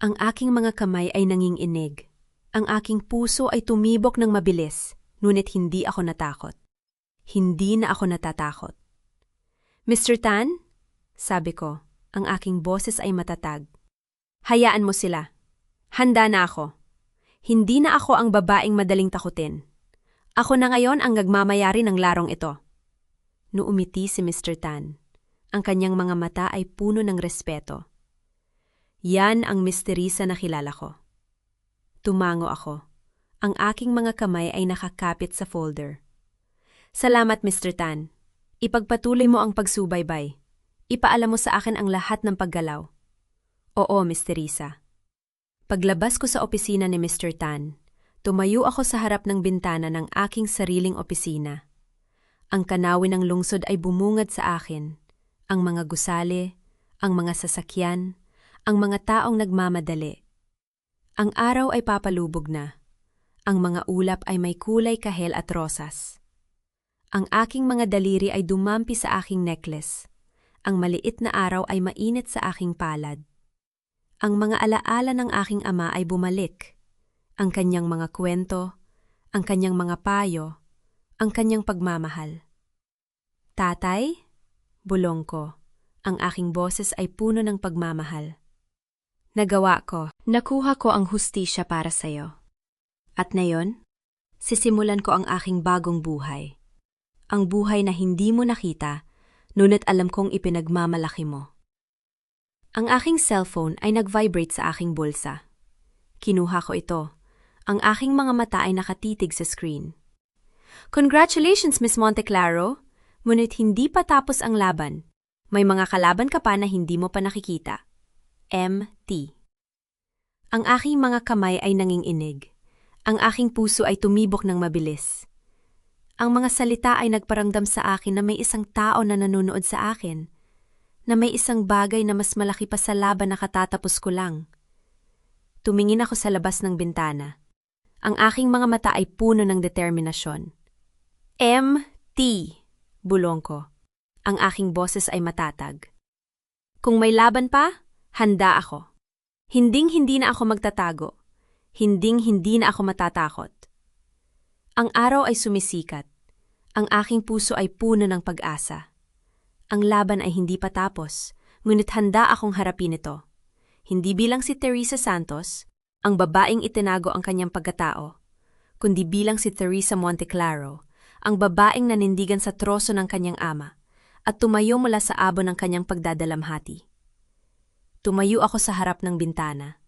Ang aking mga kamay ay nanginginig. Ang aking puso ay tumibok ng mabilis, ngunit hindi ako natakot. Hindi na ako natatakot. Mr. Tan, sabi ko, ang aking boses ay matatag. Hayaan mo sila. Handa na ako. Hindi na ako ang babaeng madaling takutin. Ako na ngayon ang nagmamayari ng larong ito. Nuumiti si Mr. Tan. Ang kanyang mga mata ay puno ng respeto. Yan ang Miss Teresa na kilala ko. Tumango ako. Ang aking mga kamay ay nakakapit sa folder. Salamat, Mr. Tan. Ipagpatuloy mo ang pagsubaybay. Ipaalam mo sa akin ang lahat ng paggalaw. Oo, Miss Teresa. Paglabas ko sa opisina ni Mr. Tan, tumayo ako sa harap ng bintana ng aking sariling opisina. Ang kanawin ng lungsod ay bumungad sa akin. Ang mga gusali, ang mga sasakyan, ang mga taong nagmamadali. Ang araw ay papalubog na. Ang mga ulap ay may kulay kahel at rosas. Ang aking mga daliri ay dumampi sa aking necklace. Ang maliit na araw ay mainit sa aking palad. Ang mga alaala ng aking ama ay bumalik. Ang kanyang mga kwento, ang kanyang mga payo, ang kanyang pagmamahal. Tatay, bulong ko. Ang aking boses ay puno ng pagmamahal. Nagawa ko. Nakuha ko ang hustisya para sa'yo. At ngayon, sisimulan ko ang aking bagong buhay. Ang buhay na hindi mo nakita, ngunit alam kong ipinagmamalaki mo. Ang aking cellphone ay nag-vibrate sa aking bulsa. Kinuha ko ito. Ang aking mga mata ay nakatitig sa screen. Congratulations, Miss Monteclaro! Ngunit hindi pa tapos ang laban. May mga kalaban ka pa na hindi mo pa nakikita. MT. Ang aking mga kamay ay nanginginig. Ang aking puso ay tumibok ng mabilis. Ang mga salita ay nagparamdam sa akin na may isang tao na nanonood sa akin, na may isang bagay na mas malaki pa sa laban na katatapos ko lang. Tumingin ako sa labas ng bintana. Ang aking mga mata ay puno ng determinasyon. MT, bulong ko. Ang aking boses ay matatag. Kung may laban pa, handa ako. Hinding-hindi na ako magtatago. Hinding-hindi na ako matatakot. Ang araw ay sumisikat. Ang aking puso ay puno ng pag-asa. Ang laban ay hindi pa tapos, ngunit handa akong harapin ito. Hindi bilang si Teresa Santos, ang babaeng itinago ang kanyang pagkatao, kundi bilang si Teresa Monteclaro, ang babaeng nanindigan sa troso ng kanyang ama, at tumayo mula sa abo ng kanyang pagdadalamhati. Tumayo ako sa harap ng bintana.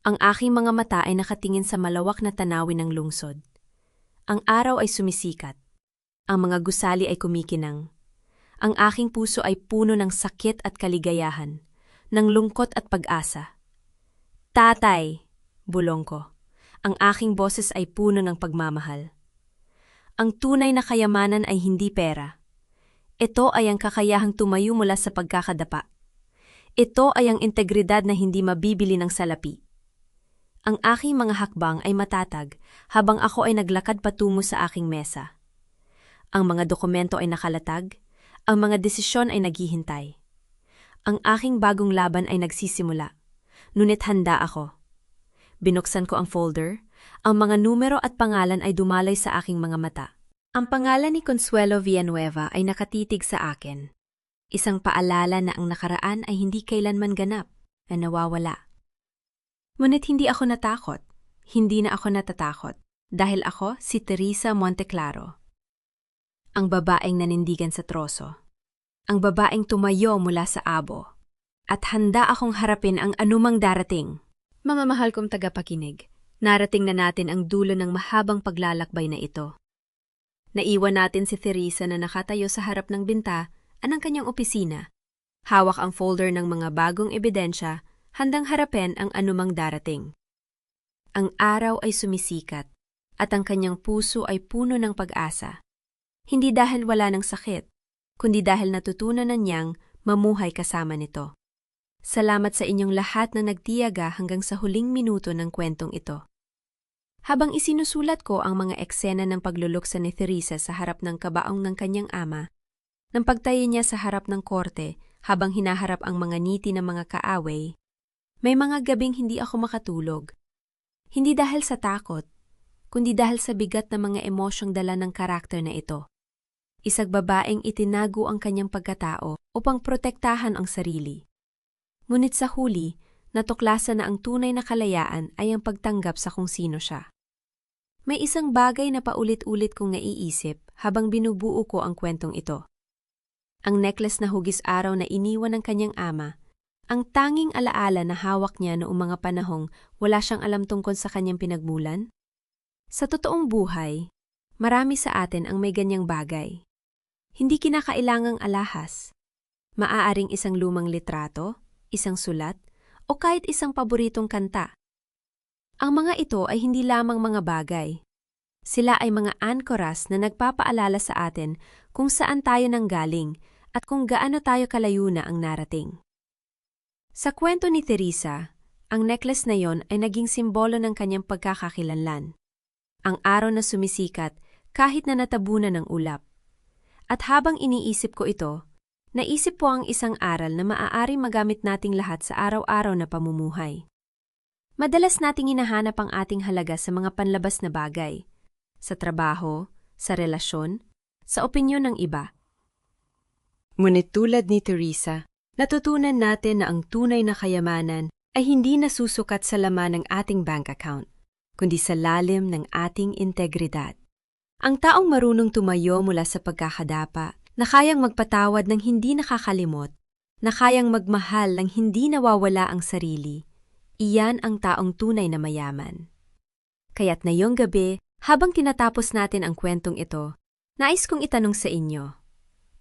Ang aking mga mata ay nakatingin sa malawak na tanawin ng lungsod. Ang araw ay sumisikat. Ang mga gusali ay kumikinang. Ang aking puso ay puno ng sakit at kaligayahan, ng lungkot at pag-asa. Tatay, bulong ko. Ang aking boses ay puno ng pagmamahal. Ang tunay na kayamanan ay hindi pera. Ito ay ang kakayahang tumayo mula sa pagkakadapa. Ito ay ang integridad na hindi mabibili ng salapi. Ang aking mga hakbang ay matatag habang ako ay naglakad patungo sa aking mesa. Ang mga dokumento ay nakalatag, ang mga desisyon ay naghihintay. Ang aking bagong laban ay nagsisimula, ngunit handa ako. Binuksan ko ang folder, ang mga numero at pangalan ay dumalay sa aking mga mata. Ang pangalan ni Consuelo Villanueva ay nakatitig sa akin. Isang paalala na ang nakaraan ay hindi kailanman ganap na nawawala. Ngunit hindi ako natakot. Hindi na ako natatakot dahil ako si Teresa Monteclaro. Ang babaeng nanindigan sa troso. Ang babaeng tumayo mula sa abo. At handa akong harapin ang anumang darating. Mamamahal kong tagapakinig, narating na natin ang dulo ng mahabang paglalakbay na ito. Naiwan natin si Teresa na nakatayo sa harap ng binta ng kanyang opisina. Hawak ang folder ng mga bagong ebidensya, handang harapin ang anumang darating. Ang araw ay sumisikat, at ang kanyang puso ay puno ng pag-asa. Hindi dahil wala ng sakit, kundi dahil natutunan na niyang mamuhay kasama nito. Salamat sa inyong lahat na nagtiyaga hanggang sa huling minuto ng kwentong ito. Habang isinusulat ko ang mga eksena ng pagluluksa ni Teresa sa harap ng kabaong ng kanyang ama, ng pagtayo niya sa harap ng korte habang hinaharap ang mga niti ng mga kaaway, may mga gabing hindi ako makatulog. Hindi dahil sa takot, kundi dahil sa bigat na mga emosyong dala ng karakter na ito. Isang babaeng itinago ang kanyang pagkatao upang protektahan ang sarili. Ngunit sa huli, natuklasan na ang tunay na kalayaan ay ang pagtanggap sa kung sino siya. May isang bagay na paulit-ulit kong naiisip habang binubuo ko ang kwentong ito. Ang necklace na hugis araw na iniwan ng kanyang ama, ang tanging alaala na hawak niya noong mga panahong wala siyang alam tungkol sa kanyang pinagmulan. Sa totoong buhay, marami sa atin ang may ganyang bagay. Hindi kinakailangang alahas. Maaaring isang lumang litrato, isang sulat, o kahit isang paboritong kanta. Ang mga ito ay hindi lamang mga bagay. Sila ay mga ankoras na nagpapaalala sa atin kung saan tayo nanggaling at kung gaano tayo kalayo na ang narating. Sa kwento ni Teresa, ang necklace na yon ay naging simbolo ng kanyang pagkakakilanlan. Ang araw na sumisikat kahit na natabunan ng ulap. At habang iniisip ko ito, naisip po ang isang aral na maaaring magamit nating lahat sa araw-araw na pamumuhay. Madalas nating hinahanap ang ating halaga sa mga panlabas na bagay, sa trabaho, sa relasyon, sa opinyon ng iba. Ngunit tulad ni Teresa, natutunan natin na ang tunay na kayamanan ay hindi nasusukat sa laman ng ating bank account, kundi sa lalim ng ating integridad. Ang taong marunong tumayo mula sa pagkakadapa, na kayang magpatawad ng hindi nakakalimot, na kayang magmahal ng hindi nawawala ang sarili, iyan ang taong tunay na mayaman. Kaya't ngayong gabi, habang tinatapos natin ang kwentong ito, nais kong itanong sa inyo,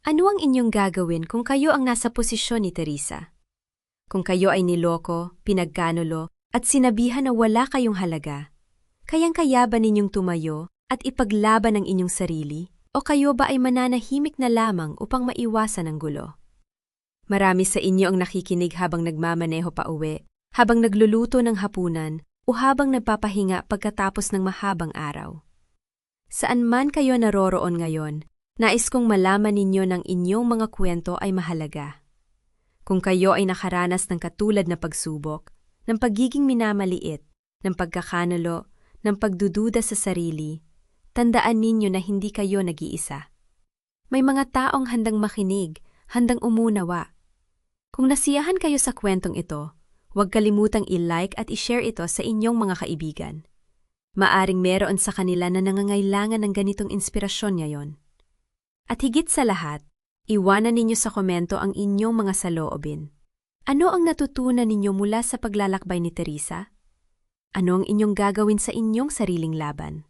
ano ang inyong gagawin kung kayo ang nasa posisyon ni Teresa? Kung kayo ay niloko, pinagkanulo, at sinabihan na wala kayong halaga, kayang-kaya ba ninyong tumayo at ipaglaban ang inyong sarili? O kayo ba ay mananahimik na lamang upang maiwasan ang gulo? Marami sa inyo ang nakikinig habang nagmamaneho pa uwi, habang nagluluto ng hapunan, o habang nagpapahinga pagkatapos ng mahabang araw. Saan man kayo naroroon ngayon, nais kong malaman ninyo ng inyong mga kwento ay mahalaga. Kung kayo ay nakaranas ng katulad na pagsubok, ng pagiging minamaliit, ng pagkakanulo, ng pagdududa sa sarili, tandaan ninyo na hindi kayo nag-iisa. May mga taong handang makinig, handang umunawa. Kung nasiyahan kayo sa kwentong ito, huwag kalimutang i-like at i-share ito sa inyong mga kaibigan. Maaring meron sa kanila na nangangailangan ng ganitong inspirasyon ngayon. At higit sa lahat, iwanan ninyo sa komento ang inyong mga saloobin. Ano ang natutunan ninyo mula sa paglalakbay ni Teresa? Ano ang inyong gagawin sa inyong sariling laban?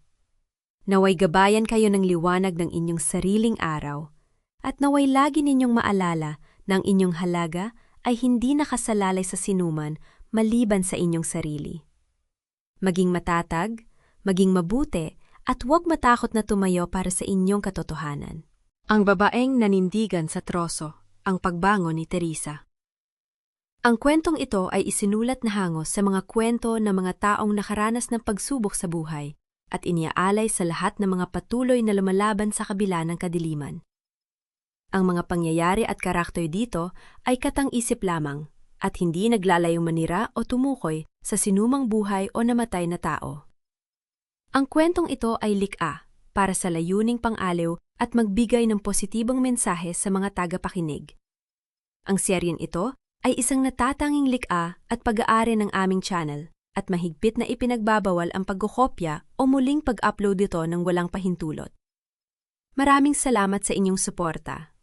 Naway gabayan kayo ng liwanag ng inyong sariling araw, at naway lagi ninyong maalala na ang inyong halaga ay hindi nakasalalay sa sinuman maliban sa inyong sarili. Maging matatag, maging mabuti, at huwag matakot na tumayo para sa inyong katotohanan. Ang babaeng nanindigan sa troso, ang pagbangon ni Teresa. Ang kwentong ito ay isinulat na hangos sa mga kwento ng mga taong nakaranas ng pagsubok sa buhay at iniaalay sa lahat ng mga patuloy na lumalaban sa kabila ng kadiliman. Ang mga pangyayari at karakter dito ay katang-isip lamang at hindi naglalayong manira o tumukoy sa sinumang buhay o namatay na tao. Ang kwentong ito ay likha para sa layuning pang-aliw at magbigay ng positibong mensahe sa mga tagapakinig. Ang seryeng ito ay isang natatanging likha at pag-aari ng aming channel at mahigpit na ipinagbabawal ang pagkokopya o muling pag-upload ito ng walang pahintulot. Maraming salamat sa inyong suporta.